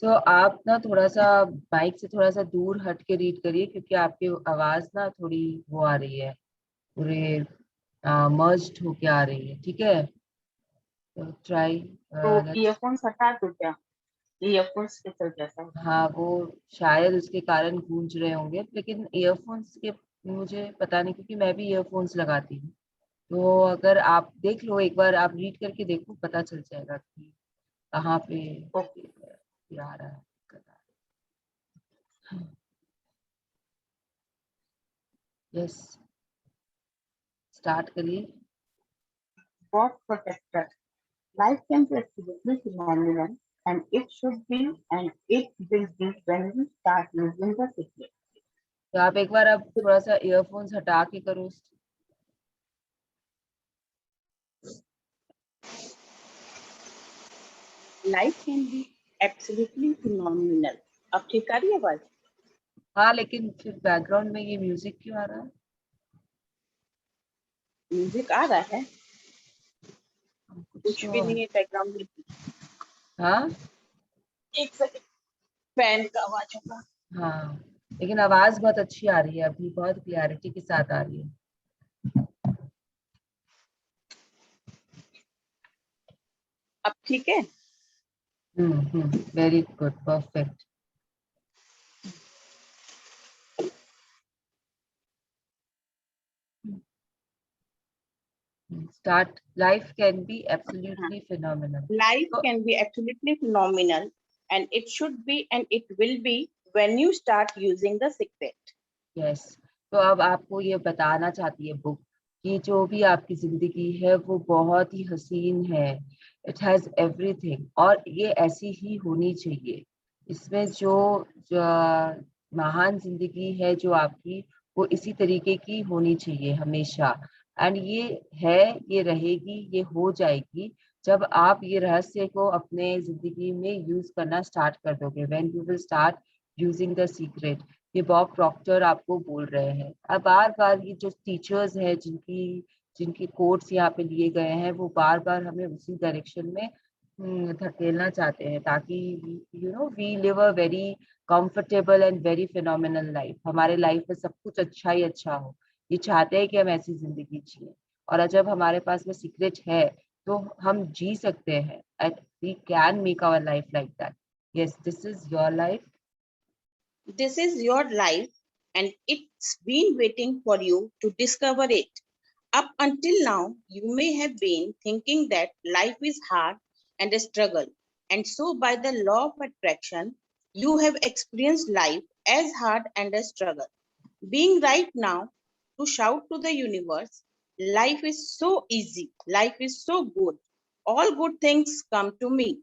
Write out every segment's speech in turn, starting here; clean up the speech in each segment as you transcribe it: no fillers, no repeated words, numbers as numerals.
आप ना थोड़ा सा माइक से थोड़ा सा दूर हट के रीड करिए, क्योंकि आपकी आवाज ना थोड़ी वो आ रही है, पूरे मर्ज्ड होके आ रही है। ठीक है, तो ट्राई। तो ईयरफोन्स हटा दो क्या? ईयरफोन्स के चल जैसा। हाँ, वो शायद उसके कारण गूंज रहे होंगे, लेकिन ईयरफोन्स के मुझे पता नहीं, क्योंकि मैं भी ईयरफोन्स लगाती हूँ। तो अगर आप देख लो, एक बार आप रीड करके देखो, पता चल जाएगा कि कहाँ पे ओके। ये आ रहा है, दिक्कत आ रही है। यस, स्टार्ट करिए। What protector? Life can be absolutely phenomenal, and it should be, and it will be when we start using the secret. तो आप एक बार अब थोड़ा सा ईयरफोन्स हटा के करो। Life can be absolutely phenomenal. अब ठीक आ रही है आवाज? हाँ, लेकिन फिर बैकग्राउंड में ये म्यूजिक क्यों आ रहा है? म्यूजिक आ रहा है? कुछ कुछ भी तो। नहीं है बैकग्राउंड में। हाँ एक सेकंड, फैन का आवाज होगा। हाँ, लेकिन आवाज बहुत अच्छी आ रही है अभी, बहुत क्लियरिटी के साथ आ रही है। अब ठीक है? Very good, perfect. Start. Life can be absolutely phenomenal. Life तो can be absolutely phenomenal, and it should be, and it will be when you start using the secret. Yes, तो अब आपको ये बताना चाहती है बुक कि जो भी आपकी जिंदगी है वो बहुत ही हसीन है। इट हैज एवरीथिंग, और ये ऐसी ही होनी चाहिए। इसमें जो महान जिंदगी है जो आपकी, वो इसी तरीके की होनी चाहिए हमेशा। एंड ये है, ये रहेगी, ये हो जाएगी जब आप ये रहस्य को अपने जिंदगी में यूज करना स्टार्ट कर दोगे। When you will start using the secret. ये बॉब प्रॉक्टर आपको बोल रहे हैं। अब बार बार ये जो टीचर्स हैं, जिनकी जिनकी कोट्स यहाँ पे लिए गए हैं, वो बार बार हमें उसी डायरेक्शन में धकेलना चाहते हैं, ताकि we live a very comfortable and very phenomenal life. हमारे लाइफ में सब कुछ अच्छा ही अच्छा हो, ये चाहते हैं कि हम ऐसी जिंदगी जिए। और जब हमारे पास में सीक्रेट है, तो हम जी सकते हैं, and we can make our life like that. Yes, this is your life. This is your life, and it's been waiting for you to discover it. Up until now, you may have been thinking that life is hard and a struggle, and so by the law of attraction, you have experienced life as hard and a struggle. Being right now to shout to the universe, life is so easy, life is so good, all good things come to me.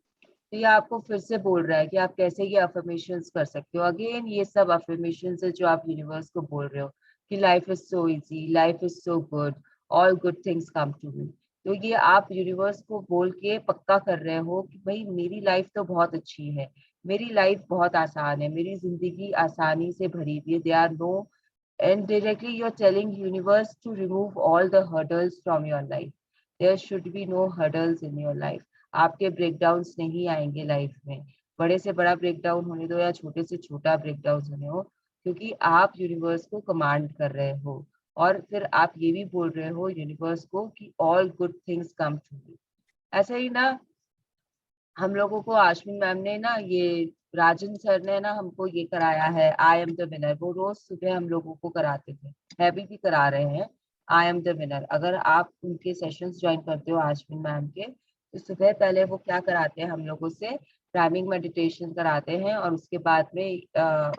तो ये आपको फिर से बोल रहा है कि आप कैसे ये अफर्मेशंस कर सकते हो। अगेन ये सब अफर्मेशंस है जो आप यूनिवर्स को बोल रहे हो कि life is so easy, life is so good, all good things come to me. तो ये आप यूनिवर्स को बोल के पक्का कर रहे हो कि भाई मेरी लाइफ तो बहुत अच्छी है, मेरी लाइफ बहुत आसान है, मेरी जिंदगी आसानी से भरी हुई है। They are no, and directly you're telling universe to remove all the hurdles from your life. There should be no hurdles in your life. आपके ब्रेकडाउन्स नहीं आएंगे लाइफ में। बड़े से बड़ा ब्रेकडाउन होने दो या छोटे से छोटा ब्रेकडाउन होने हो, क्योंकि आप यूनिवर्स को कमांड कर रहे हो। और फिर आप ये भी बोल रहे हो यूनिवर्स को कि all good things come to me. ऐसा ही ना, हम लोगों को आश्विन मैम ने ना, ये राजन सर ने ना हमको ये कराया है, आई एम द विनर। वो रोज सुबह हम लोगों को कराते थे, है भी करा रहे हैं। आई एम द विनर, अगर आप उनके सेशंस ज्वाइन करते हो आश्विन मैम के, तो सुबह पहले वो क्या कराते हैं हम लोगों से, प्राइमिंग मेडिटेशन कराते हैं, और उसके बाद में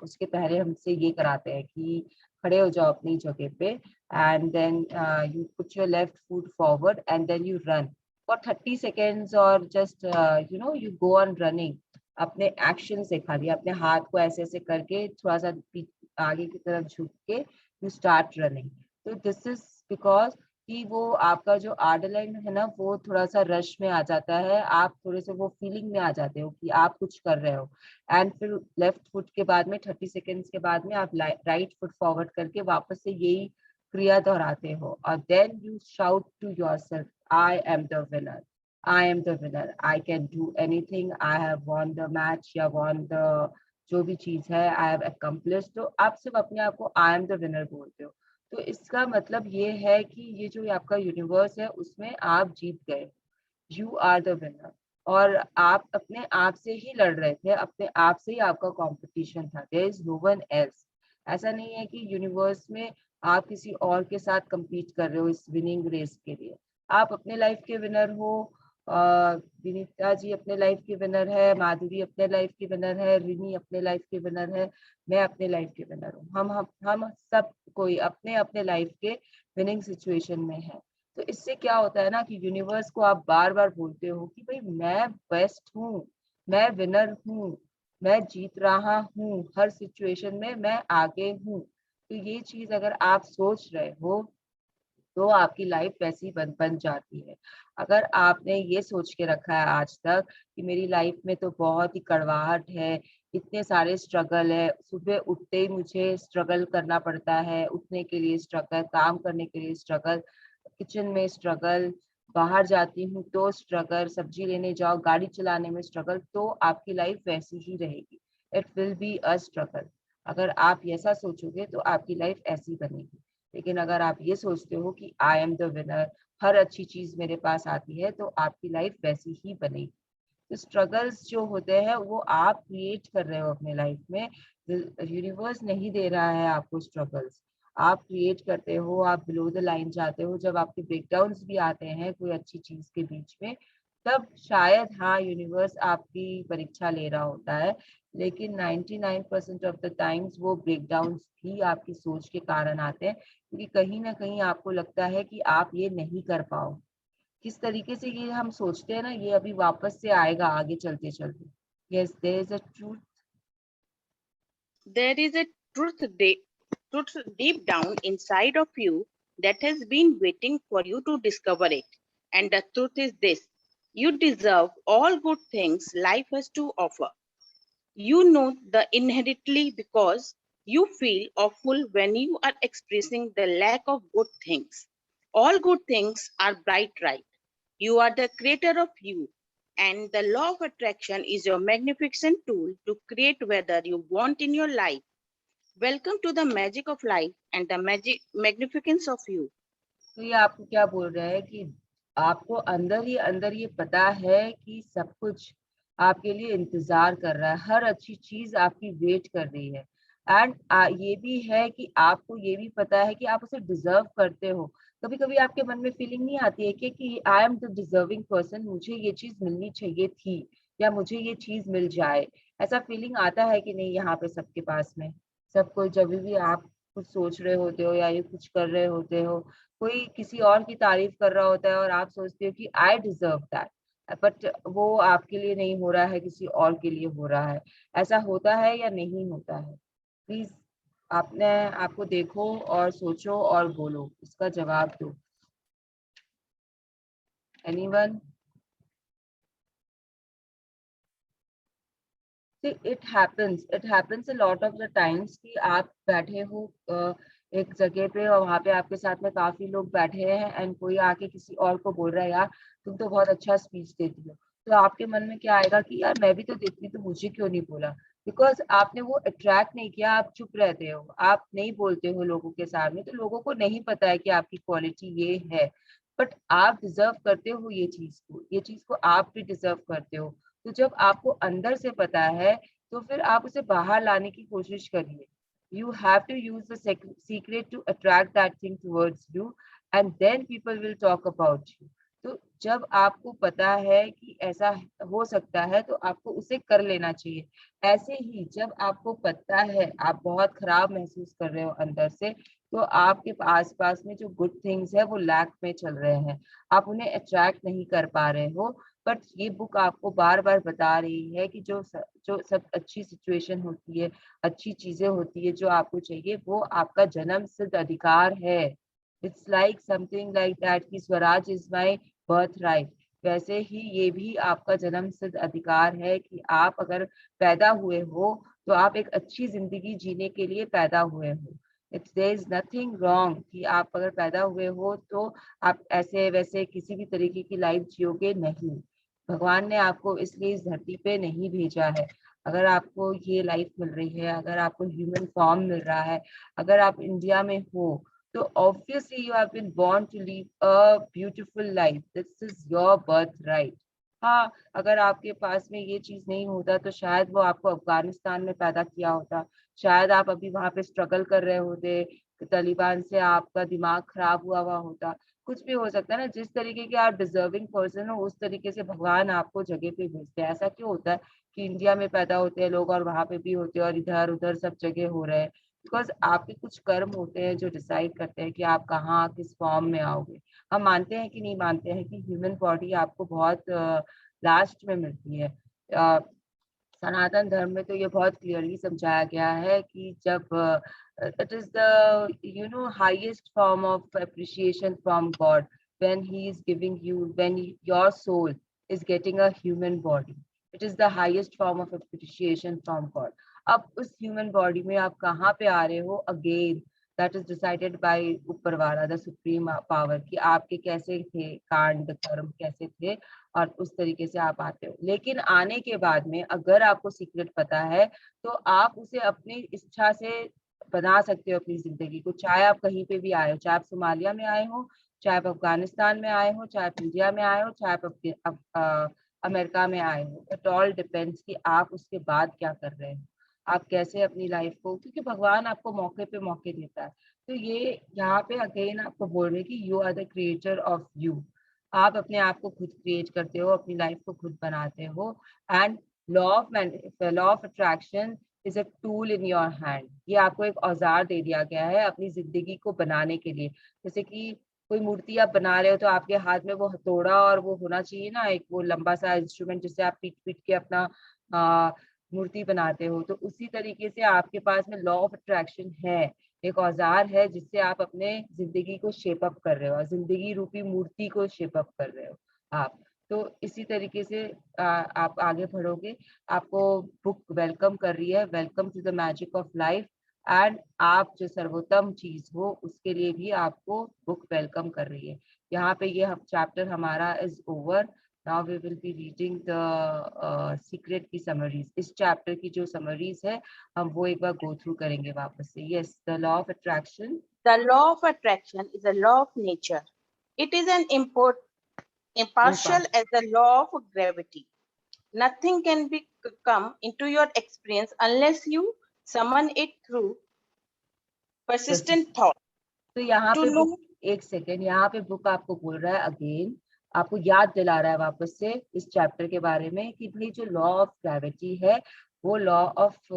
उसके पहले हमसे ये कराते हैं कि खड़े हो जाओ अपनी जगह पे, and then you put your left foot forward and then you run for 30 seconds, और just you go on running। अपने एक्शन से खाली अपने हाथ को ऐसे ऐसे करके थोड़ा सा आगे की तरफ झुक के यू स्टार्ट रनिंग। तो दिस इज बिकॉज कि वो आपका जो आर्डरलाइन है ना, वो थोड़ा सा रश में आ जाता है, आप थोड़े से वो फीलिंग में आ जाते हो कि आप कुछ कर रहे हो। एंड फिर लेफ्ट फुट के बाद में 30 सेकेंड्स के बाद में आप राइट फुट फॉरवर्ड करके वापस से यही क्रिया दोहराते हो, और then you shout to yourself, I am the winner. I am the winner, I can do anything, I have won the match या वॉन द जो भी चीज है, आई हैव अकम्प्लिश। तो आप सिर्फ अपने आप को आई एम द विनर बोलते हो। तो इसका मतलब ये है कि ये जो आपका यूनिवर्स है उसमें आप जीत गए, यू आर द विनर। और आप अपने आप से ही लड़ रहे थे, अपने आप से ही आपका कंपटीशन था, there is no one else. ऐसा नहीं है कि यूनिवर्स में आप किसी और के साथ compete कर रहे हो इस विनिंग रेस के लिए। आप अपने लाइफ के विनर हो। विनीता जी अपने लाइफ की विनर है, माधुरी अपने लाइफ की विनर है, रिनी अपने लाइफ की विनर है, मैं अपने लाइफ के विनर हूँ। हम सब कोई अपने अपने लाइफ के विनिंग सिचुएशन में है। तो इससे क्या होता है ना कि यूनिवर्स को आप बार बार बोलते हो कि भाई मैं बेस्ट हूँ, मैं विनर हूँ, मैं जीत रहा हूँ, हर सिचुएशन में मैं आगे हूँ। तो ये चीज अगर आप सोच रहे हो तो आपकी लाइफ वैसी बन बन जाती है। अगर आपने ये सोच के रखा है आज तक कि मेरी लाइफ में तो बहुत ही कड़वाहट है, इतने सारे स्ट्रगल है, सुबह उठते ही मुझे स्ट्रगल करना पड़ता है, उठने के लिए स्ट्रगल, काम करने के लिए स्ट्रगल, किचन में स्ट्रगल, बाहर जाती हूँ तो स्ट्रगल, सब्जी लेने जाओ, गाड़ी चलाने में स्ट्रगल, तो आपकी लाइफ वैसी ही रहेगी। It will be a struggle. अगर आप ऐसा सोचोगे तो आपकी लाइफ ऐसी बनेगी। लेकिन अगर आप ये सोचते हो कि आई एम द विनर, हर अच्छी चीज मेरे पास आती है, तो आपकी लाइफ वैसी ही बनेगी। तो स्ट्रगल्स जो होते हैं वो आप क्रिएट कर रहे हो अपने लाइफ में, यूनिवर्स नहीं दे रहा है आपको स्ट्रगल्स, आप क्रिएट करते हो। आप बिलो द लाइन जाते हो, जब आपके ब्रेकडाउन्स भी आते हैं कोई अच्छी चीज के बीच में, तब शायद हाँ यूनिवर्स आपकी परीक्षा ले रहा होता है। लेकिन 99% ऑफ द टाइम्स वो ब्रेकडाउन्स भी आपकी सोच के कारण आते हैं, क्योंकि कहीं ना कहीं आपको लगता है कि आप ये नहीं कर पाओ। किस तरीके से ये हम सोचते हैं ना, ये अभी वापस से आएगा आगे चलते चलते। Yes, there is a truth. There is a truth deep down inside of you that has been waiting for you to discover it. And the truth is this: you deserve all good things life has to offer. You know the inherently because you feel awful when you are expressing the lack of good things. All good things are bright right. You are the creator of you, and the law of attraction is your magnificent tool to create whether you want in your life. Welcome to the magic of life and the magic magnificence of you. तो ये आपको क्या बोल रहा है कि आपको अंदर ही अंदर ये पता है कि सब कुछ आपके लिए इंतजार कर रहा है, हर अच्छी चीज आपकी वेट कर रही है। एंड ये भी है कि आपको ये भी पता है कि आप उसे डिजर्व करते हो। कभी कभी आपके मन में फीलिंग नहीं आती है कि आई एम द डिजर्विंग पर्सन, मुझे ये चीज मिलनी चाहिए थी, या मुझे ये चीज मिल जाए। ऐसा फीलिंग आता है कि नहीं यहाँ पे सबके पास में? सबको जब भी आप कुछ सोच रहे होते हो या ये कुछ कर रहे होते हो, कोई किसी और की तारीफ कर रहा होता है और आप सोचते हो कि आई डिजर्व दैट, बट वो आपके लिए नहीं हो रहा है, किसी और के लिए हो रहा है। ऐसा होता है या नहीं होता है? प्लीज आपने आपको देखो और सोचो और बोलो, इसका जवाब दो। Anyone? It happens a lot of the times कि आप बैठे हो एक जगह पे और वहां पे आपके साथ में काफी लोग बैठे हैं एंड कोई आके किसी और को बोल रहा है यार तुम तो बहुत अच्छा स्पीच देती हो। तो आपके मन में क्या आएगा कि यार मैं भी तो देती हूँ, तो मुझे क्यों नहीं बोला? बिकॉज आपने वो अट्रैक्ट नहीं किया, आप चुप रहते हो, आप नहीं बोलते हो लोगों के सामने, तो लोगों को नहीं पता है कि आपकी क्वालिटी ये है। बट आप डिजर्व करते हो ये चीज को, ये चीज को आप भी डिजर्व करते हो। तो जब आपको अंदर से पता है तो फिर आप उसे बाहर लाने की कोशिश करिए। You have to use the secret to attract that thing towards you, and then people will talk about you. तो जब आपको पता है कि ऐसा हो सकता है तो आपको उसे कर लेना चाहिए। ऐसे ही जब आपको पता है आप बहुत खराब महसूस कर रहे हो अंदर से, तो आपके आस पास में जो गुड थिंग्स है वो लैक में चल रहे हैं, आप उन्हें अट्रैक्ट नहीं कर पा रहे हो। बट ये बुक आपको बार बार बता रही है कि जो सब अच्छी सिचुएशन होती है, अच्छी चीजें होती है जो आपको चाहिए, वो आपका जन्म सिद्ध अधिकार है। It's like something like that कि Swaraj is my birthright. वैसे ही ये भी आपका जन्म सिद्ध अधिकार है कि आप अगर पैदा हुए हो तो आप एक अच्छी जिंदगी जीने के लिए पैदा हुए हो। It's there is nothing wrong कि आप अगर पैदा हुए हो तो आप ऐसे वैसे किसी भी तरीके की लाइफ जियोगे नहीं। भगवान ने आपको इसलिए इस धरती पे नहीं भेजा है। अगर आपको ये लाइफ मिल रही है, अगर आपको ह्यूमन फॉर्म मिल रहा है, अगर आप इंडिया में हो, तो obviously you have been born to live a beautiful life. This is your birth right. हाँ, अगर आपके पास में ये चीज नहीं होता तो शायद वो आपको अफगानिस्तान में पैदा किया होता, शायद आप अभी वहां पे स्ट्रगल कर रहे होते, तालिबान से आपका दिमाग खराब हुआ होता, कुछ भी हो सकता है ना। जिस तरीके के आप डिजर्विंग पर्सन हो उस तरीके से भगवान आपको जगह पे भेजते हैं। ऐसा क्यों होता है कि इंडिया में पैदा होते हैं लोग और वहां पे भी होते हैं और इधर उधर सब जगह हो रहे हैं? बिकॉज आपके कुछ कर्म होते हैं जो डिसाइड करते हैं कि आप कहाँ किस फॉर्म में आओगे। हम मानते हैं कि नहीं मानते हैं कि ह्यूमन बॉडी आपको बहुत लास्ट में मिलती है। सनातन धर्म में तो ये बहुत क्लियरली समझाया गया है कि जब it is the highest form of appreciation from God when he is giving you, when your soul is getting a human body, it is the highest form of appreciation from God. अब उस human body में आप कहाँ पे आ रहे हो, again that is decided by ऊपर वाला, द सुप्रीम पावर, कि आपके कैसे थे कांड कर्म कैसे थे और उस तरीके से आप आते हो। लेकिन आने के बाद में अगर आपको सीक्रेट पता है तो आप उसे अपनी इच्छा से बना सकते हो अपनी जिंदगी को। चाहे आप कहीं पे भी आए हो, चाहे आप सोमालिया में आए हो, चाहे आप अफगानिस्तान में आए हो, चाहे आप इंडिया में आए हो, चाहे आप अमेरिका में आए हो, इट ऑल डिपेंड्स कि आप उसके बाद क्या कर रहे हो, आप कैसे अपनी लाइफ को, क्योंकि भगवान आपको मौके पे मौके देता है। तो ये यहाँ पे अगेन आपको बोल रहे हैं कि you are the creator of you. आप अपने आप को खुद क्रिएट करते हो, अपनी लाइफ को खुद बनाते हो। And law of attraction is a tool in your hand. ये आपको एक औजार दे दिया गया है अपनी जिंदगी को बनाने के लिए। जैसे कि कोई मूर्ति आप बना रहे हो तो आपके हाथ में वो हथौड़ा और वो होना चाहिए ना, एक वो लंबा सा इंस्ट्रूमेंट जिससे आप पीट पीट के अपना मूर्ति बनाते हो। तो उसी तरीके से आपके पास में लॉ ऑफ अट्रैक्शन है, एक औजार है जिससे आप अपने जिंदगी को शेप अप कर रहे हो, जिंदगी रूपी मूर्ति को शेप अप कर रहे हो आप। तो इसी तरीके से आप आगे बढ़ोगे। आपको बुक वेलकम कर रही है, welcome to the magic of life. And आप जो सर्वोत्तम चीज हो उसके लिए भी आपको बुक वेलकम कर रही है। यहाँ पे ये चैप्टर हमारा is over. Now we will be reading the secret की समरीज। इस चैप्टर की जो समरीज है हम वो एक बार गो थ्रू करेंगे वापस से। Yes, the law of attraction. The law of attraction is a law of nature. It is an impartial as the law of gravity. Nothing can come into your experience unless you summon it through persistent thought. तो यहाँ To पे know book, एक second, यहाँ पे book आपको बोल रहा है अगेन, आपको याद दिला रहा है वापस से इस चैप्टर के बारे में कि भाई जो लॉ ऑफ ग्रेविटी है वो लॉ ऑफ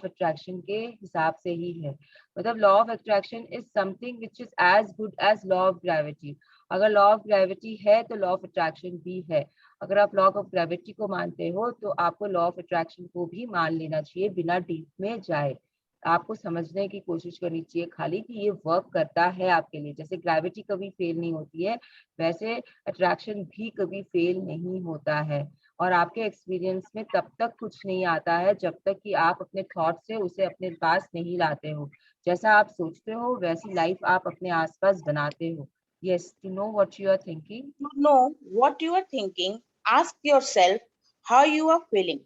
अट्रैक्शन के हिसाब से ही है। मतलब law of attraction is something which is as good as law of gravity. अगर लॉ ऑफ ग्रेविटी है तो लॉ ऑफ अट्रैक्शन भी है। अगर आप लॉ ऑफ ग्रेविटी को मानते हो तो आपको लॉ ऑफ अट्रैक्शन को भी मान लेना चाहिए बिना डीप में जाए। आपको समझने की कोशिश करनी चाहिए खाली कि ये वर्क करता है आपके लिए। जैसे ग्रेविटी कभी फेल नहीं होती है, वैसे अट्रैक्शन भी कभी फेल नहीं होता है। और आपके एक्सपीरियंस में तब तक कुछ नहीं आता है जब तक कि आप अपने थॉट से उसे अपने पास नहीं लाते हो। जैसा आप सोचते हो वैसी लाइफ आप अपने आसपास बनाते हो। Yes, to know what you are thinking. to know what you are thinking, ask yourself how you are feeling.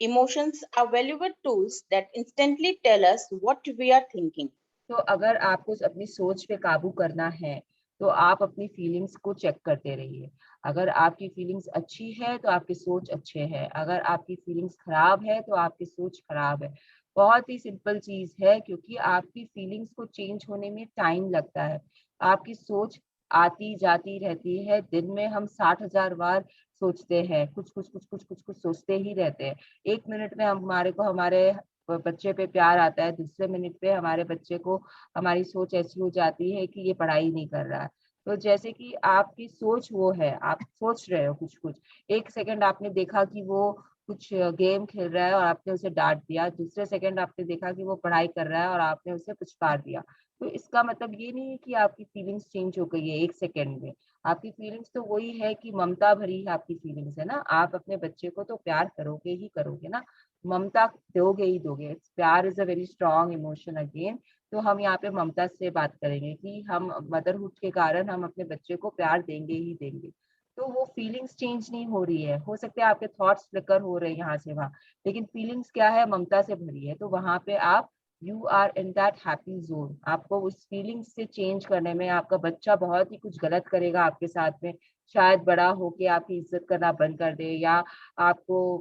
Emotions are valuable tools that instantly tell us what we are thinking. तो अगर आपको अपनी सोच पे काबू करना है तो आप अपनी फीलिंग्स को चेक करते रहिए। अगर आपकी फीलिंग्स अच्छी है तो आपकी सोच अच्छे है, अगर आपकी फीलिंग्स खराब है तो आपकी सोच खराब है। बहुत ही सिंपल चीज है, क्योंकि आपकी फीलिंग्स को चेंज होने में टाइम लगता है। आपकी सोच आती जाती रहती है, दिन में हम 60,000 बार सोचते हैं, कुछ कुछ कुछ कुछ कुछ कुछ सोचते ही रहते हैं। एक मिनट में हमारे को हमारे बच्चे पे प्यार आता है, दूसरे मिनट पे हमारे बच्चे को हमारी सोच ऐसी हो जाती है कि ये पढ़ाई नहीं कर रहा है। तो जैसे कि आपकी सोच वो है, आप सोच रहे हो कुछ कुछ, एक सेकंड आपने देखा कि वो कुछ गेम खेल रहा है और आपने उसे डांट दिया, दूसरे सेकंड आपने देखा कि वो पढ़ाई कर रहा है और आपने उसे पुचकार दिया। तो इसका मतलब ये नहीं है कि आपकी फीलिंग्स चेंज हो गई है एक सेकंड में। आपकी फीलिंग्स तो वही है कि ममता भरी है आपकी फीलिंग्स है ना, आप अपने बच्चे को तो प्यार करोगे ही करोगे ना, ममता दोगे ही दोगे। प्यार is a very strong emotion again. तो हम यहाँ पे ममता से बात करेंगे कि हम मदरहुड के कारण हम अपने बच्चे को प्यार देंगे ही देंगे। तो वो फीलिंग्स चेंज नहीं हो रही है, हो सकता है आपके थॉट्स फ्लिकर हो रहे हैं यहाँ से वहां, लेकिन फीलिंग्स क्या है, ममता से भरी है। तो वहां पे आप you are in that happy zone. आपको उस फीलिंग्स से चेंज करने में, आपका बच्चा बहुत ही कुछ गलत करेगा आपके साथ में, शायद बड़ा होके आपकी इज्जत करना बंद कर दे, या आपको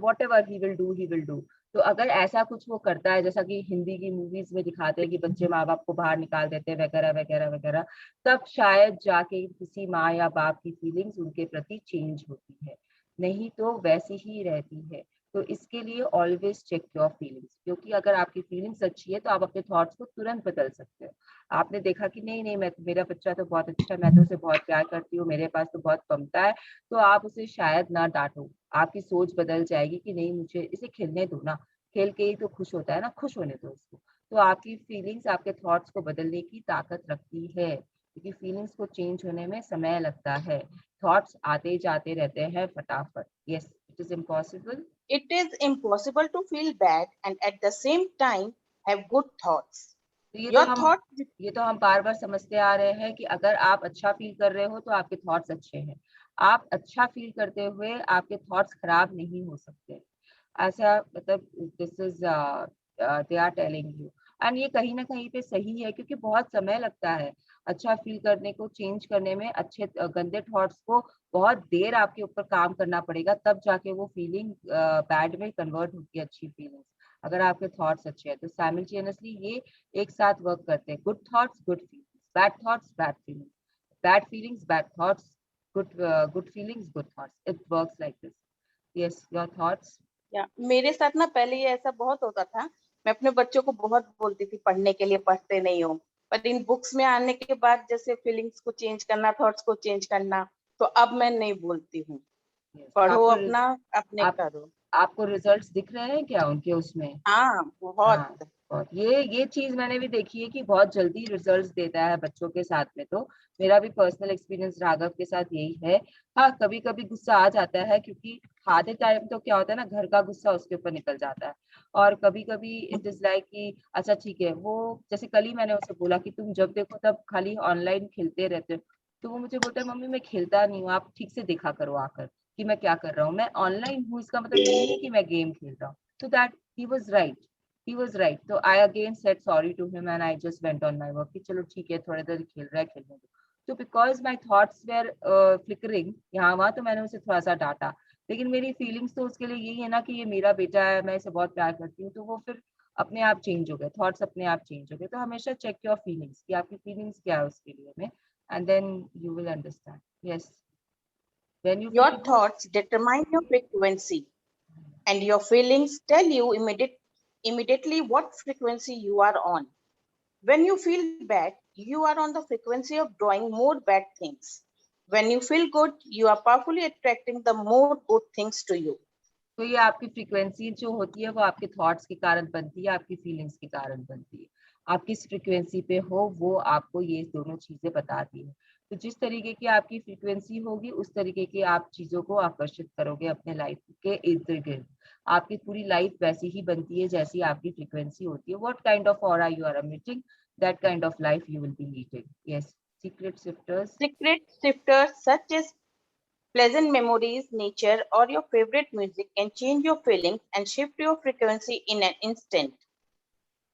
what ever he will do. तो अगर ऐसा कुछ वो करता है, जैसा कि हिंदी की मूवीज में दिखाते हैं कि बच्चे माँ बाप को बाहर निकाल देते हैं वगैरह वगैरह वगैरह, तब शायद जाके किसी माँ या बाप की फीलिंग्स उनके प्रति चेंज होती है, नहीं तो वैसी ही रहती है। तो इसके लिए ऑलवेज चेक योर फीलिंग्स, क्योंकि अगर आपकी फीलिंग्स अच्छी है तो आप अपने थॉट्स को तुरंत बदल सकते हो। आपने देखा कि नहीं नहीं, मैं, मेरा बच्चा तो बहुत अच्छा है, मैं तो उसे बहुत प्यार करती हूँ, मेरे पास तो बहुत ममता है, तो आप उसे शायद ना डांटो, आपकी सोच बदल जाएगी कि नहीं, मुझे इसे खेलने दो ना, खेल के ही तो खुश होता है ना, खुश होने दो उसको। तो आपकी फीलिंग्स आपके थॉट्स को बदलने की ताकत रखती है, क्योंकि फीलिंग्स को चेंज होने में समय लगता है, थॉट्स आते जाते रहते हैं फटाफट। Yes, it is impossible. It is impossible to feel bad and at the same time have good thoughts. तो ये तो Your हम thoughts, ये तो हम बार बार समझते आ रहे हैं कि अगर आप अच्छा फील कर रहे हो तो आपके थॉट्स अच्छे हैं, आप अच्छा फील करते हुए आपके थॉट्स खराब नहीं हो सकते, ऐसा मतलब this is they are telling you. And ये कहीं ना कहीं पे सही है, क्योंकि बहुत समय लगता है अच्छा फील करने को, चेंज करने में, अच्छे गंदे थॉट्स को बहुत देर आपके ऊपर काम करना पड़ेगा, तब जाके वो फीलिंग बैड में कन्वर्ट होती है अच्छी फीलिंग्स। अगर आपके थॉट्स अच्छे हैं तो साइमल्टेनियसली ये एक साथ वर्क करते हैं, good thoughts good feelings, bad thoughts bad feelings, bad feelings bad thoughts, good feelings good thoughts, it works like this. Yes, your thoughts. या मेरे साथ ना पहले ये ऐसा बहुत होता था। मैं अपने बच्चों को बहुत बोलती थी पढ़ने के लिए, पढ़ते नहीं हो। पर इन बुक्स में आने के बाद जैसे फीलिंग्स को चेंज करना, थॉट्स को चेंज करना, तो अब मैं नहीं बोलती हूँ। यस, तो पढ़ो अपना, अपने आप करो। आपको रिजल्ट्स दिख रहे हैं क्या उनके उसमें? हाँ, बहुत। हाँ, और ये चीज मैंने भी देखी है कि बहुत जल्दी रिजल्ट्स देता है बच्चों के साथ में। तो मेरा भी पर्सनल एक्सपीरियंस राघव के साथ यही है। हाँ, कभी कभी गुस्सा आ जाता है, क्योंकि आधे टाइम तो क्या होता है ना, घर का गुस्सा उसके ऊपर निकल जाता है, और कभी कभी इट इज लाइक कि अच्छा ठीक है, वो जैसे कल ही मैंने उसे बोला कि तुम जब देखो तब खाली ऑनलाइन खेलते रहते हो। तो वो मुझे बोलता है, मम्मी मैं खेलता नहीं हूँ, आप ठीक से देखा करो आकर कि मैं क्या कर रहा हूँ, मैं ऑनलाइन हूँ इसका मतलब ये नहीं कि मैं गेम खेल रहा हूँ। तो that he was right, he was right. So I again said sorry to him and I just went on my work कि चलो ठीक है, थोड़ा देर खेल रहा है, खेलने दो। तो because my thoughts were flickering यहाँ वहाँ, तो मैंने उसे थोड़ा सा डांटा, लेकिन मेरी फीलिंग्स तो उसके लिए यही है ना कि ये मेरा बेटा है, मैं इसे बहुत प्यार करती हूँ, तो वो फिर अपने आप चेंज हो गए, थॉट्स अपने आप चेंज हो गए। तो हमेशा चेक योर फीलिंग्स कि आपकी फीलिंग्स क्या है उसके लिए में, and then you will understand. Yes, when you Your feel good. thoughts determine your frequency, and your feelings tell you immediately what frequency you are on. When you feel bad, you are on the frequency of drawing more bad things. When you feel good, you are powerfully attracting the more good things to you. तो ये आपकी frequency जो होती है वो आपके thoughts के कारण बनती है, आपकी फीलिंग्स के कारण बनती है। आप किस फ्रीक्वेंसी पे हो वो आपको ये दोनों चीजें बताती है। तो जिस तरीके की आपकी फ्रीक्वेंसी होगी उस तरीके की आप चीजों को आकर्षित करोगे अपने लाइफ के इर्द गिर्द। आपकी पूरी लाइफ वैसी ही बनती है जैसी आपकी फ्रीक्वेंसी होती है। What kind of aura you are emitting, that kind of life you will be leading. Yes, secret shifters. Secret shifters such as pleasant memories, nature, or your favorite music can change your feelings and shift your frequency in an instant.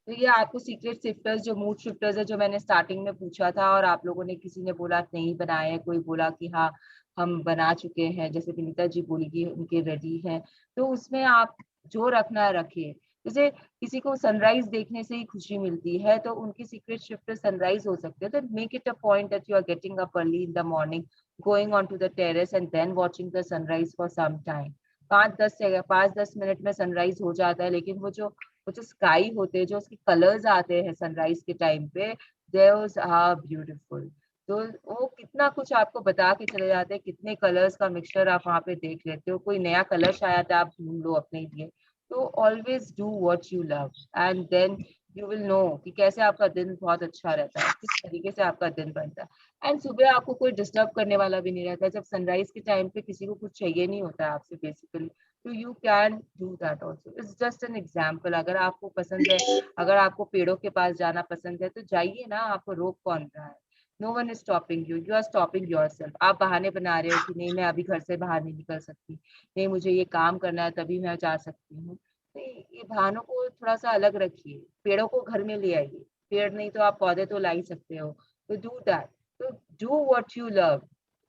तो ये आपको secret shifters, जो mood shifters है, जो मैंने starting में पूछा था और आप लोगों ने, किसी ने बोला नहीं बनाए हैं, कोई बोला कि हाँ हम बना चुके हैं, जैसे विनीता जी बोली कि उनके रेडी हैं, तो उसमें आप जो रखना रखिए। जैसे किसी को सनराइज देखने से ही खुशी मिलती है, तो उनकी सीक्रेट शिफ्टर सनराइज हो सकते हैं। तो make it a point that you are getting up early in the morning, going on to the terrace and then watching the sunrise for some time. 5-10 minute में सनराइज हो जाता है, लेकिन वो जो स्काई होते हैं, जो उसके कलर्स आते हैं सनराइज के टाइम पे, देयर आर ब्यूटीफुल। तो वो कितना कुछ आपको बता के चले जाते हैं, कितने कलर्स का मिक्सचर आप वहां पे देख लेते हो, कोई नया कलर शायद आप ढूंढ लो अपने लिए। तो always do what you love and then you will know कि कैसे आपका दिन बहुत अच्छा रहता है, किस तरीके से आपका दिन बनता है। एंड सुबह आपको कोई डिस्टर्ब करने वाला भी नहीं रहता है। जब सनराइज के टाइम पे किसी को कुछ चाहिए नहीं होता है आपसे बेसिकली, तो you can do that also. It's just an example. अगर आपको पसंद है, अगर आपको पेड़ों के पास जाना पसंद है, तो जाइए ना, आपको रोक कौन रहा है? No one is stopping you, you are stopping yourself. आप बहाने बना रहे हो कि नहीं मैं अभी घर से बाहर नहीं निकल सकती, नहीं मुझे ये काम करना है तभी मैं जा सकती हूँ। नहीं, ये बहानों को थोड़ा सा अलग रखिए, पेड़ों को घर में ले आइए। पेड़ नहीं तो आप पौधे तो ला ही सकते हो, तो डू दैट। तो do what you love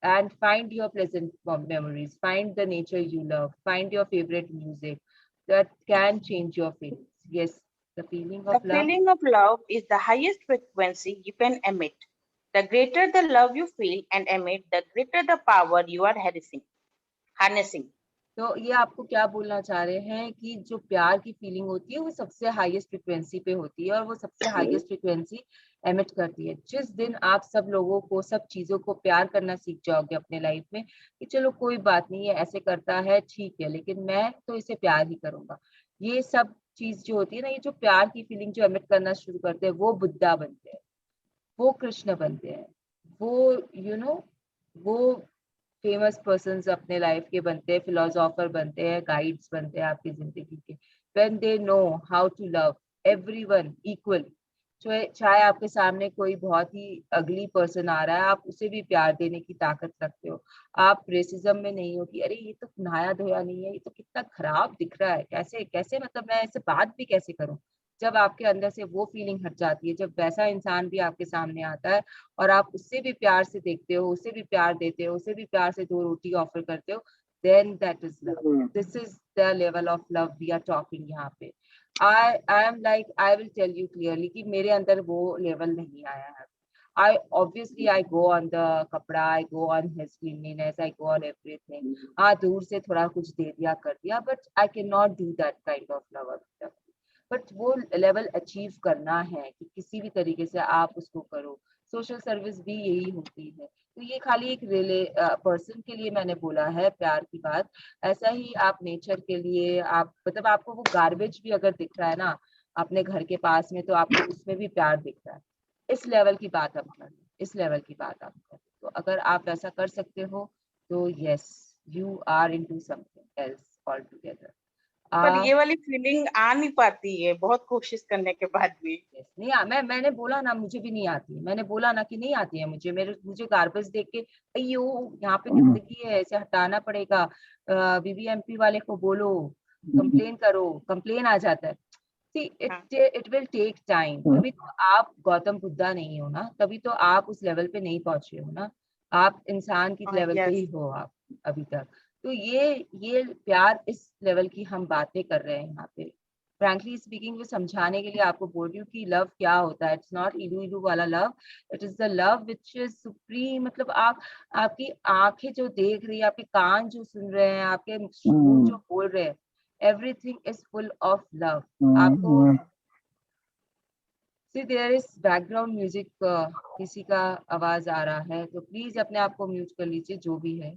and find your pleasant memories, find the nature you love, find your favorite music that can change your feelings. Yes, the feeling The of love. feeling of love is the highest frequency you can emit. The greater the love you feel and emit, the greater the power you are harnessing. तो ये आपको क्या बोलना चाह रहे हैं कि जो प्यार की फीलिंग होती है वो सबसे हाईएस्ट फ्रिक्वेंसी पे होती है, और वो सबसे हाईएस्ट फ्रिक्वेंसी एमिट करती है। जिस दिन आप सब लोगों को, सब चीजों को प्यार करना सीख जाओगे अपने लाइफ में, कि चलो कोई बात नहीं है, ऐसे करता है ठीक है, लेकिन मैं तो इसे प्यार ही करूंगा, ये सब चीज जो होती है ना, ये जो प्यार की फीलिंग जो एमिट करना शुरू करते हैं, वो बुद्धा बनते हैं, वो कृष्ण बनते हैं, वो वो फेमस पर्सन्स अपने लाइफ के बनते हैं, फिलोसोफर बनते हैं, गाइड्स बनते हैं आपकी जिंदगी के। When they know how to love everyone equally. चाहे आपके सामने कोई बहुत ही अगली पर्सन आ रहा है, आप उसे भी प्यार देने की ताकत रखते हो। आप रेसिज्म में नहीं हो कि अरे ये तो नहाया धोया नहीं है, ये तो कितना खराब दिख रहा है, कैसे कैसे मतलब मैं ऐसे बात भी कैसे करूं। जब आपके अंदर से वो फीलिंग हट जाती है, जब वैसा इंसान भी आपके सामने आता है और आप उससे भी प्यार से देखते हो, उसे भी प्यार देते हो, उसे भी प्यार से 2 रोटी ऑफर करते हो, then that is love. This is the level of love we are talking यहाँ पे। I am like, I will tell you clearly कि मेरे अंदर वो लेवल नहीं आया है। I go on the कपड़ा, I go on his cleanliness, I go on everything. हाँ, दूर से थोड़ा कुछ दे दिया कर दिया, but I cannot do that kind of love अभी तक। बट वो लेवल अचीव करना है कि किसी भी तरीके से आप उसको करो। सोशल सर्विस भी यही होती है। तो ये खाली एक पर्सन के लिए मैंने बोला है प्यार की बात। ऐसा ही आप नेचर के लिए, आप मतलब आपको वो गार्बेज भी अगर दिख रहा है ना अपने घर के पास में, तो आपको उसमें भी प्यार दिख रहा है। इस लेवल की बात आप करें, इस लेवल की बात आप करें। तो अगर आप ऐसा कर सकते हो तो yes, you are into something else all together. पर ये वाली फीलिंग आ नहीं पाती है बहुत कोशिश करने के बाद भी। नहीं मैंने बोला ना, मुझे भी नहीं आती है, मैंने बोला ना कि नहीं आती है मुझे। मुझे गार्बेज देख के अयो यहाँ पे गंदगी है, इसे हटाना पड़ेगा, बीबीएमपी वाले को बोलो, कंप्लेन करो, कंप्लेन आ जाता है। See it will take time. तभी तो आप गौतम बुद्धा नहीं हो ना, तभी तो आप उस लेवल पे नहीं पहुंचे हो ना, आप इंसान की लेवल पे ही हो आप अभी तक। तो ये प्यार इस लेवल की हम बातें कर रहे हैं यहाँ पे। फ्रैंकली स्पीकिंग, वो समझाने के लिए आपको बोल रही हूँ कि लव क्या होता है। इट्स नॉट इलू इलू वाला love, it is the love which is supreme. मतलब आप, आपकी आंखें जो देख रही है, आपके कान जो सुन रहे हैं, आपके मुंह जो बोल रहे हैं, everything is full of love. आपको सी देयर इज बैकग्राउंड म्यूजिक, किसी का आवाज आ रहा है तो प्लीज अपने आप को म्यूट कर लीजिए, जो भी है।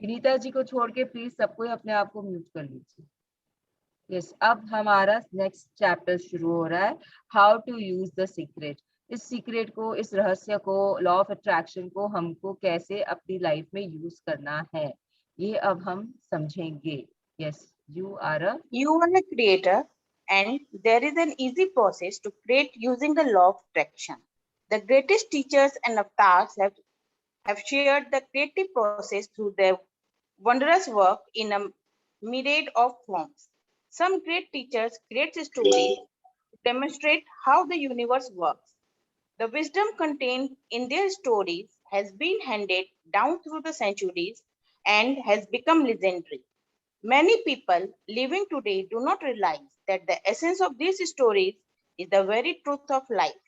विनीता जी को छोड़ के प्लीज सबको अपने आप को म्यूट कर लीजिए। यस, अब हमारा नेक्स्ट चैप्टर शुरू हो रहा है, how to use the secret. इस सीक्रेट को, इस रहस्य को, लॉ ऑफ अट्रैक्शन को हमको कैसे अपनी लाइफ में यूज करना है, ये अब हम समझेंगे। Yes, you are a creator, and there is an easy process to create using the law of attraction. The greatest teachers and avatars have shared the creative process through their wondrous work in a myriad of forms. Some great teachers create stories to demonstrate how the universe works. The wisdom contained in their stories has been handed down through the centuries and has become legendary. Many people living today do not realize that the essence of these stories is the very truth of life.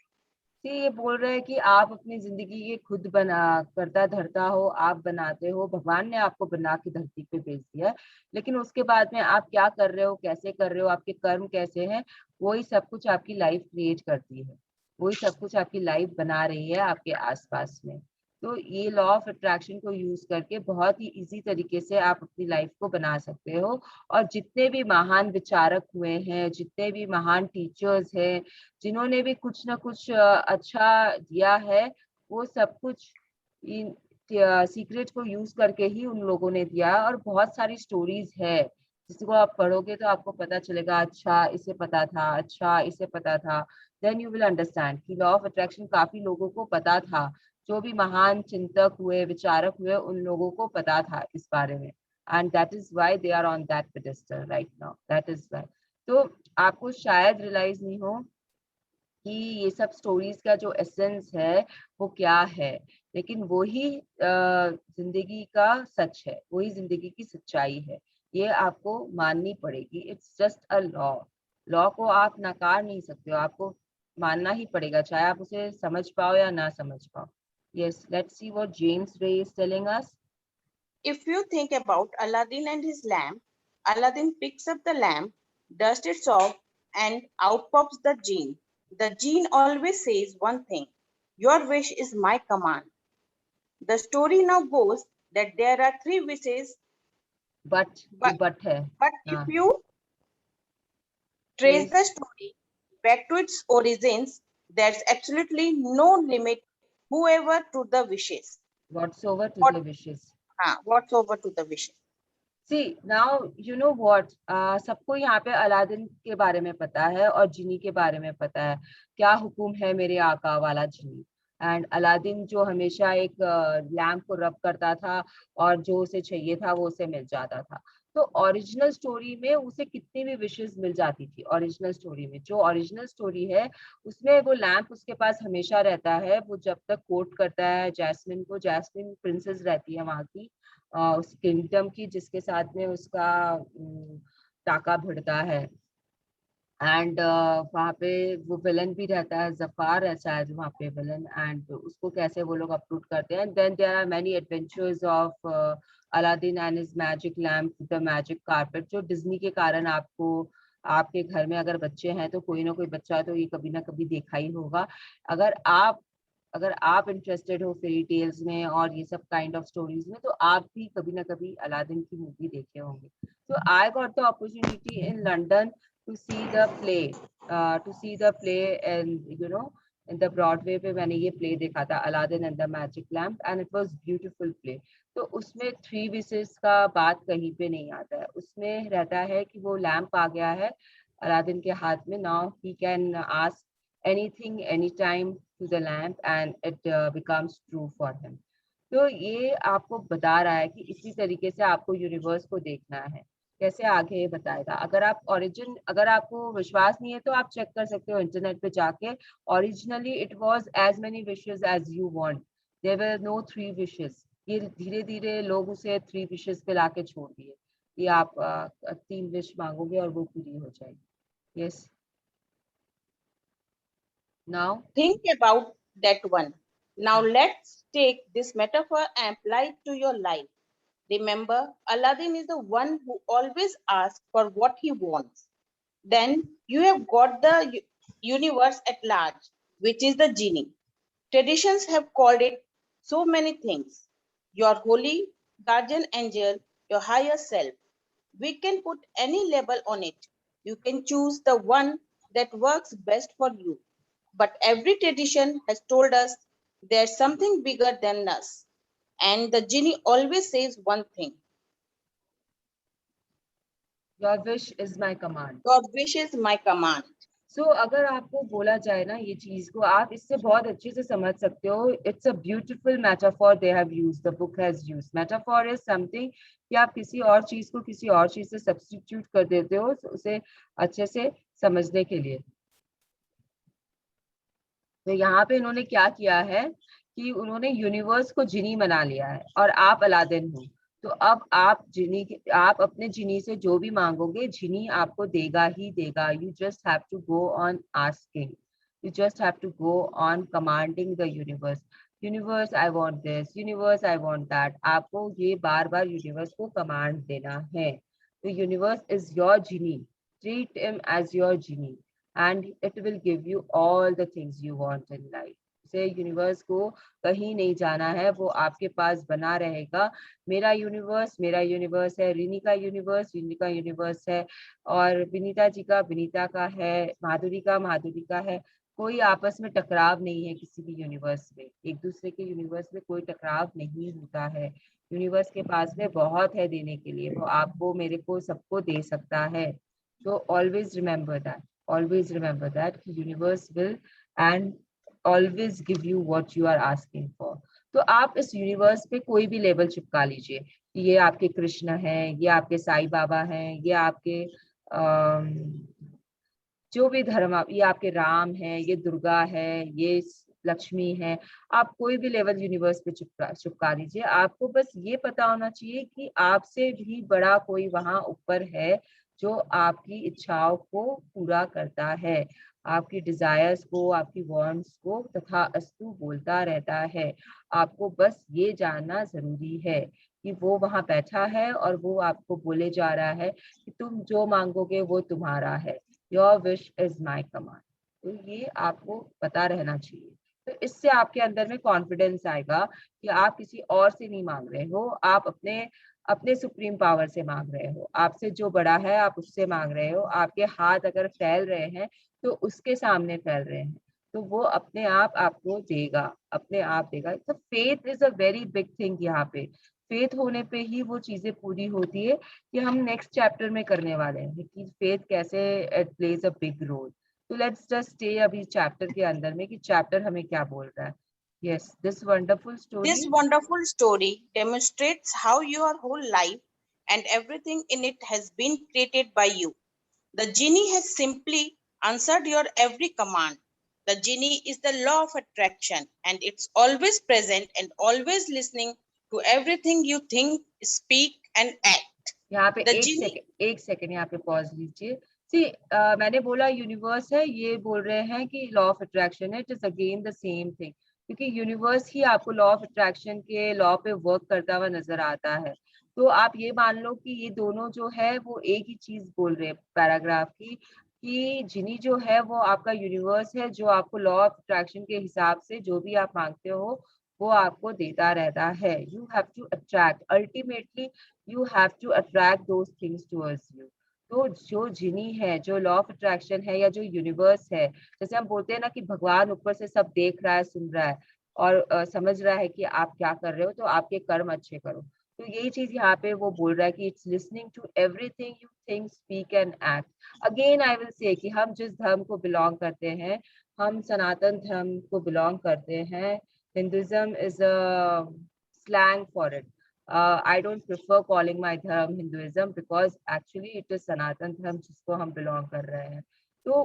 ये बोल रहे हैं कि आप अपनी जिंदगी के खुद बना करता धरता हो, आप बनाते हो, भगवान ने आपको बना के धरती पे भेज दिया है, लेकिन उसके बाद में आप क्या कर रहे हो, कैसे कर रहे हो, आपके कर्म कैसे हैं, वही सब कुछ आपकी लाइफ क्रिएट करती है, वही सब कुछ आपकी लाइफ बना रही है आपके आसपास में। तो ये लॉ ऑफ अट्रैक्शन को यूज करके बहुत ही इजी तरीके से आप अपनी लाइफ को बना सकते हो। और जितने भी महान विचारक हुए हैं, जितने भी महान टीचर्स हैं, जिन्होंने भी कुछ ना कुछ अच्छा दिया है, वो सब कुछ इन सीक्रेट को यूज करके ही उन लोगों ने दिया। और बहुत सारी स्टोरीज है जिसको आप पढ़ोगे तो आपको पता चलेगा, अच्छा इसे पता था, अच्छा इसे पता था। देन यू विल अंडरस्टैंड कि लॉ ऑफ अट्रैक्शन काफी लोगों को पता था। जो भी महान चिंतक हुए, विचारक हुए, उन लोगों को पता था इस बारे में। And that is why they are on that pedestal right now, that is why. तो आपको शायद रियलाइज नहीं हो कि ये सब स्टोरीज का जो एसेंस है वो क्या है, लेकिन वही जिंदगी का सच है, वही जिंदगी की सच्चाई है। ये आपको माननी पड़ेगी। It's just a law. Law को आप नकार नहीं सकते हो, आपको मानना ही पड़ेगा, चाहे आप उसे समझ पाओ या ना समझ पाओ। Yes, let's see what James Ray is telling us. If you think about Aladdin and his lamp, Aladdin picks up the lamp, dusts it off, and out pops the genie. The genie always says one thing: your wish is my command. The story now goes that there are three wishes, but ये but, but है। but if हाँ, you trace please. the story back to its origins, there's absolutely no limit whoever to the wishes. Whatsoever to What, the wishes. whatsoever to the wishes. See now you know what, सबको यहाँ पे Aladdin के बारे में पता है और जिनी के बारे में पता है। क्या हुक्म है मेरे आका वाला जिनी। एंड अलादीन जो हमेशा एक लैम्प को रब करता था और जो उसे चाहिए था वो उसे मिल जाता था। तो ओरिजिनल स्टोरी में उसे कितनी भी विशेस मिल जाती थी। ओरिजिनल स्टोरी में, जो ओरिजिनल स्टोरी है उसमें वो लैम्प उसके पास हमेशा रहता है। वो जब तक कोर्ट करता है जैस्मिन को, जैस्मिन प्रिंसेस रहती है वहां की, उस किंगडम की, जिसके साथ में उसका टाका भिड़ता है। एंड वहाँ पे वो विलन भी रहता है, जफार है शायद वहाँ पे विलन। एंड उसको कैसे वो लोग अपलोड करते हैं। Then there are many adventures of Aladdin and his magic lamp, the magic carpet, जो डिज्नी के कारण आपको, आपके घर में अगर बच्चे हैं तो कोई ना कोई बच्चा तो ये कभी ना कभी देखा ही होगा। अगर आप इंटरेस्टेड हो फेरी टेल्स में और ये सब काइंड ऑफ स्टोरीज में, तो आप भी कभी ना कभी अलादीन की मूवी देखे होंगे। So I got the opportunity in London to see the play, and in the Broadway पे मैंने ये play देखा था, Aladdin and the Magic Lamp, and it was beautiful play. तो उसमें थ्री विशेस का बात कहीं पे नहीं आता है। उसमें रहता है कि वो लैम्प आ गया है अलादीन के हाथ में, now he can ask anything anytime to the lamp and it becomes true for him. तो ये आपको बता रहा है कि इसी तरीके से आपको यूनिवर्स को देखना है। कैसे आगे ये बताएगा। अगर आपको विश्वास नहीं है तो आप चेक कर सकते हो इंटरनेट पे जाके। Originally it was as many wishes as you want, there were no three wishes. ये धीरे धीरे लोग उसे थ्री विशेस पे लाके छोड़ दिए। ये आप 3 विश मांगोगे और वो पूरी हो जाएगी। Yes, now Think about that one. Now let's take this metaphor and apply it to your life. Remember, Aladdin is the one who always asks for what he wants. Then you have got the universe at large, which is the genie. Traditions have called it so many things: your holy guardian angel, your higher self. We can put any label on it. You can choose the one that works best for you. But every tradition has told us there's something bigger than us. And the genie always says one thing: your wish is my command. your wish is my command. सो अगर आपको बोला जाए ना ये चीज को, आप इससे बहुत अच्छे से समझ सकते हो। It's a beautiful metaphor they have used, the book has used. Metaphor is something कि आप किसी और चीज को किसी और चीज से सब्स्टिट्यूट कर देते हो उसे अच्छे से समझने के लिए। तो यहाँ पे इन्होंने क्या किया है कि उन्होंने यूनिवर्स को जिनी बना लिया है और आप अलादीन हो। तो अब आप अपने जिनी से जो भी मांगोगे जिनी आपको देगा ही देगा। You just have to go on asking, you just have to go on commanding the universe. Universe I want this, universe I want that. आपको ये बार बार यूनिवर्स को कमांड देना है। तो universe is your genie, treat him as your genie and it will give you all the things you want in life. उसे universe को कहीं नहीं जाना है, वो आपके पास बना रहेगा। मेरा यूनिवर्स है, रिनी का यूनिवर्स है, और विनीता जी का विनीता का है, माधुरी का है। कोई आपस में टकराव नहीं है किसी भी यूनिवर्स में, एक दूसरे के यूनिवर्स में कोई टकराव नहीं होता है। यूनिवर्स के पास में बहुत है देने के लिए, वो आपको, मेरे को, सबको दे सकता है। तो always remember that universe will and always give you what you are asking for. तो आप इस यूनिवर्स पे कोई भी लेबल चिपका लीजिए कि ये आपके कृष्ण हैं, ये आपके साईं बाबा हैं, ये आपके जो भी धर्म आप, ये आपके राम है, ये दुर्गा है, ये लक्ष्मी है। आप कोई भी लेवल यूनिवर्स पे चिपका दीजिए। आपको बस ये पता होना चाहिए कि आपसे भी बड़ा कोई वहां ऊपर है जो आपकी इच्छाओं को पूरा करता है, आपकी डिजायर्स को, आपकी वांट्स को तथा अस्तु बोलता रहता है। आपको बस ये जानना जरूरी है कि वो वहां बैठा है और वो आपको बोले जा रहा है कि तुम जो मांगोगे वो तुम्हारा है। Your wish is my command. तो ये आपको पता रहना चाहिए। तो इससे आपके अंदर में कॉन्फिडेंस आएगा कि आप किसी और से नहीं मांग रहे हो, आप अपने अपने सुप्रीम पावर से मांग रहे हो, आपसे जो बड़ा है आप उससे मांग रहे हो। आपके हाथ अगर फैल रहे हैं तो उसके सामने फैल रहे हैं, तो वो अपने आप आपको देगा, अपने आप देगा। तो faith is a very big thing. यहाँ पे फेथ होने पे ही वो चीजें पूरी होती है कि हम नेक्स्ट चैप्टर में करने वाले हैं कि फेथ कैसे it plays a big role. तो लेट्स जस्ट स्टे अभी चैप्टर के अंदर में कि चैप्टर हमें क्या बोल रहा है। Yes, this wonderful This story. wonderful story demonstrates how your whole life and everything in it has been created by you. The genie has simply answered your every command. The genie is the law of attraction, and it's always present and always listening to everything you think, speak, and act. यहाँ पे The genie एक second यहाँ पे pause लीजिए। सी मैंने बोला universe है, ये बोल रहे हैं कि लॉ ऑफ अट्रैक्शन है, it is again the same thing, क्योंकि यूनिवर्स ही आपको लॉ ऑफ अट्रैक्शन के लॉ पे वर्क करता हुआ नजर आता है। तो आप ये मान लो कि ये दोनों जो है वो एक ही चीज बोल रहे हैं पैराग्राफ की, कि जिनी जो है वो आपका यूनिवर्स है, जो आपको लॉ ऑफ अट्रैक्शन के हिसाब से जो भी आप मांगते हो वो आपको देता रहता है। You have to attract, ultimately you have to attract those things towards you। तो जो जिनी है, जो लॉ ऑफ अट्रैक्शन है या जो यूनिवर्स है, जैसे हम बोलते हैं ना कि भगवान ऊपर से सब देख रहा है, सुन रहा है और समझ रहा है कि आप क्या कर रहे हो, तो आपके कर्म अच्छे करो। तो यही चीज यहाँ पे वो बोल रहा है कि it's listening to everything you think, speak and act. Again I will say कि हम जिस धर्म को बिलोंग करते हैं, हम सनातन धर्म को बिलोंग करते हैं। Hinduism is a slang for it। I don't prefer calling my dharm Hinduism because actually it is Sanatan धर्म जिसको हम belong कर रहे हैं। तो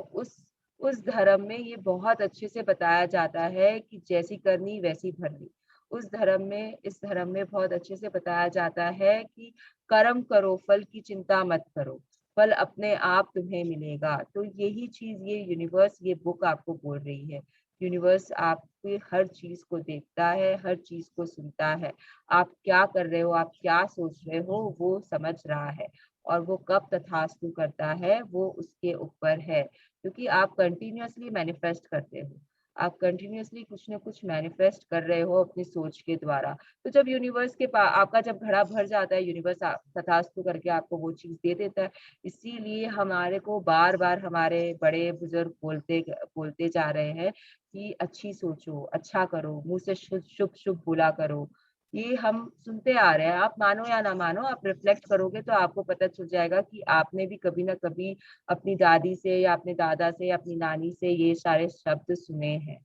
उस धर्म में ये बहुत अच्छे से बताया जाता है कि जैसी करनी वैसी भरनी। इस धर्म में बहुत अच्छे से बताया जाता है कि कर्म करो, फल की चिंता मत करो, फल अपने आप तुम्हें मिलेगा। तो यही चीज ये यूनिवर्स, ये बुक आपको बोल रही है। यूनिवर्स आपकी हर चीज को देखता है, हर चीज को सुनता है। आप क्या कर रहे हो, आप क्या सोच रहे हो, वो समझ रहा है, और वो कब तथास्तु करता है वो उसके ऊपर है, क्योंकि आप कंटिन्यूअसली मैनिफेस्ट करते हो। आप कंटिन्यूअसली कुछ ना कुछ मैनिफेस्ट कर रहे हो अपनी सोच के द्वारा। तो जब यूनिवर्स के पास आपका जब घड़ा भर जाता है, यूनिवर्स तथास्तु करके आपको वो चीज दे देता है। इसीलिए हमारे को बार बार हमारे बड़े बुजुर्ग बोलते जा रहे हैं कि अच्छी सोचो, अच्छा करो, मुंह से शुभ शुभ बोला करो। ये हम सुनते आ रहे हैं, आप मानो या ना मानो, आप रिफ्लेक्ट करोगे तो आपको पता चल जाएगा कि आपने भी कभी ना कभी अपनी दादी से या अपने दादा से या अपनी नानी से ये सारे शब्द सुने हैं,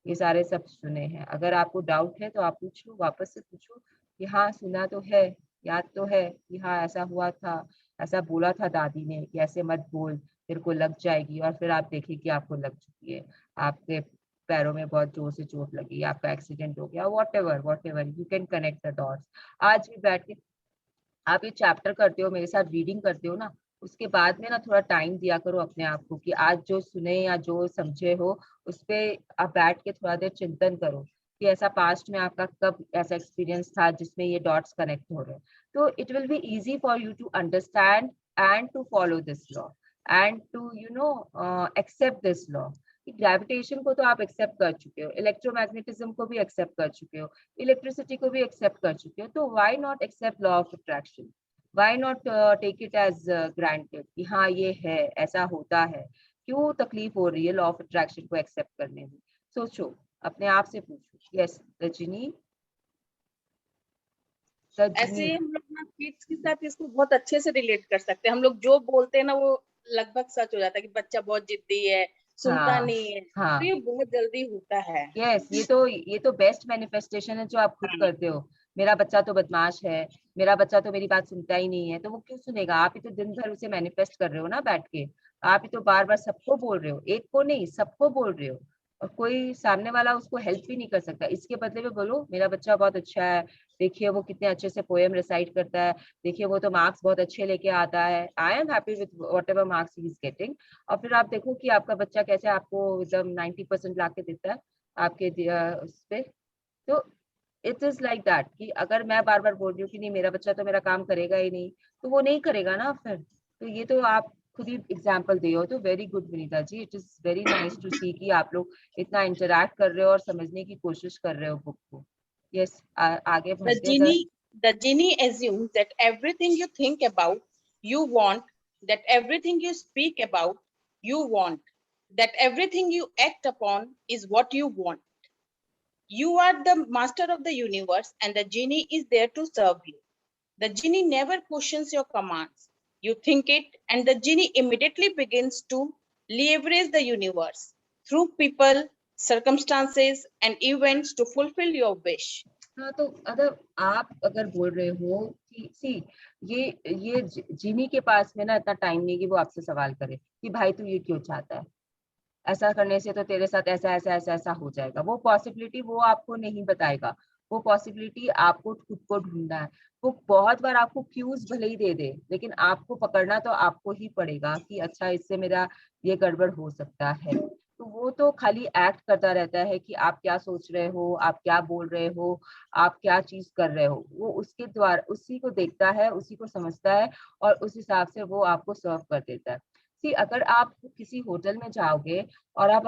ये सारे शब्द सुने हैं। अगर आपको डाउट है तो आप पूछो, वापस से पूछो कि हाँ सुना तो है, याद तो है कि हाँ ऐसा हुआ था, ऐसा बोला था दादी ने कि ऐसे मत बोल, तेरे को लग जाएगी। और फिर आप देखिए कि आपको लग चुकी है, आपके पैरों में बहुत जोर से चोट लगी, आपका एक्सीडेंट हो गया, what ever you can connect the dots. आज भी बैठ के आप ये चैप्टर करते हो, मेरे साथ रीडिंग करते हो ना, उसके बाद में ना थोड़ा टाइम दिया करो अपने आप को कि आज जो सुने या जो समझे हो उस पे आप बैठ के थोड़ा देर चिंतन करो कि ऐसा पास्ट में आपका कब ऐसा एक्सपीरियंस था जिसमें ये डॉट्स कनेक्ट हो रहे हैं। तो it will be easy for you to understand and to follow this law and to accept this law. कि ग्रेविटेशन को तो आप एक्सेप्ट कर चुके हो, इलेक्ट्रोमैग्नेटिज्म को भी एक्सेप्ट कर चुके हो, इलेक्ट्रिसिटी को भी एक्सेप्ट कर चुके हो, तो why not accept law of attraction? Why not take it as granted कि हाँ ये है, ऐसा होता है? क्यों तकलीफ हो रही है लॉ ऑफ अट्रैक्शन को एक्सेप्ट करने में? सोचो, अपने आप से पूछो। यस रजनी, ऐसे रजनी। हम लोग ना किड्स के साथ इसको बहुत अच्छे से रिलेट कर सकते हैं। हम लोग जो बोलते हैं ना वो लगभग सच हो जाता है कि बच्चा बहुत जिद्दी है, सुनता हाँ नहीं है, तो हाँ, ये बहुत जल्दी होता है। यस, ये तो बेस्ट मैनिफेस्टेशन है जो आप खुद हाँ। करते हो। मेरा बच्चा तो बदमाश है, मेरा बच्चा तो मेरी बात सुनता ही नहीं है, तो वो क्यों सुनेगा? आप ही तो दिन भर उसे मैनिफेस्ट कर रहे हो ना बैठ के। आप ही तो बार बार सबको बोल रहे हो, एक को नहीं सबको बोल रहे हो, और कोई सामने वाला उसको हेल्प भी नहीं कर सकता। इसके बदले में बोलो मेरा बच्चा बहुत अच्छा है, देखिए वो कितने अच्छे से पोएम रिसाइट करता है, देखिए वो तो मार्क्स बहुत अच्छे लेके आता है, I am happy with what ever marks he is getting. और फिर आप देखो कि आपका बच्चा कैसे आपको एकदम 90% ला के देता है आपके उस पे। तो इट इज लाइक दैट कि अगर मैं बार बार बोल रही हूँ कि नहीं मेरा बच्चा तो मेरा काम करेगा ही नहीं, तो वो नहीं करेगा ना फिर। तो ये तो आप खुद ही एग्जाम्पल दे हो, तो very good Vinita ji, it is very nice to see कि आप लोग इतना इंटरैक्ट कर रहे हो और समझने की कोशिश कर रहे हो बुक को। यस, आगे The बढ़ते हैं जरा। genie, the genie assumes that everything you think about, you want, that everything you speak about, you want, that everything you act upon is what you want. You are the master of the universe, and the genie is there to serve you. The genie never questions your commands. You think it, and the genie immediately begins to leverage the universe through people, circumstances, and events to fulfill your wish. हाँ, तो अगर आप अगर बोल रहे हो कि सी ये जिमी के पास में ना इतना टाइम नहीं कि वो आपसे सवाल करे कि भाई तू ये क्यों चाहता है, ऐसा करने से तो तेरे साथ ऐसा ऐसा ऐसा ऐसा हो जाएगा। वो पॉसिबिलिटी वो आपको नहीं बताएगा, वो पॉसिबिलिटी आपको खुद को ढूंढना है। वो बहुत बार आपको क्यूज भले ही दे दे, लेकिन आपको पकड़ना तो आपको ही पड़ेगा कि अच्छा इससे मेरा ये गड़बड़ हो सकता है। तो वो तो खाली एक्ट करता रहता है कि आप क्या सोच रहे हो, आप क्या बोल रहे हो, आप क्या चीज कर रहे हो। वो उसके द्वारा उसी को देखता है, उसी को समझता है, और उस हिसाब से वो आपको सर्व कर देता है। सी अगर आप किसी होटल में जाओगे और आप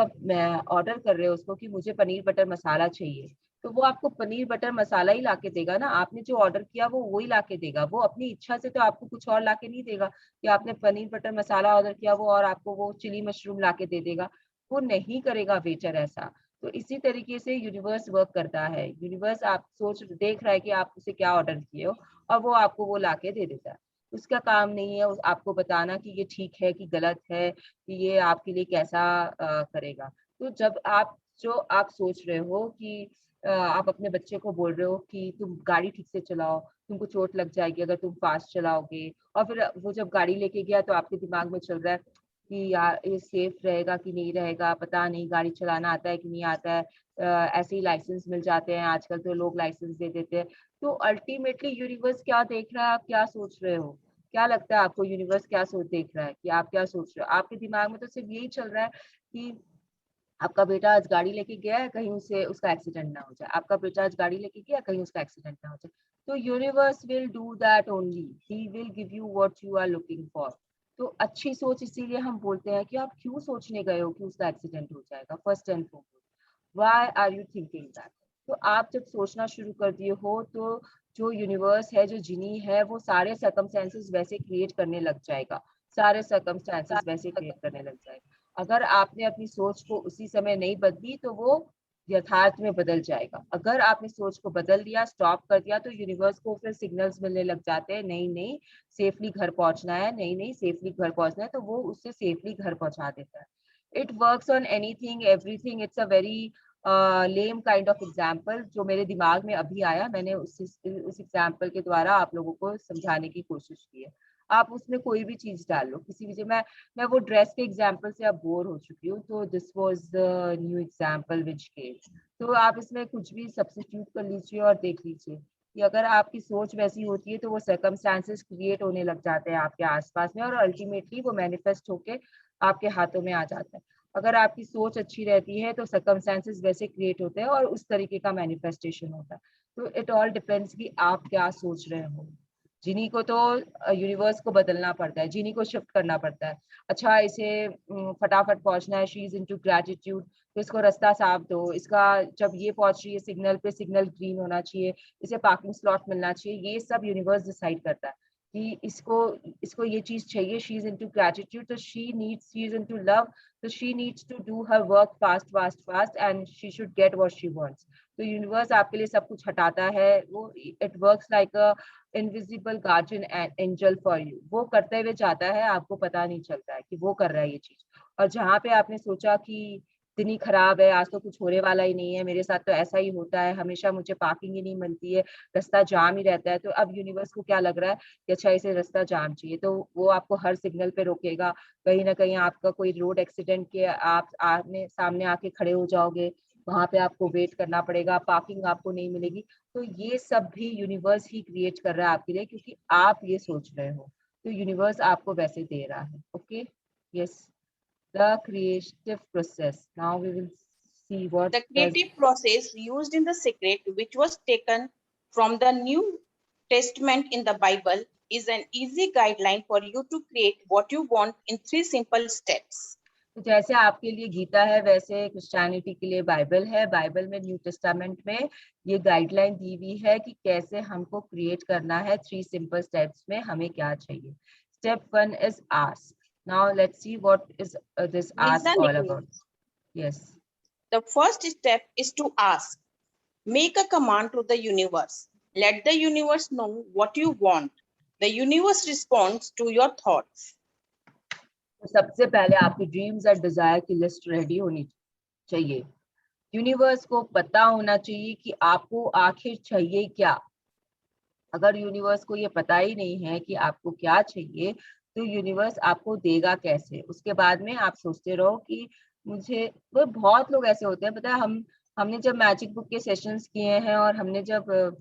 ऑर्डर कर रहे हो उसको कि मुझे पनीर बटर मसाला चाहिए, तो वो आपको पनीर बटर मसाला ही लाके देगा ना। आपने जो ऑर्डर किया वो वही लाके देगा, वो अपनी इच्छा से तो आपको कुछ और लाके नहीं देगा कि आपने पनीर बटर मसाला ऑर्डर किया वो और आपको वो चिली मशरूम लाके दे देगा। वो नहीं करेगा वेटर ऐसा। तो इसी तरीके से यूनिवर्स वर्क करता है। यूनिवर्स आप सोच देख रहा है कि आप उसे क्या ऑर्डर किए हो, और वो आपको वो लाके दे देता है। उसका काम नहीं है आपको बताना कि ये ठीक है कि गलत है, कि ये आपके लिए कैसा करेगा। तो जब आप जो आप सोच रहे हो कि आप अपने बच्चे को बोल रहे हो कि तुम गाड़ी ठीक से चलाओ, तुमको चोट लग जाएगी अगर तुम फास्ट चलाओगे, और फिर वो जब गाड़ी लेके गया तो आपके दिमाग में चल रहा है कि यार ये सेफ रहेगा कि नहीं रहेगा, पता नहीं गाड़ी चलाना आता है कि नहीं आता है। ऐसे ही लाइसेंस मिल जाते हैं आजकल, तो लोग लाइसेंस दे देते हैं। तो अल्टीमेटली यूनिवर्स क्या देख रहा है, आप क्या सोच रहे हो? क्या लगता है आपको यूनिवर्स क्या सोच देख रहा है कि आप क्या सोच रहे हो? आपके दिमाग में तो सिर्फ यही चल रहा है कि आपका बेटा आज गाड़ी लेके गया है, कहीं उसे उसका एक्सीडेंट ना हो जाए, आपका बेटा आज गाड़ी लेके गया कहीं उसका एक्सीडेंट ना हो जाए। तो universe will do that only, he will give you what you are looking for. तो अच्छी सोच इसीलिए हम बोलते हैं कि आप क्यों सोचने गए हो कि उसका एक्सीडेंट हो जाएगा। First and foremost, why are you thinking that? तो आप जब सोचना शुरू कर दिए हो, तो जो यूनिवर्स है, जो जिनी है, वो सारे सर्कमस्टेंसेस वैसे क्रिएट करने लग जाएगा, सारे सर्कमस्टेंसेस वैसे क्रिएट करने लग जाएगा। अगर आपने अपनी सोच को उसी समय नहीं बदली तो वो यथार्थ में बदल जाएगा। अगर आपने सोच को बदल दिया, स्टॉप कर दिया, तो यूनिवर्स को फिर सिग्नल्स मिलने लग जाते हैं, नहीं नहीं सेफली घर पहुंचना है, नहीं नहीं सेफली घर पहुंचना है, तो वो उससे सेफली घर पहुंचा देता है। It works on anything everything. It's a very lame kind of example जो मेरे दिमाग में अभी आया, मैंने उस एग्जाम्पल के द्वारा आप लोगों को समझाने की कोशिश की है। आप उसमें कोई भी चीज डाल लो, किसी भी मैं वो ड्रेस के एग्जाम्पल से अब बोर हो चुकी हूँ, तो this was the new example which came. तो आप इसमें कुछ भी सब्स्टिट्यूट कर लीजिए और देख लीजिए कि अगर आपकी सोच वैसी होती है तो वो सर्कमस्टांसेस क्रिएट होने लग जाते हैं आपके आसपास में, और अल्टीमेटली वो मैनिफेस्ट होके आपके हाथों में आ जाता है। अगर आपकी सोच अच्छी रहती है तो सर्कमस्टांसेस वैसे क्रिएट होते हैं और उस तरीके का मैनिफेस्टेशन होता है। तो इट ऑल डिपेंड्स कि आप क्या सोच रहे हो। जिनी को तो यूनिवर्स को बदलना पड़ता है, जिनी को शिफ्ट करना पड़ता है। अच्छा इसे फटाफट पहुंचना है, शी इज इनटू ग्रेटिट्यूड, तो इसको रास्ता साफ दो, इसका जब ये पहुंच रही है सिग्नल पे, सिग्नल ग्रीन होना चाहिए, इसे पार्किंग स्लॉट मिलना चाहिए, ये सब यूनिवर्स डिसाइड करता है कि इसको इसको ये चीज चाहिए। शी इज इनटू ग्रेटिट्यूड, तो शी इज इनटू लव, तो she needs to do her work fast fast fast and she should get what she wants. तो यूनिवर्स आपके लिए सब कुछ हटाता है, वो it works like a invisible guardian angel for you. वो करते हुए जाता है, आपको पता नहीं चलता है कि वो कर रहा है ये चीज। और जहाँ पे आपने सोचा कि दिन ही खराब है, आज तो कुछ होने वाला ही नहीं है, मेरे साथ तो ऐसा ही होता है, हमेशा मुझे पार्किंग ही नहीं मिलती है, रास्ता जाम ही रहता है, तो अब यूनिवर्स को क्या लग रहा है कि अच्छा इसे रास्ता जाम चाहिए, तो वो आपको हर सिग्नल पे रोकेगा। कहीं ना कहीं आपका कोई रोड एक्सीडेंट के आप आने सामने आके खड़े हो जाओगे, वहां पे आपको वेट करना पड़ेगा, पार्किंग आपको नहीं मिलेगी। तो ये सब भी यूनिवर्स ही क्रिएट कर रहा है आपके लिए, क्योंकि आप ये सोच रहे हो, तो यूनिवर्स आपको वैसे दे रहा है। Okay, yes, the creative process, now we will see what The does. creative process used in the secret, which was taken from the New Testament in the Bible, is an easy guideline for you to create what you want in 3 simple steps. तो जैसे आपके लिए गीता है, वैसे Christianity के लिए Bible है। Bible में, न्यू टेस्टामेंट में ये गाइडलाइन दी हुई है कि कैसे हमको क्रिएट करना है। 3 सिंपल स्टेप्स में हमें क्या चाहिए। Step 1 is ask. Now let's see what is this ask all Listening. About. Yes, The first step is to ask. Make a command to the universe. Let the universe know what you want. The universe responds to your thoughts. तो सबसे पहले आपकी dreams और Dzire की list ready होनी चाहिए। Universe को पता होना चाहिए कि आपको आखिर चाहिए क्या। अगर यूनिवर्स को ये पता ही नहीं है कि आपको क्या चाहिए, तो यूनिवर्स आपको देगा कैसे। उसके बाद में आप सोचते रहो कि मुझे, वो बहुत लोग ऐसे होते हैं, पता है, हमने जब मैजिक बुक के सेशंस किए हैं, और हमने जब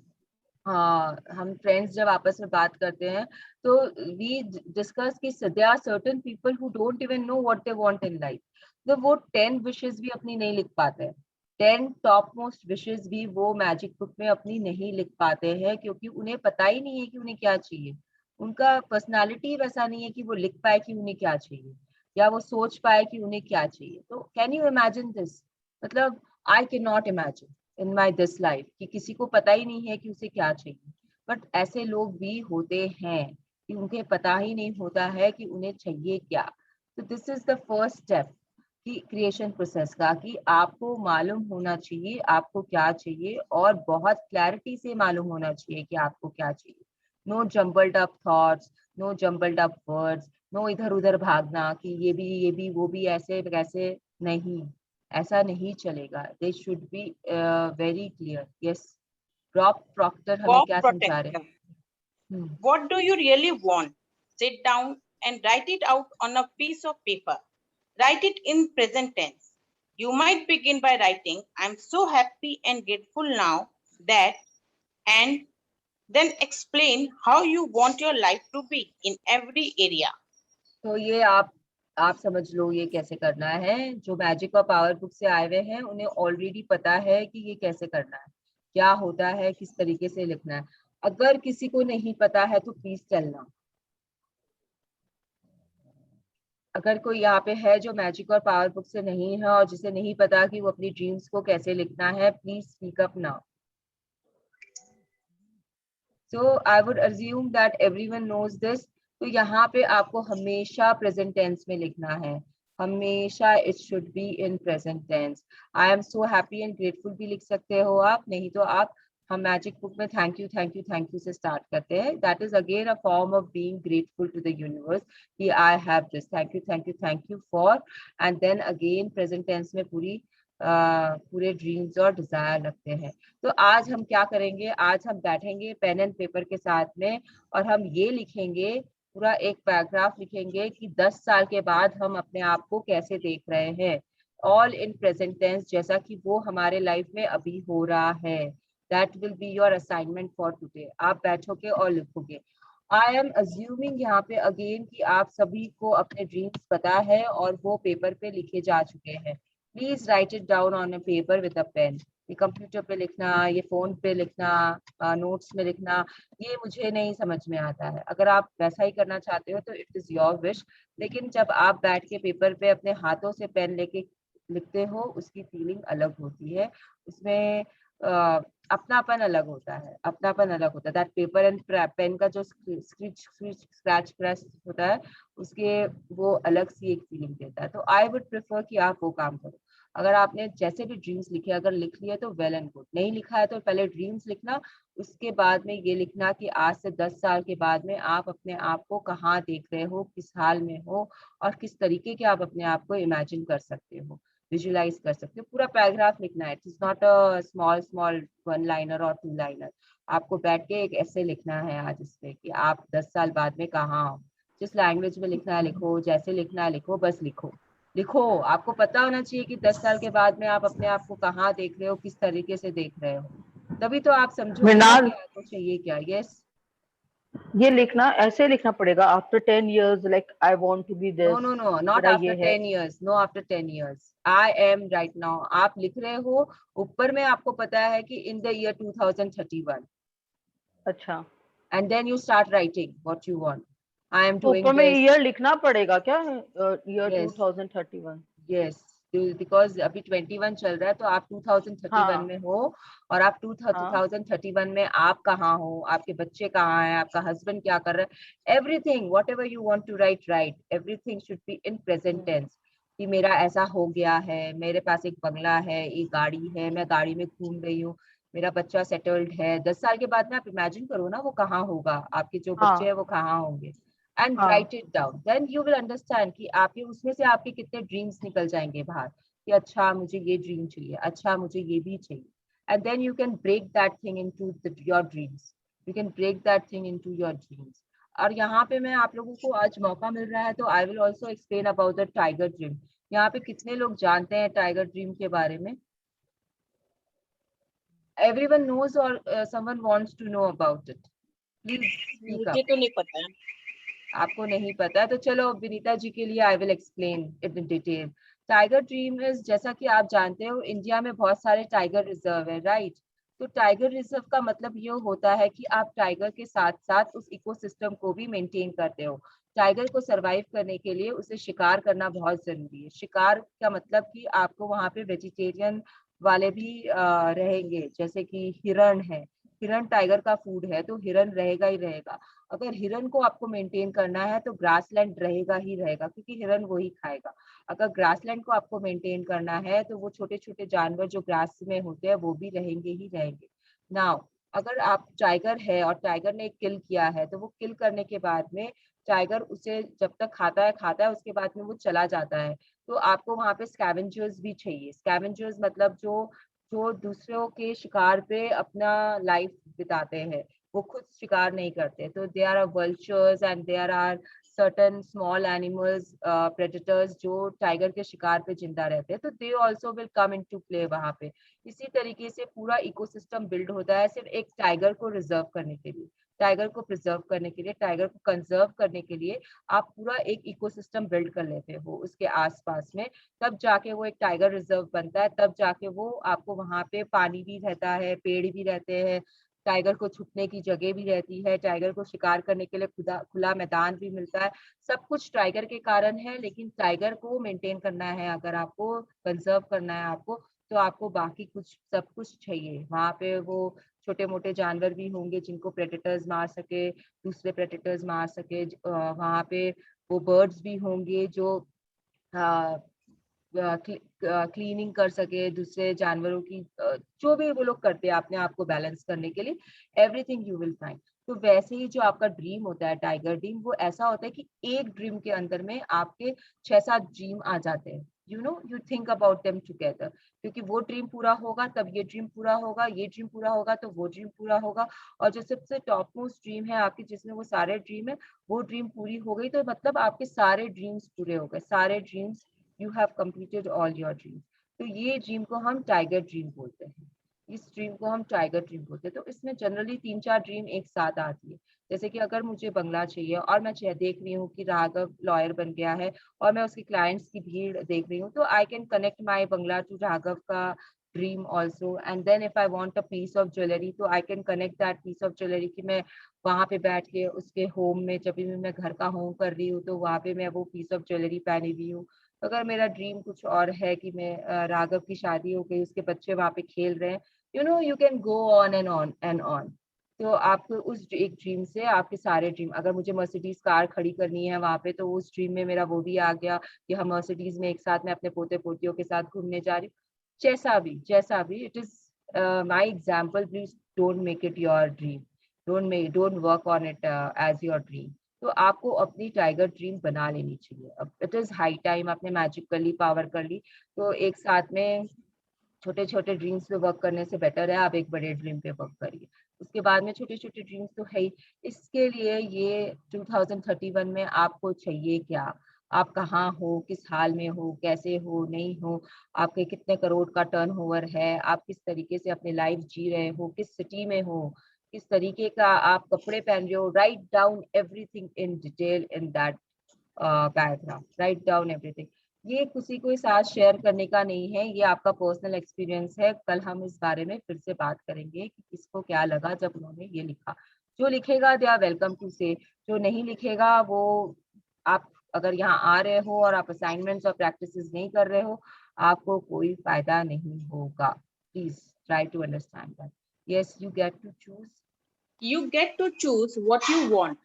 हाँ, हम फ्रेंड्स जब आपस में बात करते हैं, तो वी डिस्कस कि there are certain people who don't even know what they want in life. तो वो 10 विशेस भी अपनी नहीं लिख पाते हैं। 10 टॉप मोस्ट विशेस भी वो मैजिक बुक में अपनी नहीं लिख पाते हैं, क्योंकि उन्हें पता ही नहीं है कि उन्हें क्या चाहिए। उनका पर्सनालिटी वैसा नहीं है कि वो लिख पाए कि उन्हें क्या चाहिए, या वो सोच पाए कि उन्हें क्या चाहिए। तो कैन यू इमेजिन दिस, मतलब I can not imagine in my this life कि किसी को पता ही नहीं है कि उसे क्या चाहिए। बट ऐसे लोग भी होते हैं कि उन्हें पता ही नहीं होता है कि उन्हें चाहिए क्या। तो this is the first step कि क्रिएशन प्रोसेस का, कि आपको मालूम होना चाहिए आपको क्या चाहिए, और बहुत क्लैरिटी से मालूम होना चाहिए कि आपको क्या चाहिए। No jumbled up thoughts, no jumbled up words, no इधर उधर भागना कि ये भी वो भी, ऐसे वैसे नहीं, ऐसा नहीं चलेगा। They should be very clear. Yes, Rob Proctor हमें Bob क्या समझा रहे Protector. हैं? What do you really want? Sit down and write it out on a piece of paper. Write it in present tense. You might begin by writing, I'm so happy and grateful now that, and then explain how you want your life to be in every area. तो ये आप समझ लो ये कैसे करना है। जो magic और पावर बुक से आए हुए हैं, उन्हें ऑलरेडी पता है कि ये कैसे करना है, क्या होता है, किस तरीके से लिखना है। अगर किसी को नहीं पता है तो प्लीज चलना। अगर कोई यहाँ पे है जो मैजिक और पावर बुक से नहीं है, और जिसे नहीं पता कि वो अपनी ड्रीम्स को कैसे लिखना है, please speak up now. So I would assume that everyone knows this. तो यहाँ पे आपको हमेशा प्रेजेंट टेंस में लिखना है, हमेशा it should be in present tense. I am so happy and grateful भी लिख सकते हो आप, नहीं तो आप, हम मैजिक बुक में thank you thank you thank you से स्टार्ट करते हैं। That is again a form of being grateful to the universe कि I have this, thank you for, and then again present tense में पूरे dreams और Dzire लगते हैं। तो आज हम क्या करेंगे, आज हम बैठेंगे पेन एंड पेपर के साथ में, और हम ये लिखेंगे, पूरा एक पैराग्राफ लिखेंगे कि 10 साल के बाद हम अपने आप को कैसे देख रहे हैं, ऑल इन प्रेजेंट टेंस, जैसा कि वो हमारे लाइफ में अभी हो रहा है। That will be your assignment for today. आप बैठोगे और लिखोगे। आई एम अज्यूमिंग यहाँ पे अगेन कि आप सभी को अपने ड्रीम्स पता है और वो पेपर पे लिखे जा चुके हैं। Please write it down on a paper with a pen. ये कंप्यूटर पे लिखना, ये फोन पे लिखना, नोट्स में लिखना, ये मुझे नहीं समझ में आता है। अगर आप वैसा ही करना चाहते हो तो इट इज योर विश, लेकिन जब आप बैठ के पेपर पे अपने हाथों से पेन लेके लिखते हो, उसकी फीलिंग अलग होती है। उसमें अपनापन अलग होता है, अपनापन अलग होता है। दैट पेपर एंड पेन का जो स्क्रैच प्रेस होता है, उसके वो अलग सी एक फीलिंग देता है। तो आई वुड प्रेफर कि आप वो काम करो। अगर आपने जैसे भी ड्रीम्स लिखे, अगर लिख लिए तो वेल एंड गुड, नहीं लिखा है तो पहले ड्रीम्स लिखना, उसके बाद में ये लिखना कि आज से 10 साल के बाद में आप अपने आप को कहाँ देख रहे हो, किस हाल में हो, और किस तरीके के आप अपने आप को इमेजिन कर सकते हो, विजुलाइज कर सकते हो। पूरा पैराग्राफ लिखना है, it is not a small small one liner और टू लाइनर। आपको बैठ के एक ऐसे लिखना है आज इस पे कि आप 10 साल बाद में कहाँ हो। जिस लैंग्वेज में लिखना है लिखो, जैसे लिखना है लिखो, बस लिखो लिखो। आपको पता होना चाहिए कि 10 साल के बाद में आप अपने आप को कहाँ देख रहे हो, किस तरीके से देख रहे हो, तभी तो आप समझोगे ना कि मृणाल, आपको चाहिए क्या। यस। ये लिखना ऐसे लिखना पड़ेगा, after 10 years like I want to be no this, no no, not मेरा आफ्टर ये है। 10 years, no after 10 years। I am right now, आप लिख रहे हो, ऊपर में आपको पता है कि इन द ईयर 2031, अच्छा, and then you start writing what you want. I am तो डूइंग ऊपर में दिस। ईयर लिखना पड़ेगा क्या? Year yes 2031। यस, बिकॉज अभी 21 चल रहा है, तो आप 2031 हाँ में हो, और आप हाँ 2031 में आप कहाँ हो, आपके बच्चे कहाँ हैं, आपका हस्बैंड क्या कर रहा है, everything whatever you want to write, write everything should be in present tense. कि मेरा ऐसा हो गया है, मेरे पास एक बंगला है, एक गाड़ी है, मैं गाड़ी में घूम रही हूँ, मेरा बच्चा सेटल्ड है। 10 साल के बाद में आप इमेजिन करो ना वो कहाँ होगा, आपके जो बच्चे हैं हाँ वो कहाँ होंगे। एंड हाँ write it down, then you will understand कि आपके उसमें से आपके कितने ड्रीम्स निकल जाएंगे बाहर, कि अच्छा मुझे ये ड्रीम चाहिए, अच्छा मुझे ये भी चाहिए। And then you can break that thing into your dreams, you can break that thing into your dreams. और यहाँ पे मैं आप लोगों को आज मौका मिल रहा है, तो I will also explain about the tiger dream. यहाँ पे कितने लोग जानते हैं टाइगर ड्रीम के बारे में? एवरीवन नोज और someone wants to know about it? Please speak मुझे अप। तो नहीं पता। आपको नहीं पता है तो चलो विनीता जी के लिए I will explain it in detail. Tiger dream is, जैसा कि आप जानते हो, इंडिया में बहुत सारे टाइगर रिजर्व है, राइट? तो टाइगर रिजर्व का मतलब ये होता है कि आप टाइगर के साथ साथ उस इकोसिस्टम को भी मेंटेन करते हो। टाइगर को सरवाइव करने के लिए उसे शिकार करना बहुत जरूरी है। शिकार का मतलब कि आपको वहां पे वेजिटेरियन वाले भी रहेंगे, जैसे कि हिरण है, हिरण टाइगर का फूड है, तो हिरण रहेगा ही रहेगा। अगर हिरन को आपको मेंटेन करना है तो ग्रासलैंड रहेगा ही रहेगा, क्योंकि हिरन वो ही खाएगा। अगर ग्रासलैंड को आपको मेंटेन करना है तो वो छोटे छोटे जानवर जो ग्रास में होते हैं वो भी रहेंगे ही रहेंगे। नाउ अगर आप टाइगर है और टाइगर ने किल किया है, तो वो किल करने के बाद में टाइगर उसे जब तक खाता है, उसके बाद में वो चला जाता है। तो आपको वहां पे स्कैवेंजर्स भी चाहिए। स्कैवेंजर्स मतलब जो जो दूसरों के शिकार पे अपना लाइफ बिताते हैं, वो खुद शिकार नहीं करते। तो they are vultures and there are certain small animals, predators, जो टाइगर के शिकार पे जिंदा रहते हैं, तो they also will come into play वहां पे। इसी तरीके से पूरा इकोसिस्टम बिल्ड होता है सिर्फ एक टाइगर को रिजर्व करने के लिए, टाइगर को प्रिजर्व करने के लिए, टाइगर को कंजर्व करने के लिए। आप पूरा एक इकोसिस्टम बिल्ड कर लेते हो उसके आसपास में, तब जाके वो एक टाइगर रिजर्व बनता है, तब जाके वो आपको वहां पे पानी भी रहता है, पेड़ भी रहते हैं, टाइगर को छुपने की जगह भी रहती है, टाइगर को शिकार करने के लिए खुला खुला मैदान भी मिलता है। सब कुछ टाइगर के कारण है, लेकिन टाइगर को मेंटेन करना है, अगर आपको कंजर्व करना है आपको, तो आपको बाकी कुछ सब कुछ चाहिए। वहां पे वो छोटे मोटे जानवर भी होंगे जिनको प्रेडेटर्स मार सके, दूसरे प्रेडेटर्स मार सके। वहां पे वो बर्ड्स भी होंगे जो क्लीनिंग कर सके दूसरे जानवरों की, जो भी वो लोग करते हैं अपने आप को बैलेंस करने के लिए, एवरीथिंग यू विल फाइंड। तो वैसे ही जो आपका ड्रीम होता है टाइगर ड्रीम, वो ऐसा होता है कि एक ड्रीम के अंदर में आपके 6-7 ड्रीम आ जाते हैं। You think about them together, क्योंकि वो ड्रीम पूरा होगा तब ये ड्रीम पूरा होगा, ये ड्रीम पूरा होगा तो वो ड्रीम पूरा होगा। और जो सबसे टॉप मोस्ट ड्रीम है आपकी, जिसमें वो सारे ड्रीम है, वो ड्रीम पूरी हो गई, तो मतलब आपके सारे ड्रीम्स पूरे हो गए, सारे dreams, you have completed all your dreams. तो ये ड्रीम को हम टाइगर ड्रीम बोलते हैं, इस ड्रीम को हम टाइगर ड्रीम बोलते हैं। तो इसमें जनरली 3-4 ड्रीम एक साथ आती है। जैसे कि अगर मुझे बंगला चाहिए और मैं देख रही हूँ कि राघव लॉयर बन गया है और मैं उसकी क्लाइंट्स की भीड़ देख रही हूँ, तो I can connect my bungalow to Raghav का dream also. And then if I want a piece of jewelry, तो I can connect that piece of jewelry कि मैं वहाँ पे बैठ के उसके होम में, जब भी मैं घर का होम कर रही हूँ तो वहाँ पे मैं वो piece of jewelry पहनी हुई हूँ. अगर मेरा ड्रीम कुछ और है कि मैं राघव की शादी हो गई, उसके बच्चे वहाँ पे खेल रहे हैं, you can go on and on and on. तो आपको उस एक ड्रीम से आपके सारे ड्रीम, अगर मुझे मर्सिडीज कार खड़ी करनी है वहां पे, तो उस ड्रीम में मेरा वो भी आ गया कि हम मर्सिडीज में एक साथ में अपने पोते पोतियों के साथ घूमने जा रही हूँ. जैसा भी it is my example. Please don't make it your dream, don't work on it as your dream. तो आपको अपनी टाइगर ड्रीम बना लेनी चाहिए. अब इट इज हाई टाइम. आपने मैजिक कर ली, पावर कर ली, तो एक साथ में छोटे छोटे ड्रीम्स पे वर्क करने से बेटर है आप एक बड़े ड्रीम पे वर्क करिए. उसके बाद में छोटे छोटे ड्रीम्स तो है ही. इसके लिए ये 2031 में आपको चाहिए क्या, आप कहाँ हो, किस हाल में हो, कैसे हो, नहीं हो, आपके कितने करोड़ का टर्नओवर है, आप किस तरीके से अपनी लाइफ जी रहे हो, किस सिटी में हो, किस तरीके का आप कपड़े पहन रहे हो. Write down everything in detail in that paragraph. Write down everything. ये किसी को साथ शेयर करने का नहीं है, ये आपका पर्सनल एक्सपीरियंस है. कल हम इस बारे में फिर से बात करेंगे कि किसको क्या लगा जब उन्होंने ये लिखा. जो लिखेगा दे आर वेलकम टू से, जो नहीं लिखेगा वो, आप अगर यहाँ आ रहे हो और आप असाइनमेंट्स और प्रैक्टिसेस नहीं कर रहे हो, आपको कोई फायदा नहीं होगा. Please try to understand that. Yes, you get to choose. You get to choose what you want,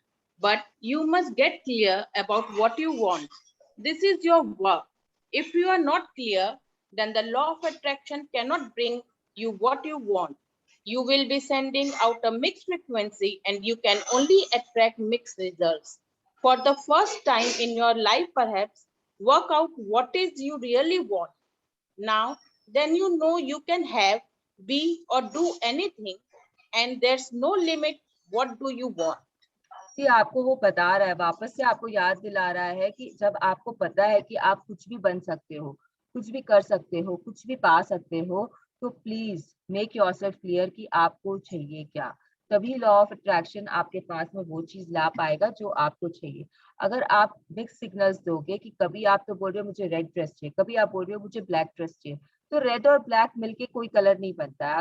but you must get clear about what you want. This is your work. If you are not clear, then the law of attraction cannot bring you what you want. You will be sending out a mixed frequency and you can only attract mixed results. For the first time in your life, perhaps, work out what is you really want. Now, then you know you can have, be, or do anything, and there's no limit. What do you want? कि आपको वो बता रहा है, वापस से आपको याद दिला रहा है कि जब आपको पता है कि आप कुछ भी बन सकते हो, कुछ भी कर सकते हो, कुछ भी पा सकते हो, तो प्लीज मेक योरसेल्फ क्लियर कि आपको चाहिए क्या. तभी लॉ ऑफ अट्रैक्शन आपके पास में वो चीज ला पाएगा जो आपको चाहिए. अगर आप मिक्स सिग्नल्स दोगे कि कभी आप तो बोल रहे हो मुझे रेड ड्रेस चाहिए, कभी आप बोल रहे हो मुझे ब्लैक ड्रेस चाहिए, तो रेड और ब्लैक मिलके कोई कलर नहीं बनता है.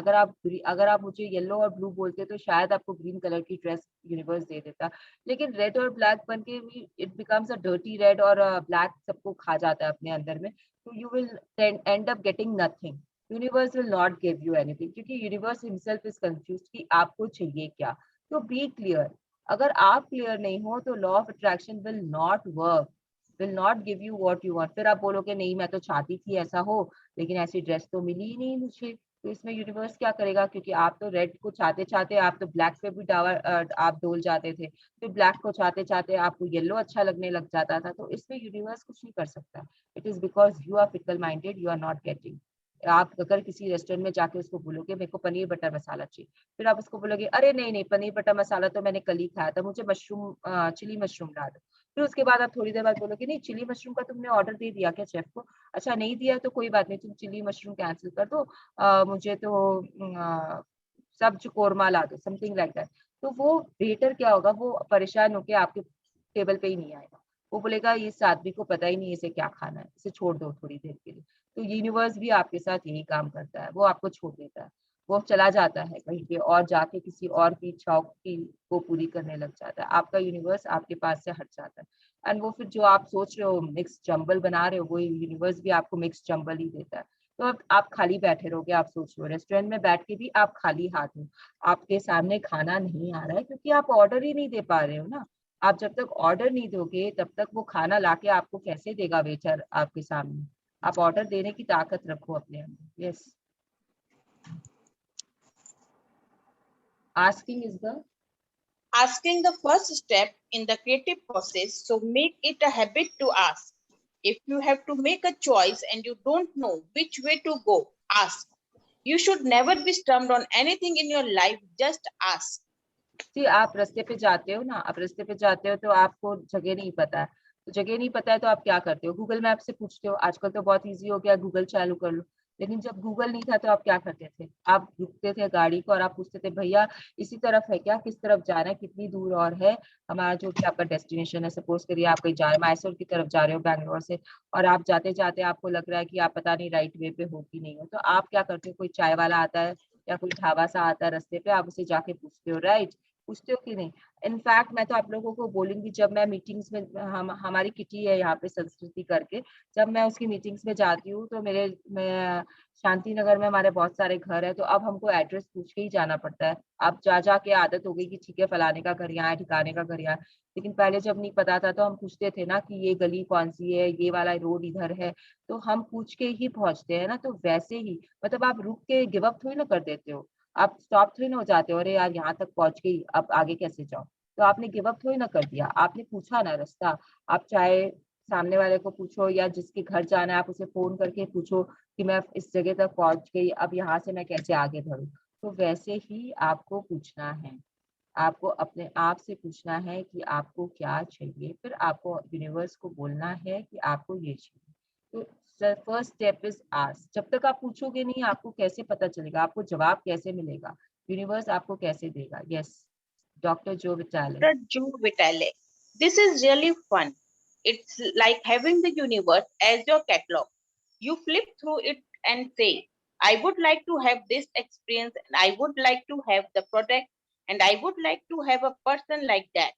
अगर आप मुझे येलो और ब्लू बोलते तो शायद आपको ग्रीन कलर की ड्रेस यूनिवर्स दे देता. लेकिन रेड और ब्लैक बन के भी it becomes a dirty red, और ब्लैक सबको खा जाता है अपने अंदर में. तो you will and up getting nothing. Universe will not give you anything, क्योंकि यूनिवर्स हिमसेल्फ इज कंफ्यूज्ड कि आपको चाहिए क्या. तो बी क्लियर. अगर आप क्लियर नहीं हो तो law of attraction will not work, will not give you what you want. फिर आप बोलोगे नहीं मैं तो चाहती थी ऐसा हो, लेकिन ऐसी ड्रेस तो मिली ही नहीं मुझे. तो इसमें यूनिवर्स क्या करेगा, क्योंकि आप तो रेड को चाहते चाहते आप तो ब्लैक पे भी आप डोल जाते थे, फिर ब्लैक को चाहते चाहते आपको येलो अच्छा लगने लग जाता था. तो इसमें यूनिवर्स कुछ नहीं कर सकता. It is because you are fickle minded, you are not getting. आप अगर किसी रेस्टोरेंट में जाके उसको बोलोगे मेरे को पनीर बटर मसाला चाहिए, फिर आप उसको बोलोगे अरे नहीं नहीं पनीर बटर मसाला तो मैंने कल ही खाया था, मुझे चिली मशरूम ला दो. फिर उसके बाद आप थोड़ी देर बाद बोलोगे नहीं चिली मशरूम का तुमने ऑर्डर दे दिया क्या शेफ को, अच्छा नहीं दिया तो कोई बात नहीं, तुम चिली मशरूम कैंसिल कर दो, मुझे तो सब्ज कोरमा ला दो, समथिंग लाइक दैट. तो वो वेटर क्या होगा, वो परेशान होके आपके टेबल पे ही नहीं आएगा. वो बोलेगा इस आदमी को पता ही नहीं इसे क्या खाना है, इसे छोड़ दो थोड़ी देर के लिए. तो यूनिवर्स भी आपके साथ यही काम करता है, वो आपको छोड़ देता है, वो चला जाता है कहीं पे और जाके किसी और की इच्छाओं की को पूरी करने लग जाता है. आपका यूनिवर्स आपके पास से हट जाता है. एंड वो फिर जो आप सोच रहे हो मिक्स जंबल बना रहे हो, वो यूनिवर्स भी आपको मिक्स जंबल ही देता है. तो अब आप खाली बैठे रहोगे, आप सोच रहे हो रेस्टोरेंट में बैठ के भी आप खाली हाथ हो, आपके सामने खाना नहीं आ रहा है क्योंकि आप ऑर्डर ही नहीं दे पा रहे हो ना. आप जब तक ऑर्डर नहीं दोगे तब तक वो खाना लाके आपको कैसे देगा वेटर आपके सामने. आप ऑर्डर देने की ताकत रखो अपने अंदर. Yes, asking is the Asking the first step in the creative process, so make it a habit to ask. If you have to make a choice and you don't know which way to go, ask. You should never be stumped on anything in your life, just ask. जी, आप रास्ते पे जाते हो ना, आप रास्ते पे जाते हो तो आपको जगह नहीं पता है, तो जगह नहीं पता है तो आप क्या करते हो, गूगल मैप से पूछते हो. आजकल तो बहुत इजी हो गया, गूगल चालू कर लो. लेकिन जब गूगल नहीं था तो आप क्या करते थे? आप रुकते थे गाड़ी को और आप पूछते थे भैया इसी तरफ है क्या, किस तरफ जाना है, कितनी दूर और है हमारा जो भी आपका डेस्टिनेशन है। सपोज करिए आप कहीं जा रहे हो, मैसूर की तरफ जा रहे हो बैंगलोर से, और आप जाते जाते आपको लग रहा है कि आप पता नहीं राइट वे पे हो कि नहीं हो, तो आप क्या करते हो? कोई चाय वाला आता है या कोई ढाबा सा आता है रास्ते पे, आप उसे जाके पूछते हो, राइट? पूछते हो कि नहीं? इनफैक्ट मैं तो आप लोगों को बोलूंगी, जब मैं मीटिंग्स में, हमारी किटी है यहाँ पे संस्कृति करके, जब मैं उसकी मीटिंग्स में जाती हूँ तो मैं शांति नगर में हमारे बहुत सारे घर है, तो अब हमको एड्रेस पूछ के ही जाना पड़ता है। अब जा जा के आदत हो गई कि ठीक है फलाने का घर यहाँ है, ठिकाने का घर यहाँ है। लेकिन पहले जब नहीं पता था तो हम पूछते थे ना कि ये गली कौन सी है, ये वाला रोड इधर है, तो हम पूछ के ही पहुंचते हैं ना। तो वैसे ही मतलब आप रुक के गिव अप थोड़ी ना कर देते हो, आप स्टॉप थोड़ी ना हो जाते हो, अरे यार यहाँ तक पहुंच गई अब आगे कैसे जाओ। तो आपने गिव अप थोड़ी ना कर दिया, आपने पूछा ना रास्ता। आप चाहे सामने वाले को पूछो या जिसके घर जाना है आप उसे फोन करके पूछो कि मैं इस जगह तक पहुंच गई, अब यहाँ से मैं कैसे आगे बढ़ूं। तो वैसे ही आपको पूछना है, आपको अपने आप से पूछना है कि आपको क्या चाहिए, फिर आपको यूनिवर्स को बोलना है कि आपको ये चाहिए। तो फर्स्ट स्टेप इज आस्क। जब तक आप पूछोगे नहीं आपको कैसे पता चलेगा, आपको जवाब कैसे मिलेगा, यूनिवर्स आपको कैसे देगा? यस, डॉक्टर जो विटाले। Dr. Joe Vitale. This is really fun. It's like having the universe as your catalog. You flip through it and say, I would like to have this experience, and I would like to have the product, and I would like to have a person like that.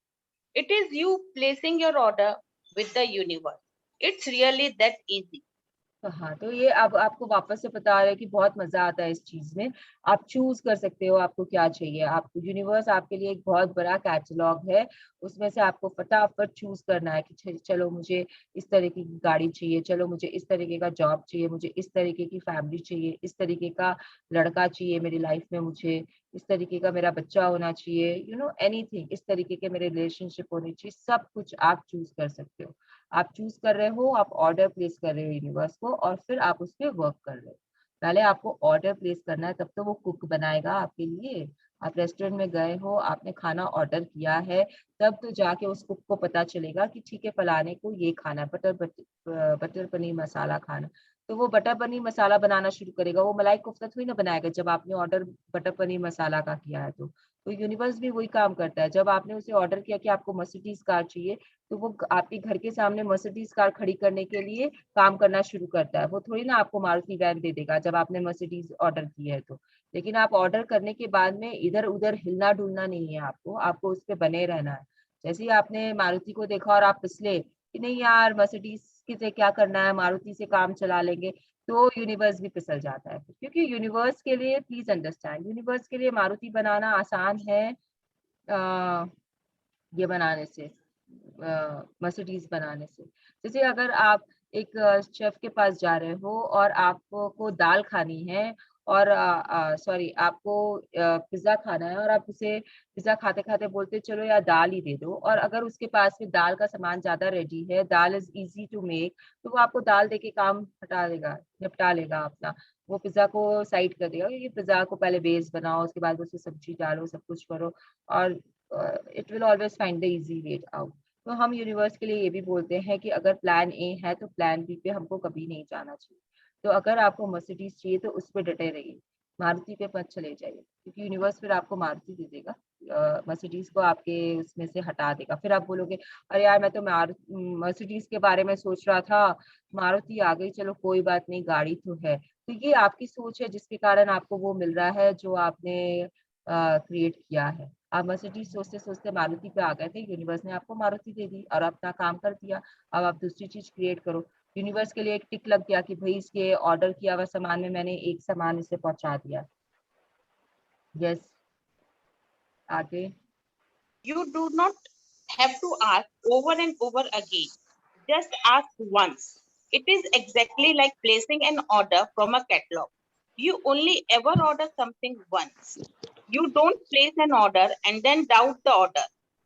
It is you placing your order with the universe. It's really that easy. हाँ, तो ये अब आपको वापस से पता आ रहा है कि बहुत मजा आता है इस चीज में। आप चूज कर सकते हो आपको क्या चाहिए। आपको यूनिवर्स आपके लिए एक बहुत बड़ा कैटलॉग है, उसमें से आपको फटाफट चूज करना है कि चलो मुझे इस तरीके की गाड़ी चाहिए, चलो मुझे इस तरीके का जॉब चाहिए, मुझे इस तरीके की फैमिली चाहिए, इस तरीके का लड़का चाहिए मेरी लाइफ में, मुझे इस तरीके का मेरा बच्चा होना चाहिए, एनीथिंग, इस तरीके के मेरे रिलेशनशिप होने चाहिए, सब कुछ आप चूज कर सकते हो। आप चूज कर रहे हो, आप ऑर्डर प्लेस कर रहे हो यूनिवर्स को, और फिर आप उस पर वर्क कर रहे हो। पहले आपको ऑर्डर प्लेस करना है, तब तो वो कुक बनाएगा आपके लिए। आप रेस्टोरेंट में गए हो, आपने खाना ऑर्डर किया है, तब तो जाके उस कुक को पता चलेगा कि ठीक है फलाने को ये खाना, बटर पनीर मसाला खाना, तो वो बटर पनीर मसाला बनाना शुरू करेगा। वो मलाई कोफ्ता थोड़ी ना बनाएगा जब आपने ऑर्डर बटर पनीर मसाला का किया है। तो यूनिवर्स भी वही काम करता है। जब आपने उसे ऑर्डर किया कि आपको मर्सिडीज कार चाहिए, तो वो आपके घर के सामने मर्सिडीज कार खड़ी करने के लिए काम करना शुरू करता है। वो थोड़ी ना आपको मारुति वैन दे देगा जब आपने मर्सिडीज ऑर्डर की है तो। लेकिन आप ऑर्डर करने के बाद में इधर उधर हिलना डुलना नहीं है, आपको उस पर बने रहना है। जैसे ही आपने मारुति को देखा और आप फिसले कि नहीं यार मर्सिडीज से क्या करना है, मारुति से काम चला लेंगे, तो यूनिवर्स भी फिसल जाता है। क्योंकि यूनिवर्स के लिए, प्लीज अंडरस्टैंड, यूनिवर्स के लिए मारुति बनाना आसान है ये बनाने से, मर्सिडीज बनाने से। जैसे अगर आप एक शेफ के पास जा रहे हो और आपको दाल खानी है, और सॉरी आपको पिज्जा खाना है, और आप उसे पिज्जा खाते खाते बोलते चलो यार दाल ही दे दो, और अगर उसके पास में दाल का सामान ज्यादा रेडी है, दाल इज इजी टू मेक, तो वो आपको दाल दे के काम हटा देगा, निपटा लेगा अपना। वो पिज्जा को साइड कर देगा, क्योंकि पिज्जा को पहले बेस बनाओ, उसके बाद उसमें सब्जी डालो, सब कुछ करो, और it will always find the easy way out. तो हम यूनिवर्स के लिए ये भी बोलते हैं कि अगर प्लान ए है तो प्लान बी पे हमको कभी नहीं जाना चाहिए। तो अगर आपको मर्सिडीज चाहिए तो उस पर डटे रहिए, मारुति पे मत चले जाइए, क्योंकि यूनिवर्स फिर आपको मारुति दे देगा, मर्सिडीज को आपके उसमें से हटा देगा। फिर आप बोलोगे अरे यार मैं तो मर्सिडीज के बारे में सोच रहा था, मारुति आ गई, चलो कोई बात नहीं, गाड़ी तो है। तो ये आपकी सोच है जिसके कारण आपको वो मिल रहा है जो आपने क्रिएट किया है। आप मर्सिडीज सोचते सोचते मारुति पे आ गए थे, यूनिवर्स ने आपको मारुति दे दी और अपना काम कर दिया। अब आप दूसरी चीज क्रिएट करो। यूनिवर्स के लिए एक टिक लग गया कि भाई इसके ऑर्डर किया हुआ सामान में मैंने एक सामान इसे पहुंचा दिया। यस, आगे। You do not have to ask over and over again. Just ask once. It is exactly like placing an order from a catalog. You only ever order something once. You don't place an order and then doubt the order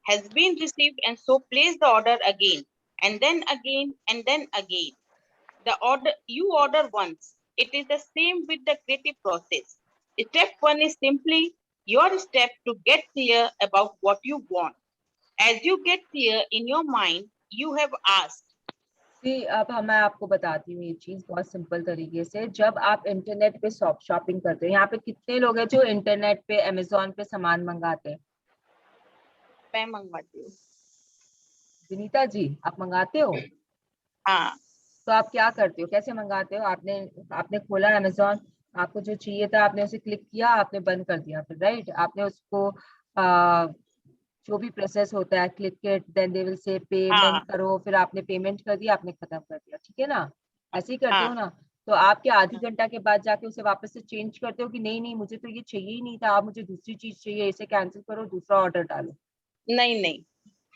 has been received, and so place the order again and then again and then again. The order you order once. It is the same with the creative process. Step one is simply your step to get clear about what you want. As you get clear in your mind, you have asked. कि अब मैं आपको बताती हूँ ये चीज बहुत simple तरीके से। जब आप इंटरनेट पे शॉपिंग करते हो, यहाँ पे कितने लोग हैं जो इंटरनेट पे अमेजोन पे सामान मंगाते हैं? मैं मंगवाती हूँ। विनीता जी, आप मंगाते हो? हाँ। तो आप क्या करते हो, कैसे मंगाते हो? आपने आपने खोला अमेजोन, आपको जो चाहिए था आपने उसे क्लिक किया, आपने बंद कर दिया, फिर राइट आपने उसको जो भी प्रोसेस होता है, click it, then they will say payment हाँ। करो, फिर आपने पेमेंट कर दिया, आपने खत्म कर दिया, ठीक है ना? ऐसे ही करते हो हाँ। ना? तो आप क्या आधी घंटा के बाद जाके उसे वापस से चेंज करते हो कि नहीं नहीं मुझे तो ये चाहिए ही नहीं था, आप मुझे दूसरी चीज चाहिए, इसे कैंसिल करो, दूसरा ऑर्डर डालो? नहीं नहीं।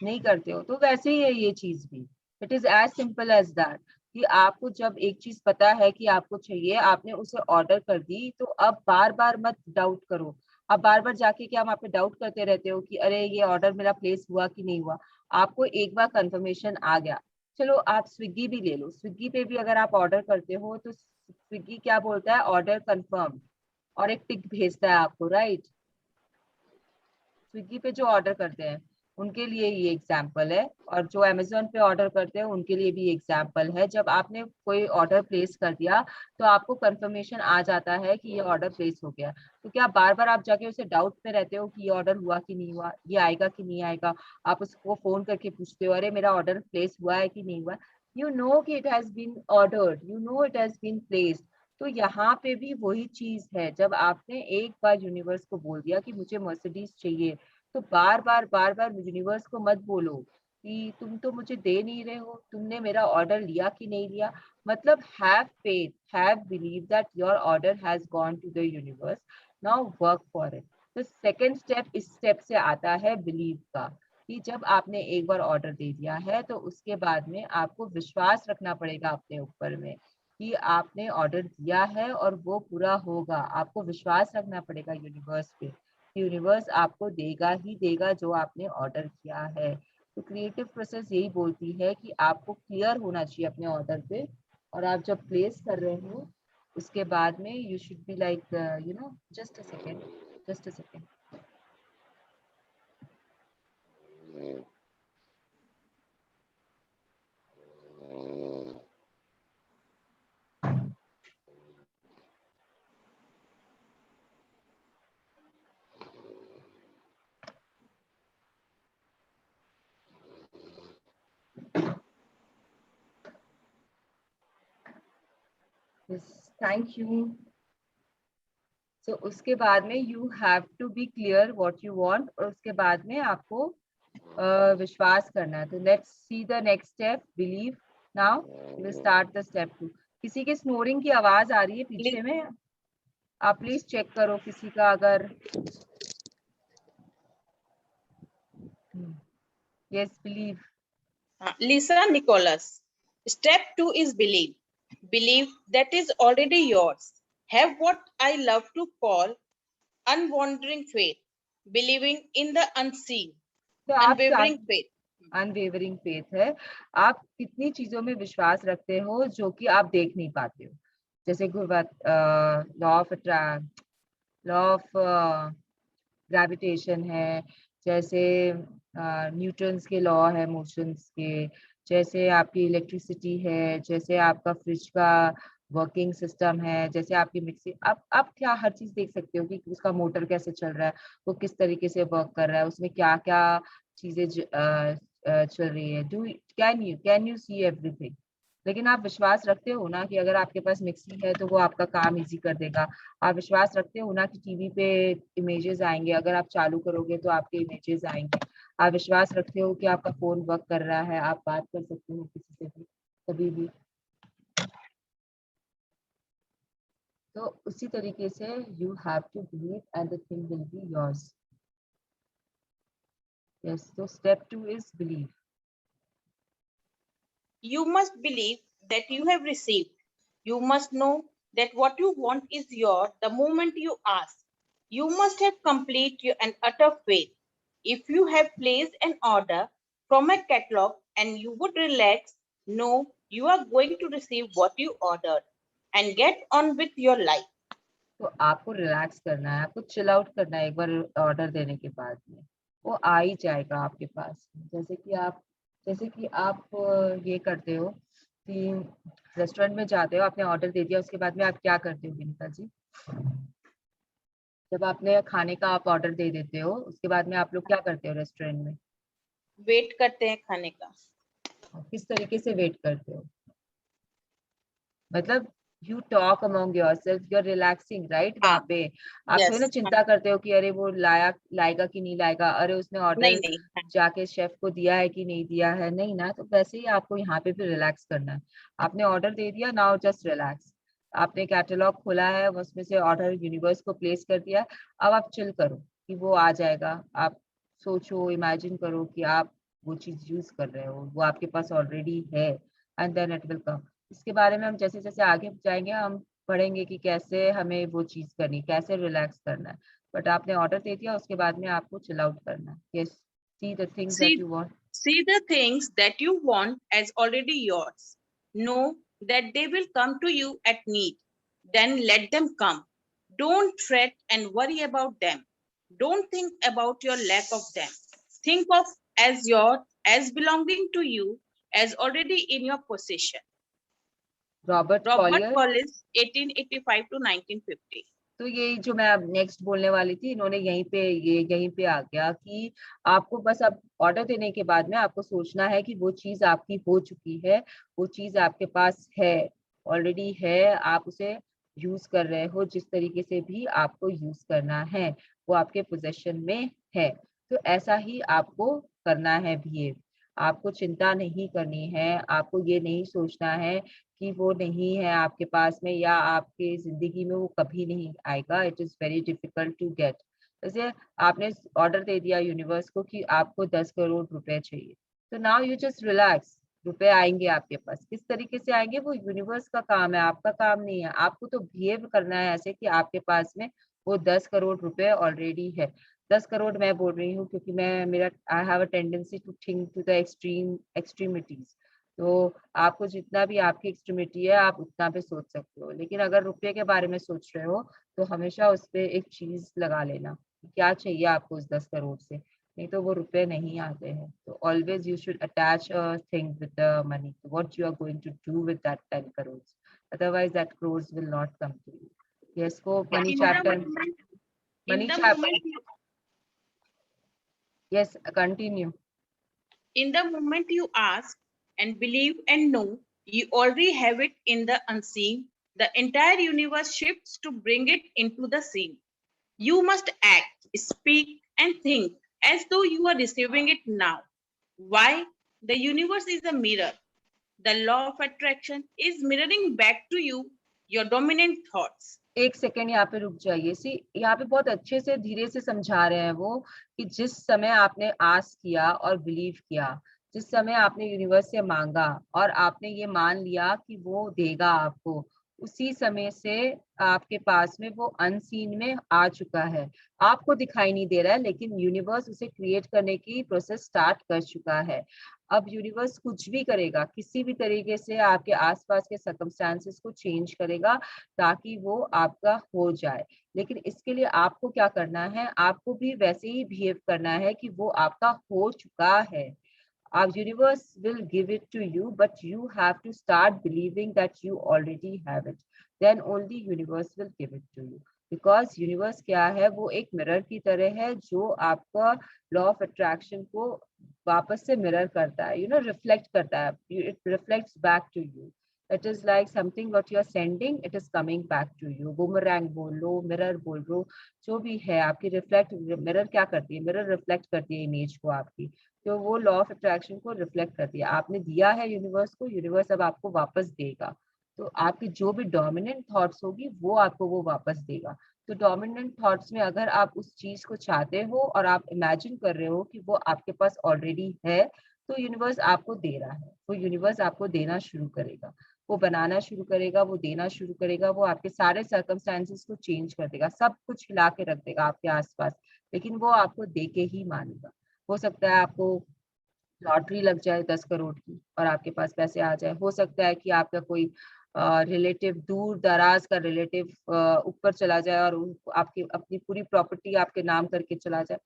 नहीं करते हो? तो वैसे ही है ये चीज भी। It is as simple as that कि आपको जब एक चीज पता है कि आपको चाहिए, आपने उसे ऑर्डर कर दी, तो अब बार बार मत डाउट करो। अब बार बार जाके क्या वहां पे डाउट करते रहते हो कि अरे ये ऑर्डर मेरा प्लेस हुआ कि नहीं हुआ? आपको एक बार कंफर्मेशन आ गया, चलो आप स्विगी भी ले लो। स्विगी पे भी अगर आप ऑर्डर करते हो तो स्विगी क्या बोलता है, ऑर्डर कंफर्म, और एक टिक भेजता है आपको, राइट? स्विगी पे जो ऑर्डर करते हैं उनके लिए ये एग्जाम्पल है, और जो अमेजोन पे ऑर्डर करते हैं उनके लिए भी एग्जाम्पल है। जब आपने कोई ऑर्डर प्लेस कर दिया तो आपको कंफर्मेशन आ जाता है कि ये ऑर्डर प्लेस हो गया। तो क्या बार बार आप जाके उसे डाउट में रहते हो कि ये ऑर्डर हुआ कि नहीं हुआ, ये आएगा कि नहीं आएगा? आप उसको फोन करके पूछते हो अरे मेरा ऑर्डर प्लेस हुआ है कि नहीं हुआ? यू नो कि it has been ordered, you know it has been placed. तो यहाँ पे भी वही चीज है, जब आपने एक बार यूनिवर्स को बोल दिया कि मुझे मर्सिडीज चाहिए, तो बार बार यूनिवर्स को मत बोलो कि तुम तो मुझे दे नहीं रहे हो, तुमने मेरा ऑर्डर लिया कि नहीं लिया। मतलब have faith, have believe that your order has gone to the universe, now work for it. तो सेकंड स्टेप इस स्टेप से आता है बिलीव का, कि जब आपने एक बार ऑर्डर दे दिया है तो उसके बाद में आपको विश्वास रखना पड़ेगा अपने ऊपर में कि आपने ऑर्डर दिया है और वो पूरा होगा। आपको विश्वास रखना पड़ेगा यूनिवर्स पे, यूनिवर्स आपको देगा ही देगा जो आपने ऑर्डर किया है। तो क्रिएटिव प्रोसेस यही बोलती है कि आपको क्लियर होना चाहिए अपने ऑर्डर पे, और आप जब प्लेस कर रहे हो उसके बाद में you should be like you know, just a second, just a second. Thank you. So उसके बाद में you have to be clear what you want, और उसके बाद में आपको विश्वास करना है। तो let's see the next step, believe. Now will start the step 2। किसी के स्नोरिंग की आवाज आ रही है पीछे में, आप प्लीज चेक करो किसी का अगर। Yes, believe. Lisa Nicholas. Step 2 is believe. Believe that is already yours. Have what I love to call unwavering faith. Believing in the unseen. तो आप क्या, Unwavering faith. अनवेवरिंग फेथ है। आप कितनी चीजों में विश्वास रखते हो जो कि आप देख नहीं पाते हो? जैसे law of law of gravitation है, जैसे न्यूटन्स के लॉ है मोशंस के, जैसे आपकी इलेक्ट्रिसिटी है, जैसे आपका फ्रिज का वर्किंग सिस्टम है, जैसे आपकी मिक्सी। आप क्या हर चीज देख सकते हो कि उसका मोटर कैसे चल रहा है, वो किस तरीके से वर्क कर रहा है, उसमें क्या क्या चीजें चल रही है। Do can you see everything? लेकिन आप विश्वास रखते हो ना कि अगर आपके पास मिक्सी है तो वो आपका काम इजी कर देगा? आप विश्वास रखते हो ना कि टीवी पे इमेजेस आएंगे, अगर आप चालू करोगे तो आपके इमेजेस आएंगे? आप विश्वास रखते हो कि आपका फोन वर्क कर रहा है, आप बात कर सकते हो किसी से भी कभी भी? तो उसी तरीके से you have to believe and the thing will be yours. Yes, तो step 2 is believe. You must believe that you have received. You must know that what you want is yours the moment you ask. You must have complete and utter faith. If you have placed an order from a catalog and you would relax, know you are going to receive what you ordered and get on with your life. तो आपको relax करना है, आपको chill out करना है। एक बार order देने के बाद में वो आ ही जाएगा आपके पास। जैसे कि आप ये करते हो रेस्टोरेंट में जाते हो, आपने ऑर्डर दे दिया, उसके बाद में आप क्या करते हो विनीता जी? जब आपने खाने का आप ऑर्डर दे देते हो, उसके बाद में आप लोग क्या करते हो रेस्टोरेंट में? वेट करते हैं खाने का। किस तरीके से वेट करते हो? मतलब you talk among yourself, you are relaxing right? हाँ। वहां पे आप थोड़ी ना यस। चिंता करते हो कि अरे वो लाएगा कि नहीं लाएगा, अरे उसने नहीं ऑर्डर नहीं। हाँ। जाके शेफ को दिया है कि नहीं दिया है, नहीं ना। तो वैसे ही आपको यहाँ पे भी रिलैक्स करना है। आपने ऑर्डर दे दिया, नाउ जस्ट रिलैक्स। आपने कैटलॉग खोला है, उसमें से ऑर्डर यूनिवर्स को प्लेस कर दिया, अब आप चिल करो कि वो आ जाएगा। आप सोचो, इमेजिन करो कि आप वो चीज यूज कर रहे हो, वो आपके पास ऑलरेडी है, and then it will come. इसके बारे में हम जैसे जैसे आगे जाएंगे हम पढ़ेंगे कि कैसे हमें वो चीज करनी, कैसे रिलैक्स करना है। बट आपने ऑर्डर दे दिया, उसके बाद में आपको चिल आउट करना है। Yes, see the things that See, you want. see the things that you want as already yours. Know that they will come to you at need. Then let them come. Don't fret and worry about them. Don't think about your lack of them. Think of as your as belonging to you as already in your possession. Robert Robert Collier. Collis, 1885 to 1950. तो ये जो मैं अब next बोलने वाली थी, इन्होंने यहीं पे आ गया कि आपको बस अब ऑर्डर देने के बाद में आपको सोचना है कि वो चीज आपकी हो चुकी है, वो चीज आपके पास है, ऑलरेडी है, आप उसे यूज कर रहे हो, जिस तरीके से भी आपको यूज करना है वो आपके पोजेशन में है। तो ऐसा ही आपको करना है बिहेव। आपको चिंता नहीं करनी है, आपको ये नहीं सोचना है कि वो नहीं है आपके पास में या आपके जिंदगी में वो कभी नहीं आएगा। It is very difficult to get. जैसे आपने ऑर्डर दे दिया यूनिवर्स को कि आपको 10 करोड़ रुपए चाहिए, तो नाउ यू जस्ट रिलैक्स। रुपए आएंगे आपके पास, किस तरीके से आएंगे वो यूनिवर्स का काम है, आपका काम नहीं है। आपको तो बिहेव करना है ऐसे कि आपके पास में वो 10 करोड़ रुपए ऑलरेडी है। 10 करोड़ मैं बोल रही हूँ क्योंकि मैं मेरा I have a tendency to think to the extremities. तो आपको जितना भी आपकी एक्सट्रीमिटी है आप उतना पे सोच सकते हो, लेकिन अगर रुपये के बारे में सोच रहे हो तो हमेशा उस पे एक चीज लगा लेना, क्या चाहिए आपको उस 10 करोड़ से, नहीं तो वो रुपए नहीं आते हैं। तो always you should attach a thing with the money, what you are going to do with that 10 crore, otherwise that crores will not come to you. Yes, को money In the chapter, moment, in money the chapter. moment, yes, continue. In the moment you ask and believe and know, you already have it in the unseen. The entire universe shifts to bring it into the seen. You must act, speak, and think as though you are receiving it now. Why? The universe is a mirror. The law of attraction is mirroring back to you your dominant thoughts. एक second यहाँ पे रुक जाइए। सी, यहाँ पे बहुत अच्छे से धीरे से समझा रहे हैं वो कि जिस समय आपने आस किया और बिलीव किया, जिस समय आपने यूनिवर्स से मांगा और आपने ये मान लिया कि वो देगा आपको, उसी समय से आपके पास में वो अनसीन में आ चुका है। आपको दिखाई नहीं दे रहा है, लेकिन यूनिवर्स उसे क्रिएट करने की प्रोसेस स्टार्ट कर चुका है। अब यूनिवर्स कुछ भी करेगा, किसी भी तरीके से आपके आसपास के सर्कमस्टांसेस को चेंज करेगा ताकि वो आपका हो जाए। लेकिन इसके लिए आपको क्या करना है, आपको भी वैसे ही बिहेव करना है कि वो आपका हो चुका है। Our universe will give it to you, but you have to start believing that you already have it. Then only universe will give it to you. Because universe क्या है, वो एक मिरर की तरह है जो आपका लॉ ऑफ अट्रैक्शन को वापस से मिरर करता है, रिफ्लेक्ट करता है। It reflects back to you. It is like something what you are sending, it is coming back to you. Boomerang बोल लो, मिरर बोल लो, जो भी है आपकी रिफ्लेक्ट। मिरर क्या करती है, मिरर रिफ्लेक्ट करती है इमेज को आपकी, तो वो लॉ ऑफ अट्रैक्शन को रिफ्लेक्ट करती है। आपने दिया है यूनिवर्स को, यूनिवर्स अब आपको वापस देगा। तो आपकी जो भी डोमिनेंट थॉट्स होगी वो आपको वो वापस देगा। तो डोमिनेंट थॉट्स में अगर आप उस चीज को चाहते हो और आप इमेजिन कर रहे हो कि वो आपके पास ऑलरेडी है, तो यूनिवर्स आपको दे रहा है, वो यूनिवर्स आपको देना शुरू करेगा, वो बनाना शुरू करेगा, वो देना शुरू करेगा, वो आपके सारे सर्कमस्टांसेस को चेंज कर देगा, सब कुछ हिला के रख देगा आपके आसपास, लेकिन वो आपको दे के ही मानेगा। हो सकता है आपको लॉटरी लग जाए 10 करोड़ की और आपके पास पैसे आ जाए, हो सकता है कि आपका कोई रिलेटिव, दूर दराज का रिलेटिव ऊपर चला जाए और आपकी अपनी पूरी प्रॉपर्टी आपके नाम करके चला जाए।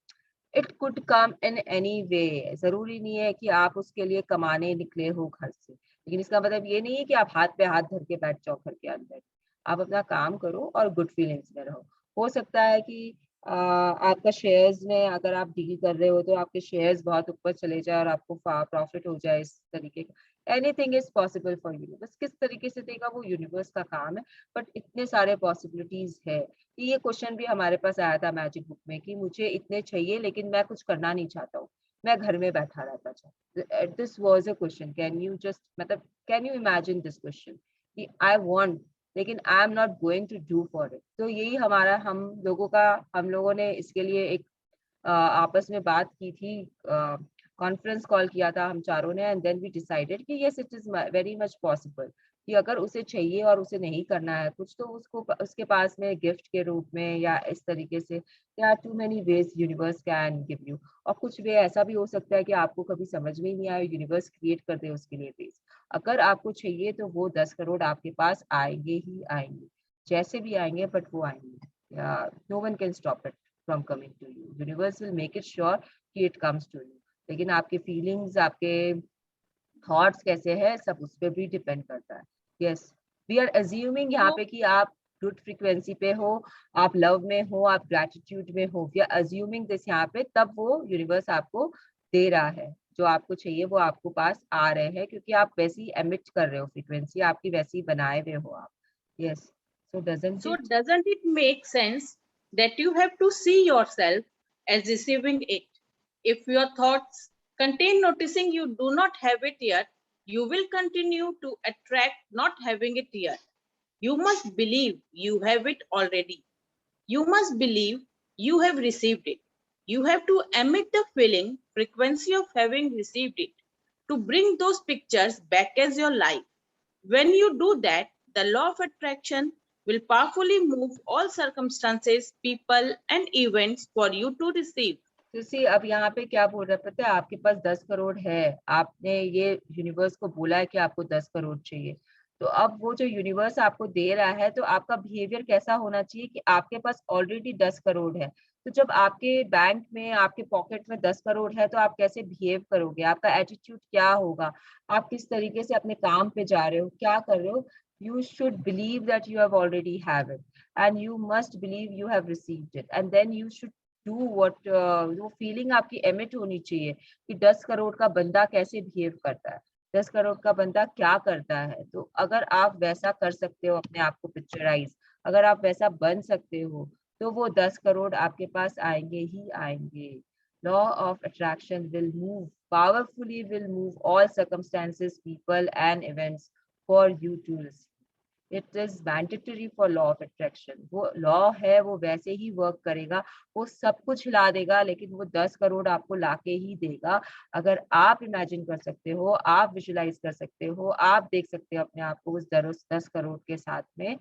It could come in any way. जरूरी नहीं है कि आप उसके लिए कमाने निकले हो घर से, लेकिन इसका मतलब ये नहीं है कि आप हाथ पे हाथ धर के बैठ जाओ घर के अंदर। आप अपना काम करो और गुड फीलिंग्स में रहो। हो सकता है कि आपका शेयर्स में अगर आप डील कर रहे हो तो आपके शेयर्स बहुत ऊपर चले जाए और आपको प्रॉफिट हो जाए, इस तरीके का। Anything is possible for universe. किस तरीके से देगा वो यूनिवर्स का काम है, बट इतने सारे पॉसिबिलिटीज है। ये क्वेश्चन भी हमारे पास आया था मैजिक बुक में कि मुझे इतने चाहिए लेकिन मैं कुछ करना नहीं चाहता हूँ, मैं घर में बैठा रहता था। This was a question, can you just मतलब can you imagine this question कि आई वांट लेकिन I am not going to do for it. तो यही हमारा हम लोगों ने इसके लिए एक आपस में बात की थी, कॉन्फ्रेंस कॉल किया था हम चारों ने, एंड देन वी डिसाइडेड कि yes it is very much possible कि अगर उसे चाहिए और उसे नहीं करना है कुछ, तो उसको उसके पास में गिफ्ट के रूप में या इस तरीके से, there are too many ways universe can give you. और कुछ भी ऐसा भी हो सकता है कि आपको कभी समझ में ही नहीं आया, यूनिवर्स क्रिएट कर दे उसके लिए वेज। अगर आपको चाहिए तो वो 10 करोड़ आपके पास आएंगे ही आएंगे, जैसे भी आएंगे, बट वो आएंगे। No one can stop it from coming to you. Universe will make it sure कि इट कम्स टू यू। लेकिन आपके फीलिंग्स, आपके थॉट्स कैसे हैं, सब उस पर भी डिपेंड करता है। यस, वी आर अज्यूमिंग यहाँ So पे कि आप गुड फ्रीक्वेंसी पे हो, आप लव में हो, आप ग्रेटिट्यूड में हो। वी आर अज्यूमिंग दिस यहाँ पे, तब वो यूनिवर्स आपको दे रहा है जो आपको चाहिए, वो आपको पास आ रहे हैं क्योंकि आप वैसी एमिट कर रहे हो, फ्रीक्वेंसी आपकी वैसी बनाए हुए हो आप। Yes, so doesn't So it? doesn't it make sense that you have to see yourself as receiving it? If your thoughts contain noticing you do not have it yet, you will continue to attract not having it yet. You must believe you have it already. You must believe you have received it. You have to emit the feeling frequency of having received it to bring those pictures back as your life. When you do that, the law of attraction will powerfully move all circumstances, people, and events for you to receive. तो सी अब यहाँ पे क्या बोल रहा है पता है, आपके पास 10 करोड़ है, आपने ये यूनिवर्स को बोला है कि आपको 10 करोड़ चाहिए। तो अब वो जो यूनिवर्स आपको दे रहा है, तो आपका बिहेवियर कैसा होना चाहिए कि आपके पास ऑलरेडी 10 करोड़ है। तो जब आपके बैंक में, आपके पॉकेट में 10 करोड़ है, तो आप कैसे बिहेव करोगे, आपका एटीट्यूड क्या होगा, आप किस तरीके से अपने काम पे जा रहे हो, क्या कर रहे हो। You should believe that you have already have it, and you must believe you have received it, and then you should do what वो फीलिंग आपकी एमिट होनी चाहिए कि 10 करोड़ का बंदा कैसे बिहेव करता है, 10 करोड़ का बंदा क्या करता है। तो अगर आप वैसा कर सकते हो, अपने आप को पिक्चराइज, अगर आप वैसा बन सकते हो, तो वो 10 करोड़ आपके पास आएंगे ही आएंगे। Law of attraction will move powerfully, will move all circumstances, people and events for you to receive. It is mandatory for law of attraction. वो लॉ है, वो वैसे ही वर्क करेगा, वो सब कुछ हिला देगा, लेकिन वो 10 करोड़ आपको लाके ही देगा। अगर आप इमेजिन कर सकते हो, आप विजुलाइज कर सकते हो, आप देख सकते हो अपने आप को उस 10 करोड़ के साथ में,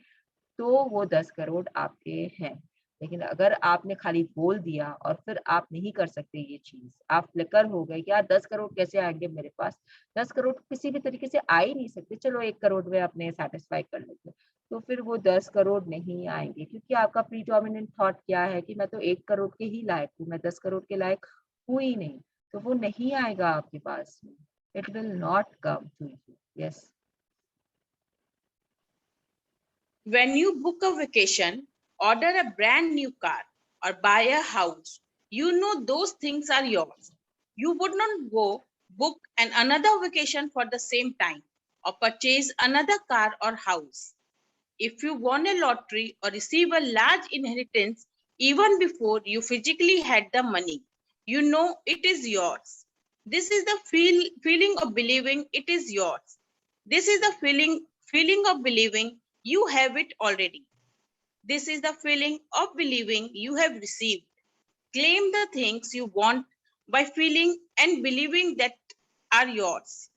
तो वो 10 करोड़ आपके हैं। लेकिन अगर आपने खाली बोल दिया और फिर आप नहीं कर सकते ये चीज, आप फ्लिकर हो गए कि यार 10 करोड़ कैसे आएंगे मेरे पास, 10 करोड़ किसी भी तरीके से आ ही नहीं सकते, चलो 1 करोड़ में अपने सेटिस्फाई कर लेते, तो फिर वो 10 करोड़ नहीं आएंगे। क्योंकि आपका प्रीडोमिनेंट थॉट क्या है कि मैं तो 1 करोड़ के ही लायक हूँ, मैं 10 करोड़ के लायक हूँ ही नहीं, तो वो नहीं आएगा आपके पास में। It will not come to you. Yes. When you book a vacation, order a brand new car, or buy a house, you know those things are yours. You would not go book another vacation for the same time or purchase another car or house. If you won a lottery or receive a large inheritance even before you physically had the money, you know it is yours. This is the feeling of believing it is yours. This is the feeling of believing you have it already. This is the feeling of believing you have received. Claim the things you want by feeling and believing that are yours.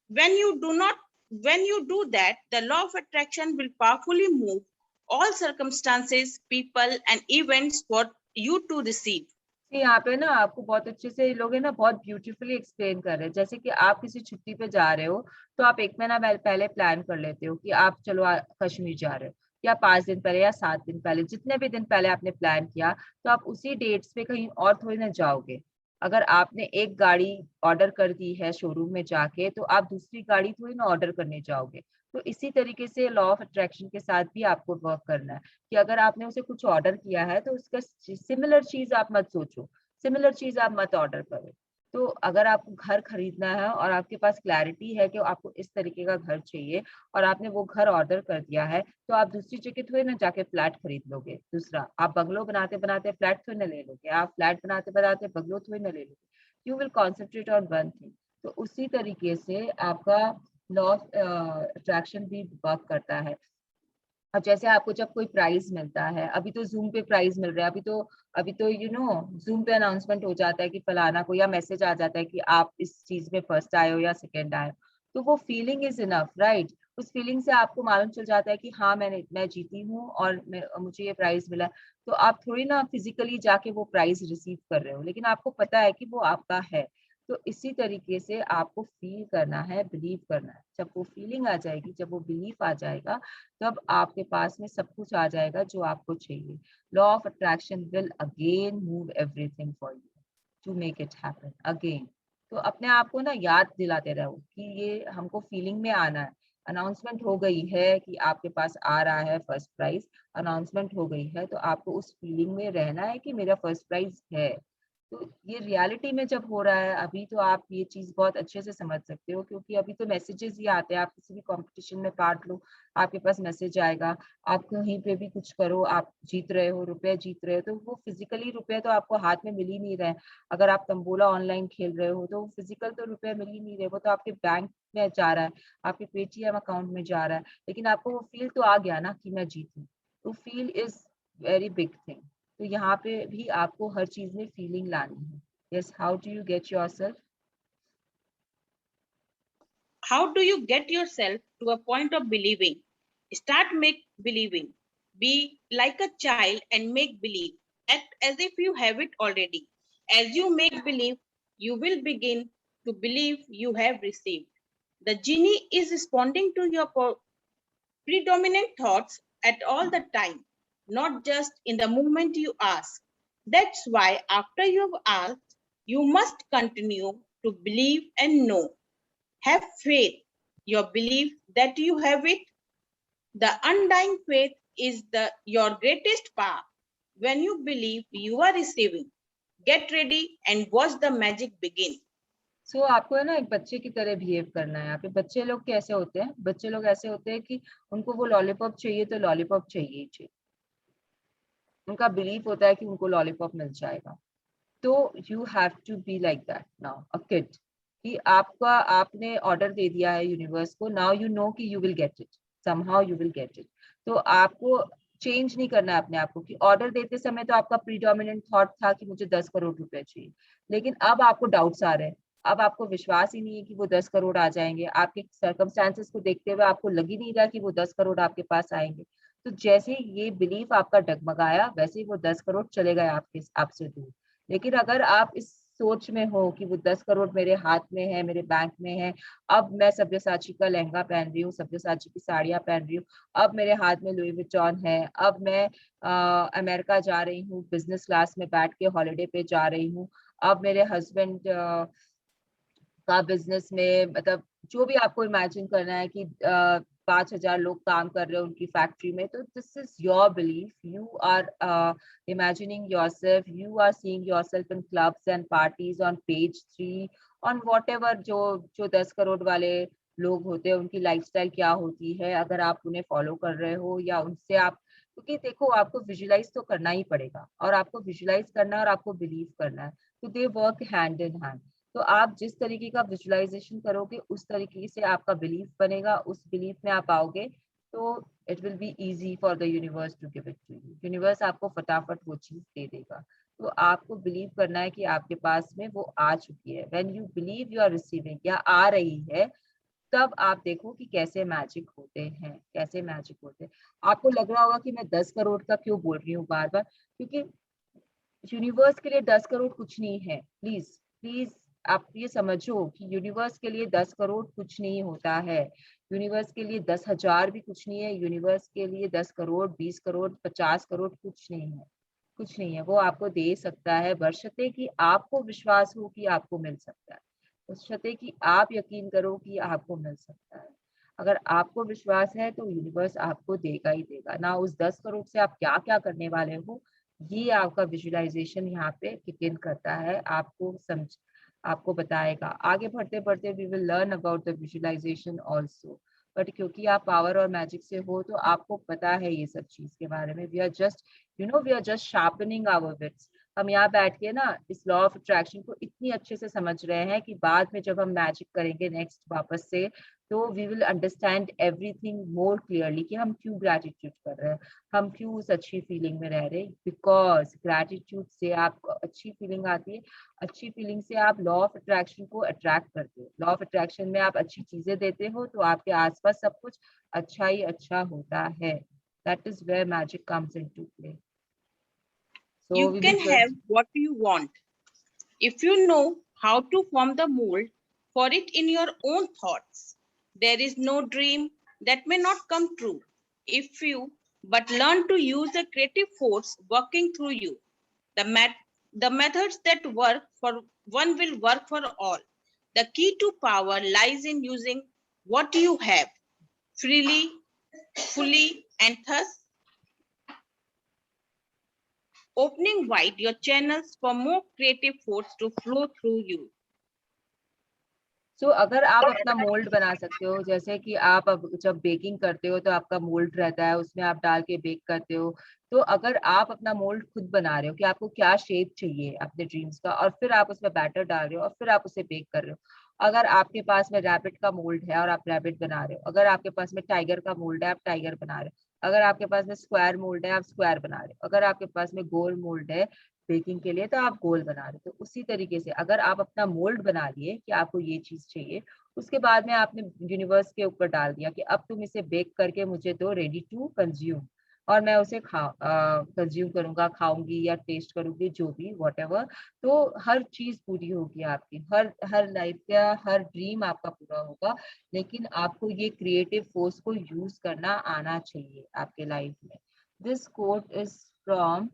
When you do that, the law of attraction will powerfully move all circumstances, people, and events for you to receive. यहाँ पे ना आपको बहुत अच्छे से ये लोग है ना बहुत ब्यूटीफुली एक्सप्लेन कर रहे हैं। जैसे कि आप किसी छुट्टी पे जा रहे हो, तो आप 1 महीना पहले प्लान कर लेते हो कि आप चलो कश्मीर जा रहे हो, या 5 दिन पहले या 7 दिन पहले, जितने भी दिन पहले आपने प्लान किया, तो आप उसी डेट्स पे कहीं और थोड़ी ना जाओगे। अगर आपने एक गाड़ी ऑर्डर कर दी है शोरूम में जाके, तो आप दूसरी गाड़ी थोड़ी ना ऑर्डर करने जाओगे। तो इसी तरीके से लॉ ऑफ अट्रैक्शन के साथ भी आपको वर्क करना है कि अगर आपने उसे कुछ ऑर्डर किया है, तो उसका सिमिलर चीज आप मत सोचो, सिमिलर चीज आप मत ऑर्डर करो। तो अगर आपको घर खरीदना है और आपके पास क्लैरिटी है कि आपको इस तरीके का घर चाहिए और आपने वो घर ऑर्डर कर दिया है, तो आप दूसरी जगह थोड़ी ना जाके फ्लैट खरीद लोगे। दूसरा, आप बंगलो बनाते बनाते फ्लैट थोड़ी ना ले लोगे, आप फ्लैट बनाते बनाते बंगलो थोड़ी ना ले लोगे। You will concentrate on one thing. तो उसी तरीके से आपका लॉ ऑफ अट्रैक्शन भी वर्क करता है। अब जैसे आपको जब कोई प्राइज मिलता है, अभी तो जूम पे प्राइज मिल रहा है, अभी तो जूम पे अनाउंसमेंट हो जाता है कि फलाना को, या मैसेज आ जाता है कि आप इस चीज में फर्स्ट आए हो या सेकंड आए हो। तो वो फीलिंग इज इनफ, राइट? उस फीलिंग से आपको मालूम चल जाता है कि हाँ, मैं जीती हूँ और मुझे ये प्राइज मिला। तो आप थोड़ी ना फिजिकली जाके वो प्राइज रिसीव कर रहे हो, लेकिन आपको पता है कि वो आपका है। तो इसी तरीके से आपको फील करना है, बिलीव करना है। जब वो फीलिंग आ जाएगी, जब वो बिलीफ आ जाएगा, तब आपके पास में सब कुछ आ जाएगा जो आपको चाहिए। Law of attraction will again move everything for you to make it happen again. तो अपने आप को ना याद दिलाते रहो कि ये हमको फीलिंग में आना है। अनाउंसमेंट हो गई है कि आपके पास आ रहा है फर्स्ट प्राइज, अनाउंसमेंट हो गई है, तो आपको उस फीलिंग में रहना है कि मेरा फर्स्ट प्राइज है। तो ये रियलिटी में जब हो रहा है अभी, तो आप ये चीज बहुत अच्छे से समझ सकते हो, क्योंकि अभी तो मैसेजेस ही आते हैं। आप किसी भी कंपटीशन में पार्ट लो, आपके पास मैसेज आएगा। आप कहीं पे भी कुछ करो, आप जीत रहे हो, रुपए जीत रहे हो, तो वो फिजिकली रुपए तो आपको हाथ में मिल ही नहीं रहे। अगर आप तंबोला ऑनलाइन खेल रहे हो, तो फिजिकल तो रुपए मिल ही नहीं रहे, वो तो आपके बैंक में जा रहा है, आपके पेटीएम अकाउंट में जा रहा है, लेकिन आपको वो फील तो आ गया ना कि मैं जीती। तो feel is very big thing. तो यहाँ पे भी आपको हर चीज में फीलिंग लानी है। Yes, how do you get yourself? How do you get yourself to a point of believing? Start make believing. Be like a child and make believe. Act as if you have it already. As you make believe, you will begin to believe you have received. The genie is responding to your predominant thoughts at all the time, not just in the moment you ask. That's why, after you've asked, you must continue to believe and know. Have faith, your belief that you have it. The undying faith is your greatest power. When you believe you are receiving, get ready and watch the magic begin. सो आपको है ना एक बच्चे की तरह behave करना है यहाँ पे। बच्चे लोग कैसे होते हैं? बच्चे लोग ऐसे होते हैं कि उनको वो लॉलीपॉप चाहिए तो लॉलीपॉप चाहिए ही चाहिए। उनका बिलीफ होता है कि उनको लॉलीपॉप मिल जाएगा। तो you have to be like that now a kid, कि आपने ऑर्डर दे दिया है यूनिवर्स को, नाउ यू नो कि you will get it, somehow you will get it. तो आपको चेंज नहीं करना है अपने आप को, कि ऑर्डर देते समय तो आपका प्रीडोमिनेंट थॉट था कि मुझे 10 करोड़ रुपए चाहिए, लेकिन अब आपको डाउट्स आ रहे हैं। अब आपको विश्वास ही नहीं है कि वो 10 करोड़ आ जाएंगे। आपके सर्कमस्टांसेस को देखते हुए आपको लग ही नहीं रहा कि वो 10 करोड़ आपके पास आएंगे। तो जैसे ही ये बिलीफ आपका डगमगाया, वैसे ही वो 10 करोड़ चले गए आपसे दूर। लेकिन अगर आप इस सोच में हो कि वो 10 करोड़ मेरे हाथ में है, मेरे बैंक में है, अब मैं सब्यसाची का लहंगा पहन रही हूँ, सब्यसाची की साड़ियां पहन रही हूँ, अब मेरे हाथ में लुई विटॉन है, अब मैं अमेरिका जा रही हूँ, बिजनेस क्लास में बैठ के हॉलिडे पे जा रही हूँ, अब मेरे हस्बैंड का बिजनेस में, मतलब जो भी आपको इमेजिन करना है कि 5,000 लोग काम कर रहे हैं उनकी फैक्ट्री में, तो this is your belief. You are imagining yourself, you are seeing yourself in clubs and parties on page 3, on whatever जो 10 करोड़ वाले लोग होते हैं उनकी लाइफस्टाइल क्या होती है, अगर आप उन्हें फॉलो कर रहे हो या उनसे आप, क्योंकि देखो आपको विजुलाइज तो करना ही पड़ेगा, और आपको विजुलाइज करना है और आपको बिलीव करना है, तो they work hand in hand. तो आप जिस तरीके का विजुअलाइजेशन करोगे, उस तरीके से आपका बिलीफ बनेगा, उस बिलीफ में आप आओगे, तो it will be easy for the universe to give it to you. Universe आपको फटाफट वो चीज दे देगा। तो आपको बिलीव करना है कि आपके पास में वो आ चुकी है। When you believe you are receiving, या आ रही है, तब आप देखो कि कैसे मैजिक होते हैं, कैसे मैजिक होते हैं। आपको लग रहा होगा कि मैं 10 करोड़ का क्यों बोल रही हूँ बार बार, क्योंकि यूनिवर्स के लिए 10 करोड़ कुछ नहीं है। प्लीज प्लीज आप ये समझो कि यूनिवर्स के लिए 10 करोड़ कुछ नहीं होता है। यूनिवर्स के लिए 10,000 भी कुछ नहीं है। यूनिवर्स के लिए 10 करोड़, 20 करोड़, 50 करोड़ कुछ नहीं है। कुछ नहीं है, वो आपको दे सकता है बशर्ते कि आपको विश्वास हो कि आपको मिल सकता है, बशर्ते कि आप यकीन करो कि आपको मिल सकता है। अगर आपको विश्वास है तो यूनिवर्स आपको देगा ही देगा ना। उस 10 करोड़ से आप क्या क्या करने वाले हो, ये आपका विजुअलाइजेशन यहाँ पे किक इन करता है, आपको बताएगा। आगे बढ़ते बढ़ते we will learn about the visualization also. But क्योंकि आप पावर और मैजिक से हो तो आपको पता है ये सब चीज के बारे में। We are just we are just sharpening our wits. हम यहाँ बैठ के ना इस लॉ ऑफ अट्रैक्शन को इतनी अच्छे से समझ रहे हैं कि बाद में जब हम मैजिक करेंगे नेक्स्ट वापस से, तो we will understand everything more clearly कि हम क्यों ग्रैटिट्यूड कर रहे हैं, हम क्यों उस अच्छी फीलिंग में रह रहे हैं। बिकॉज ग्रैटिट्यूड से आपको अच्छी फीलिंग आती है, अच्छी फीलिंग से आप लॉ ऑफ अट्रैक्शन को अट्रैक्ट करते हो। लॉ ऑफ अट्रैक्शन में आप अच्छी चीजें देते हो तो आपके आसपास सब कुछ अच्छा ही अच्छा होता है। That is where magic comes into play. So You we will can have what you want if you know how to form the mold for it in your own thoughts. There is no dream that may not come true if you but learn to use the creative force working through you. The methods that work for one will work for all. The key to power lies in using what you have freely, fully, and thus opening wide your channels for more creative force to flow through you. सो अगर आप अपना mould बना सकते हो, जैसे कि आप अब जब बेकिंग करते हो तो आपका मोल्ड रहता है, उसमें आप डाल के बेक करते हो। तो अगर आप अपना मोल्ड खुद बना रहे हो कि आपको क्या शेप चाहिए अपने ड्रीम्स का, और फिर आप उसमें बैटर डाल रहे हो और फिर आप उसे बेक कर रहे हो। अगर आपके पास में रैबिट का मोल्ड है और आप रैबिट बना रहे हो, अगर आपके पास में टाइगर का मोल्ड है आप टाइगर बना रहे हो, अगर आपके पास में स्क्वायर मोल्ड है आप स्क्वायर बना रहे हो, अगर आपके पास में गोल मोल्ड है बेकिंग के लिए तो आप गोल बना रहे हो। तो उसी तरीके से अगर आप अपना मोल्ड बना लिए कि आपको ये चीज चाहिए, उसके बाद में आपने यूनिवर्स के ऊपर डाल दिया कि अब तुम इसे बेक करके मुझे दो रेडी टू कंज्यूम, और मैं उसे कंज्यूम करूंगा, खाऊंगी या टेस्ट करूंगी, जो भी व्हाटएवर। तो हर चीज पूरी होगी आपकी, हर हर लाइफ का हर ड्रीम आपका पूरा होगा। लेकिन आपको ये क्रिएटिव फोर्स को यूज करना आना चाहिए आपके लाइफ में। This quote is from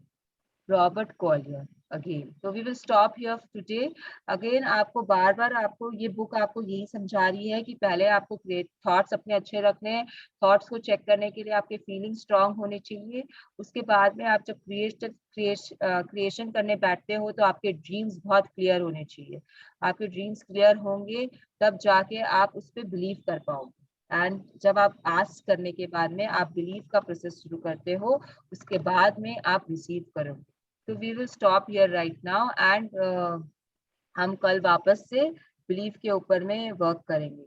Robert Collier again. तो we will stop here today. Again आपको बार बार आपको ये बुक आपको यही समझा रही है कि पहले आपको थॉट्स अपने अच्छे रखने हैं। थॉट्स को चेक करने के लिए आपके फीलिंग स्ट्रांग होने चाहिए। उसके बाद में आप जब क्रिएशन करने बैठते हो तो आपके ड्रीम्स बहुत क्लियर होने चाहिए। आपके ड्रीम्स क्लियर होंगे तब जाके आप उस पर बिलीव कर पाओगे। एंड जब आप आस्क करने के बाद में आप बिलीव का प्रोसेस शुरू करते हो, उसके बाद में आप रिसीव करोगे। तो we will stop here right now and हम कल वापस से बिलीफ के ऊपर में वर्क करेंगे।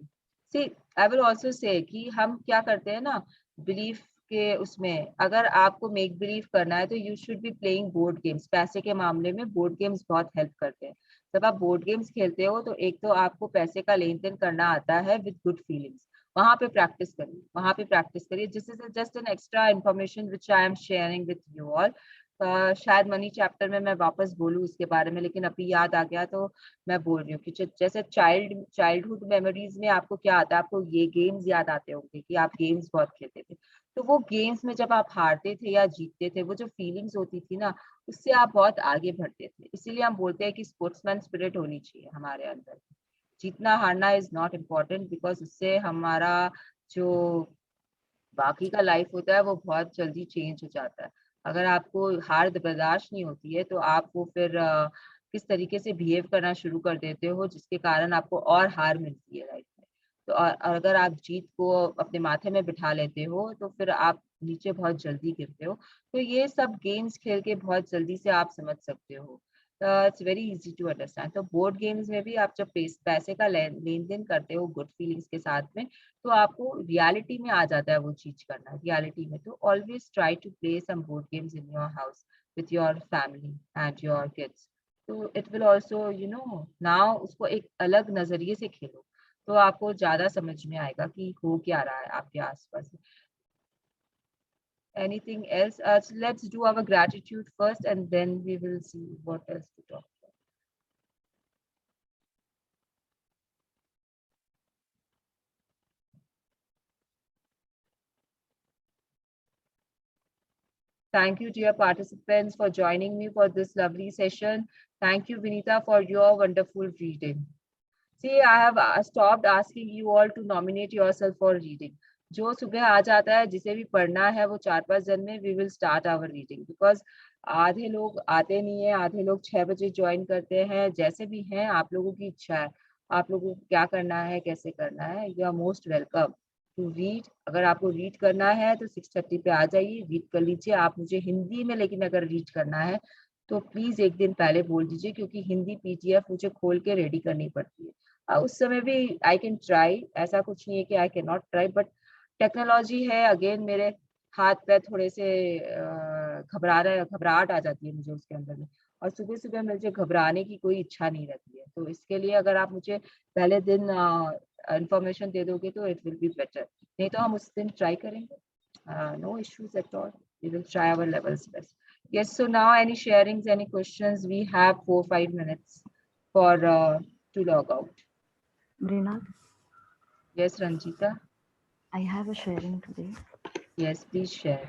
सी आई विल ऑल्सो से कि हम क्या करते हैं ना बिलीफ के उसमें, अगर आपको मेक बिलीव करना है तो you should be playing board games. पैसे के मामले में बोर्ड गेम्स बहुत हेल्प करते हैं। जब आप बोर्ड गेम्स खेलते हो तो एक तो आपको पैसे का लेन देन करना आता है विद गुड फीलिंग्स। वहां पे प्रैक्टिस करिए, वहां पे प्रैक्टिस करिए। This is just an extra information which I am sharing with you all. शायद मनी चैप्टर में मैं वापस बोलूँ इसके बारे में, लेकिन अभी याद आ गया तो मैं बोल रही हूँ कि जैसे चाइल्डहुड मेमोरीज में आपको क्या आता है, आपको ये गेम्स याद आते होंगे कि आप गेम्स बहुत खेलते थे। तो वो गेम्स में जब आप हारते थे या जीतते थे, वो जो फीलिंग्स होती थी ना, उससे आप बहुत आगे बढ़ते थे। इसीलिए हम बोलते हैं कि स्पोर्ट्समैन स्पिरिट होनी चाहिए हमारे अंदर। जीतना हारना इज नॉट इम्पोर्टेंट, बिकॉज उससे हमारा जो बाकी का लाइफ होता है वो बहुत जल्दी चेंज हो जाता है। अगर आपको हार बर्दाश्त नहीं होती है तो आप वो फिर किस तरीके से बिहेव करना शुरू कर देते हो, जिसके कारण आपको और हार मिलती है लाइफ में। तो और अगर आप जीत को अपने माथे में बिठा लेते हो तो फिर आप नीचे बहुत जल्दी गिरते हो। तो ये सब गेम्स खेल के बहुत जल्दी से आप समझ सकते हो। It's very easy to understand. तो बोर्ड गेम्स में भी आप जब पैसे का लेन देन करते हो गुड फीलिंग्स के साथ में, तो आपको रियलिटी में आ जाता है वो चीज करना रियलिटी में। तो always try to play some board games in your house with your family and your kids. तो इट विल ऑल्सो नाउ उसको एक अलग नजरिए से खेलो, तो आपको ज्यादा समझ में आएगा कि हो क्या रहा है आपके आसपास। Anything else? So let's do our gratitude first and then we will see what else to talk. Thank you, dear participants, for joining me for this lovely session. Thank you, Vinita, for your wonderful reading. See, I have stopped asking you all to nominate yourself for reading. जो सुबह आ जाता है, जिसे भी पढ़ना है, वो 4-5 दिन में we will start our reading, because आधे लोग आते नहीं है, आधे लोग 6 बजे ज्वाइन करते हैं. जैसे भी हैं, आप लोगों की इच्छा है, आप लोगों को क्या करना है, कैसे करना है. You are most welcome to read. अगर आपको रीड करना है तो 6:30 पे आ जाइए, रीड कर लीजिए. आप मुझे हिंदी में, लेकिन अगर रीड करना है तो प्लीज एक दिन पहले बोल दीजिए, क्योंकि हिंदी पीडीएफ मुझे खोल के रेडी करनी पड़ती है. उस समय भी आई कैन ट्राई, ऐसा कुछ नहीं है कि I can not try, but technology है. अगेन मेरे हाथ पैर थोड़े से घबराहट आ जाती है मुझे उसके अंदर में, और सुबह सुबह मुझे घबराने की कोई इच्छा नहीं रहती है. तो इसके लिए अगर आप मुझे पहले दिन इंफॉर्मेशन दे दोगे तो इट विल बी बेटर. नहीं तो हम उस दिन ट्राई करेंगे. No issues at all. We will try our levels best. Yes, so now any sharings, any questions? We have 4-5 minutes for to log out. Mrinal, Yes, Ranjita. I have a sharing today. Yes, please share.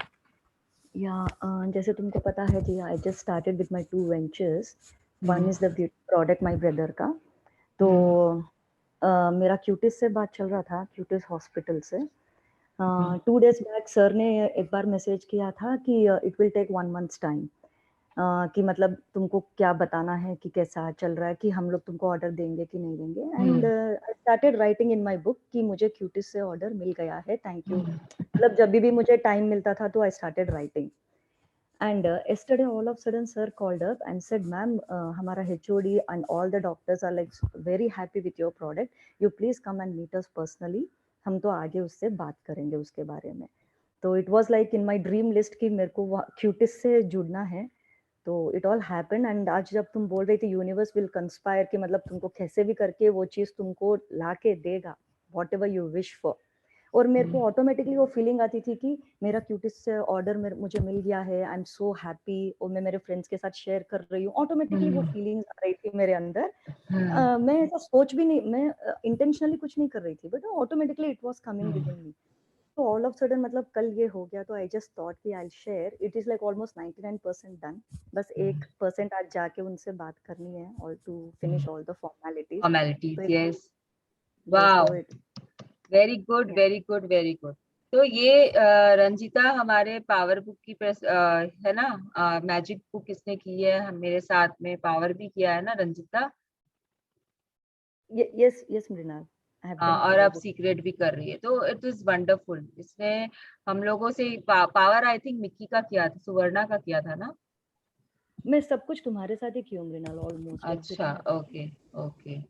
Yeah, जैसे तुमको पता है जी, I just started with my 2 ventures. One is the beauty product my brother का. तो मेरा Cutis से बात चल रहा था, क्यूटिस हॉस्पिटल से. 2 days बैक सर ने एक बार मैसेज किया था कि it will take 1 month's time, कि मतलब तुमको क्या बताना है कि कैसा चल रहा है, कि हम लोग तुमको ऑर्डर देंगे कि नहीं देंगे. And I started writing in my book कि मुझे क्यूटिस से ऑर्डर मिल गया है, थैंक यू. मतलब जब भी मुझे टाइम मिलता था तो I started writing. And yesterday all of a sudden sir called up and said, ma'am, हमारा HOD and all the doctors are like very happy with your product, you please come and meet us personally, हम तो आगे उससे बात करेंगे उसके बारे में. तो it was like in my dream list कि मेरे को क्यूटिस से जुड़ना है. तो it all happened. and आज जब तुम बोल रही थी यूनिवर्स विल कंस्पायर, कि मतलब तुमको कैसे भी करके वो चीज़ तुमको ला के देगा, whatever you wish for. और मेरे को ऑटोमेटिकली वो फीलिंग आती थी कि मेरा क्यूटिस से ऑर्डर मुझे मिल गया है, आई एम सो हैप्पी, और मैं मेरे फ्रेंड्स के साथ शेयर कर रही हूँ. ऑटोमेटिकली वो फीलिंग्स आ रही थी मेरे अंदर. मैं ऐसा सोच भी नहीं, मैं इंटेंशनली कुछ नहीं कर रही थी, but automatically it was coming within me. तो ऑल ऑफ सडन मतलब कल ये हो गया, तो आई जस्ट थॉट कि I share. It is like almost 99% done. बस 1% आज जाके उनसे बात करनी है, और to finish all the formalities. Formalities, yes. Wow. Very good, very good, very good. तो ये रंजिता हमारे पावर बुक की है ना, मैजिक बुक इसने की है, हम मेरे साथ में पावर भी किया है ना रंजिता. यस यस मृणाल, और अब सीक्रेट भी कर रही है. तो इट इज वंडरफुल. इसने हम लोगों से पावर आई थिंक मिक्की का किया था, सुवर्णा का किया था ना. मैं सब कुछ तुम्हारे साथ ही की हूँ मृणाल, ऑलमोस्ट. अच्छा, ओके ओके.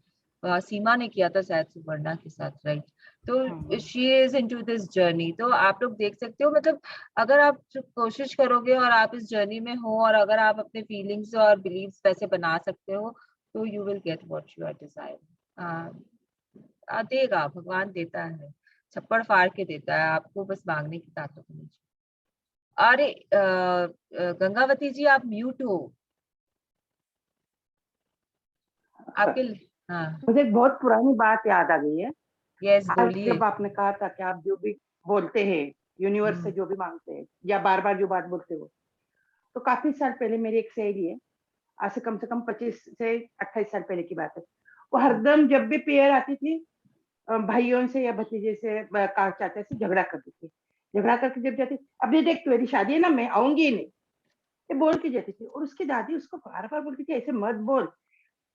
सीमा ने किया था शायद सुवर्णा के साथ, राइट. तो she is into this journey. तो आप लोग देख सकते हो, मतलब अगर आप कोशिश करोगे और आप इस जर्नी में हो, और अगर आप अपने फीलिंग्स और बिलीव्स वैसे बना सकते हो, तो you will get what you are desire. देगा, भगवान देता है, छप्पड़ फाड़ के देता है आपको, बस मांगने की ताकत होनी चाहिए. अरे गंगावती जी, आप म्यूट हो. आपके हाँ. मुझे एक बहुत पुरानी बात याद आ गई है. यस, आज बोलिए. जब आपने कहा था कि आप जो भी बोलते हैं यूनिवर्स से जो भी मांगते हैं या बार बार जो बात बोलते हो, तो काफी साल पहले मेरी एक सहेली है, आज से कम 25 से 28 साल पहले की बात है. वो हरदम जब भी पेयर आती थी, भाइयों से या भतीजे से, चाचा से झगड़ा करती थी. झगड़ा करके जब जाती, अभी देख तेरी शादी है ना, मैं आऊंगी नहीं, ये बोल के जाती थी. और उसकी दादी उसको बार बार बोलती थी, ऐसे मत बोल,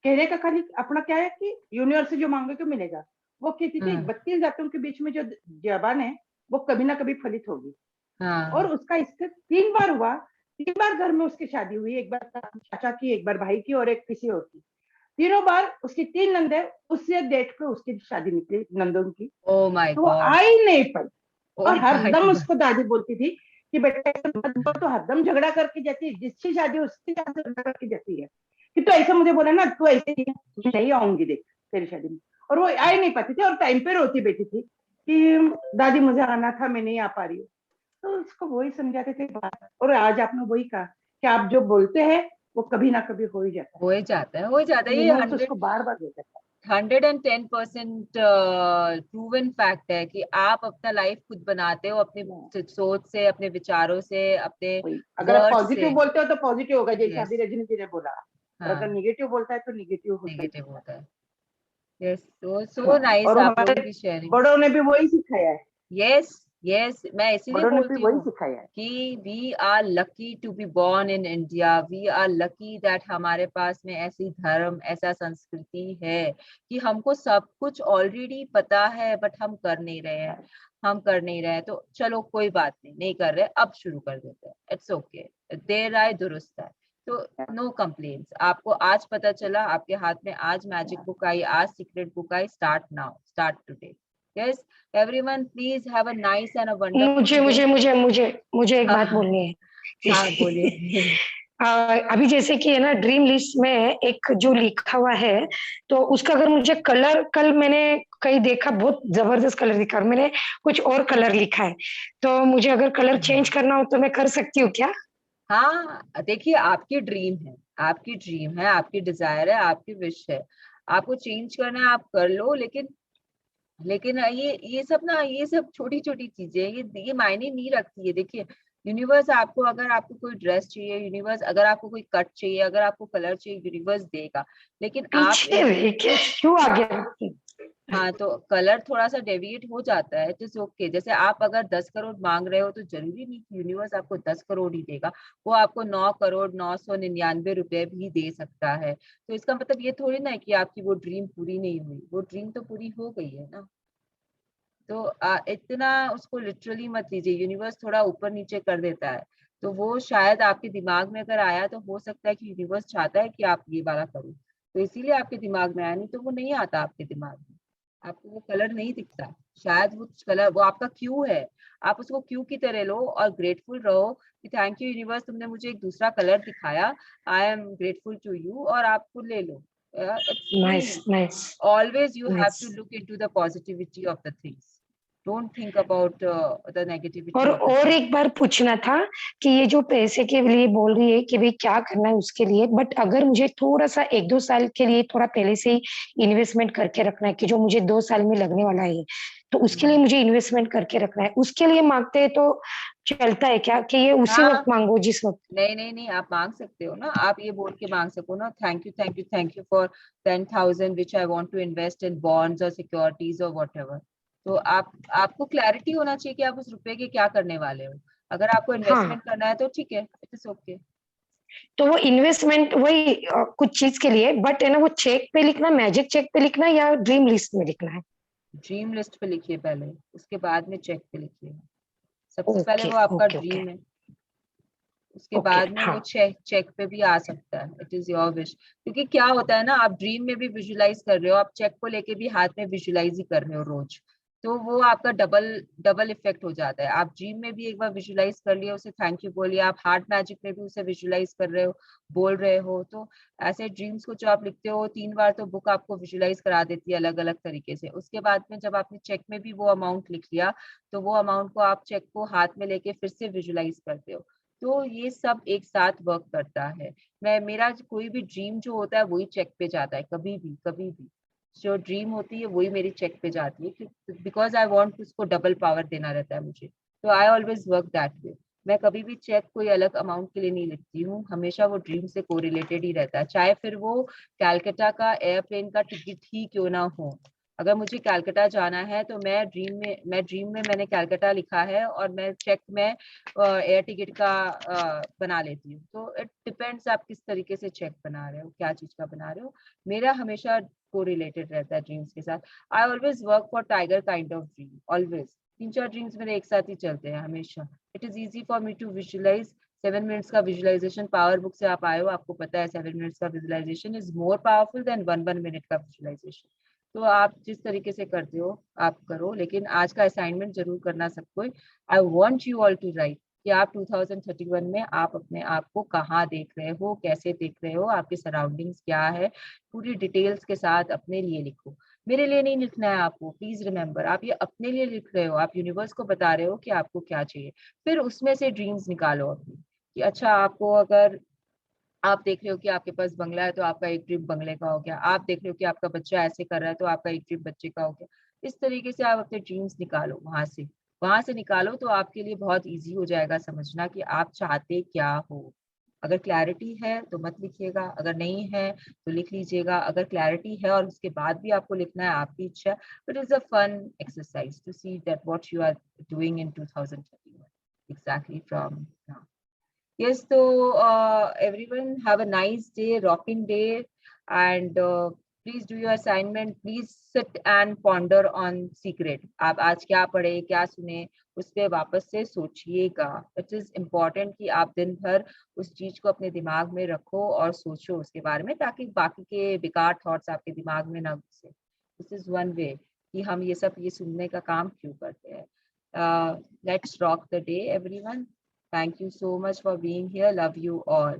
कहने का खाली अपना क्या है कि यूनिवर्स से जो मांगोगे मिलेगा. वो कहती थी 32 जातों के बीच में जो जबान है वो कभी ना कभी फलित होगी. और उसका इससे 3 बार हुआ. 3 बार घर में उसकी शादी हुई, एक बार चाचा की, एक बार भाई की, और एक किसी और की. तीनों बार उसकी 3 नंदे उससे डेट पे उसकी शादी निकली, नंदों की. ओह माय तो वो गॉड. आ ही नहीं पाई. और हरदम उसको दादी बोलती थी कि बेटा तो हरदम झगड़ा करके जाती है, जिसकी शादी उसकी झगड़ा करके जाती है, कि तो ऐसा मुझे बोला ना, तू ऐसे नहीं आऊंगी देख तेरी शादी में. और वो आ ही नहीं पाती थी, और टाइम पे रोती बैठी थी कि दादी मुझे आना था, मैं नहीं आ पा रही हूँ. तो उसको वही समझाते थे बात. और आज आपने वही कहा कि आप जो बोलते हैं वो कभी ना कभी हो ही जाता है. हो ही जाता है, हो ही जाता है. ये 100 उसको बार बार देता है. 110% प्रूवन फैक्ट है कि आप अपना लाइफ खुद बनाते हो अपनी सोच से, अपने विचारों से, अपने अगर आप वर्ड्स पॉजिटिव से। बोलते हो तो पॉजिटिव होगा, जैसे Yes. अभी रजनी जी ने बोला, और अगर हाँ, निगेटिव बोलता है तो निगेटिव होता है। नेगेटिव होता है। यस, सो हाँ, नाइस और आप लोगों हमारे की शेयरिंग। बड़ों ने भी वही सिखाया है, यस, यस, मैं इसीलिए बड़ों ने भी बोलती वही हूँ सिखाया है। कि we are lucky to be born in India, we are lucky that हमारे पास में ऐसी धर्म, ऐसा संस्कृति है कि हमको सब कुछ ऑलरेडी पता है, बट हम कर नहीं रहे हैं, हम कर नहीं रहे हैं। तो चलो कोई बात नहीं, नहीं कर रहे, अब शुरू कर देते हैं, इट्स ओके, देर आए दुरुस्त है। तो नो कंप्लेन्स। आपको आज पता चला, आपके हाथ में आज मैजिक बुक आई, आज secret book I, start now, start today. Yes, everyone please have a nice and a wonderful मुझे डे। मुझे मुझे मुझे मुझे एक हाँ, बात बोलनी है। हाँ, बोलिए। अभी जैसे कि है ना, ड्रीम लिस्ट में एक जो लिखा हुआ है, तो उसका अगर मुझे कलर, कल मैंने कहीं देखा बहुत जबरदस्त कलर दिखा और मैंने कुछ और कलर लिखा है, तो मुझे अगर कलर चेंज करना हो तो मैं कर सकती हूँ क्या? हाँ, देखिए, आपकी ड्रीम है, आपकी ड्रीम है, आपकी डिजायर है, आपकी विश है, आपको चेंज करना है, आप कर लो। लेकिन ये सब ना, ये सब छोटी छोटी चीजें, ये मायने नहीं रखती है। देखिए, यूनिवर्स आपको, अगर आपको कोई ड्रेस चाहिए, यूनिवर्स अगर आपको कोई कट चाहिए, अगर आपको कलर चाहिए, यूनिवर्स देगा। लेकिन आप पीछे रह के क्यों आगे रखती? हाँ, तो कलर थोड़ा सा डेविएट हो जाता है, इट इज ओके। जैसे आप अगर 10 करोड़ मांग रहे हो, तो जरूरी नहीं कि यूनिवर्स आपको 10 करोड़ ही देगा, वो आपको 9 करोड़ 999 रुपए भी दे सकता है। तो इसका मतलब ये थोड़ी ना है कि आपकी वो ड्रीम पूरी नहीं हुई, वो ड्रीम तो पूरी हो गई है ना। तो इतना उसको लिटरली मत लीजिए, यूनिवर्स थोड़ा ऊपर नीचे कर देता है। तो वो शायद आपके दिमाग में अगर आया, तो हो सकता है कि यूनिवर्स चाहता है कि आप ये वाला करो, तो इसीलिए आपके दिमाग में आया, नहीं तो वो नहीं आता आपके दिमाग में। आपको वो कलर नहीं दिखता, शायद वो कलर, वो आपका क्यू है। आप उसको क्यू की तरह लो और ग्रेटफुल रहो कि थैंक यू यूनिवर्स, तुमने मुझे एक दूसरा कलर दिखाया, I am grateful to you, और आप खुद ले लो। It's nice free. Nice Always you have nice. to look into the positivity of the things. Don't think about the negativity of the और things. एक बार पूछना था कि ये जो पैसे के लिए बोल रही है कि भाई क्या करना है उसके लिए, बट अगर मुझे थोड़ा सा 1-2 साल के लिए थोड़ा पहले से ही इन्वेस्टमेंट करके रखना है कि जो मुझे 2 साल में लगने वाला है, तो उसके लिए मुझे इन्वेस्टमेंट करके रखना है, उसके लिए मांगते हैं तो चलता है क्या कि ये उसी हाँ, वक्त मांगो जिस वक्त? नहीं, नहीं, नहीं, आप मांग सकते हो ना, आप ये बोल के मांग सको ना, thank you, thank you, thank you for 10,000 which I want to invest in bonds और सिक्योरिटीज और व्हाटएवर। तो आपको क्लैरिटी होना चाहिए कि आप उस रुपए के क्या करने वाले हो। अगर आपको हाँ, इन्वेस्टमेंट करना है तो ठीक है, इट इज ओके। तो वो इन्वेस्टमेंट वही कुछ चीज के लिए, बट है ना, वो चेक पे लिखना, मैजिक चेक पे लिखना या ड्रीम लिस्ट में लिखना है? ड्रीम लिस्ट पे लिखिए पहले, उसके बाद में चेक पे लिखिए। सबसे पहले ओके वो आपका ओके ओके ड्रीम है, उसके ओके। बाद में हाँ वो चेक पे भी आ सकता है, इट इज योर विश। क्योंकि क्या होता है ना, आप ड्रीम में भी विजुलाइज कर रहे हो, आप चेक को लेके भी हाथ में विजुलाइज ही कर रहे हो रोज, तो वो आपका डबल डबल इफेक्ट हो जाता है। आप ड्रीम में भी एक बार विजुलाइज कर लिया, उसे थैंक यू बोलिए, आप हार्ट मैजिक में भी उसे विजुलाइज कर रहे हो, बोल रहे हो। तो ऐसे ड्रीम्स को जो आप लिखते हो 3 बार, तो बुक आपको विजुलाइज करा देती है अलग अलग तरीके से। उसके बाद में जब आपने चेक में भी वो अमाउंट लिख लिया, तो वो अमाउंट को आप चेक को हाथ में लेके फिर से विजुलाइज करते हो। तो ये सब एक साथ वर्क करता है। मेरा कोई भी ड्रीम जो होता है वही चेक पे जाता है, कभी भी जो ड्रीम होती है वही मेरी चेक पे जाती है, बिकॉज आई वांट उसको डबल पावर देना रहता है मुझे। तो आई ऑलवेज वर्क दैट वे। मैं कभी भी चेक कोई अलग अमाउंट के लिए नहीं लिखती हूँ, हमेशा वो ड्रीम से कोरिलेटेड ही रहता है, चाहे फिर वो कैलकाटा का एयरप्लेन का टिकट ही क्यों ना हो। अगर मुझे कैलकाटा जाना है, तो मैं ड्रीम में मैंने कैलकाटा लिखा है, और मैं चेक में एयर टिकट का बना लेती हूँ। तो इट डिपेंड्स आप किस तरीके से चेक बना रहे हो, क्या चीज का बना रहे हो। मेरा हमेशा को रिलेटेड रहता है ड्रीम्स के साथ। I always work for tiger kind of dream, always 3-4 dreams मेरे एक साथ ही चलते हैं हमेशा। It is easy for me to visualize. 7 minutes का विजुअलाइजेशन, पावर बुक से आप आए हो, आपको पता है 7 मिनट्स का visualization is more powerful than 1 minute का विजुअलाइजेशन। तो आप जिस तरीके से करते हो आप करो, लेकिन आज का असाइनमेंट जरूर करना सबको। I want you all to write कि आप 2031 में आप अपने आप को कहाँ देख रहे हो, कैसे देख रहे हो, आपके सराउंडिंग्स क्या है, पूरी डिटेल्स के साथ अपने लिए लिखो। मेरे लिए नहीं लिखना है आपको, प्लीज रिमेम्बर, आप ये अपने लिए लिख रहे हो, आप यूनिवर्स को बता रहे हो कि आपको क्या चाहिए। फिर उसमें से ड्रीम्स निकालो अपनी, कि अच्छा आपको अगर आप देख रहे हो कि आपके पास बंगला है तो आपका एक ड्रीम बंगले का हो गया, आप देख रहे हो कि आपका बच्चा ऐसे कर रहा है तो आपका एक ड्रीम बच्चे का हो गया। इस तरीके से आप अपने ड्रीम्स निकालो वहां से निकालो तो आपके लिए बहुत इजी हो जाएगा समझना कि आप चाहते क्या हो। अगर क्लैरिटी है तो मत लिखिएगा, अगर नहीं है तो लिख लीजिएगा। अगर क्लैरिटी है और उसके बाद भी आपको लिखना है, आपकी इच्छा, but it's a fun exercise to see that what you are doing in 2021 exactly from now. Yes, so everyone have a nice day, rocking day, and please do your assignment. Please sit and ponder on secret. आप आज क्या पढ़े, क्या सुने, उस पे वापस से सोचिएगा. It is important कि आप दिन भर उस चीज को अपने दिमाग में रखो और सोचो उसके बारे में, ताकि बाकी के बेकार थॉट्स आपके दिमाग में ना घुसे. This is one way कि हम ये सुनने का काम क्यों करते हैं. Let's rock the day, everyone. Thank you so much for being here. Love you all.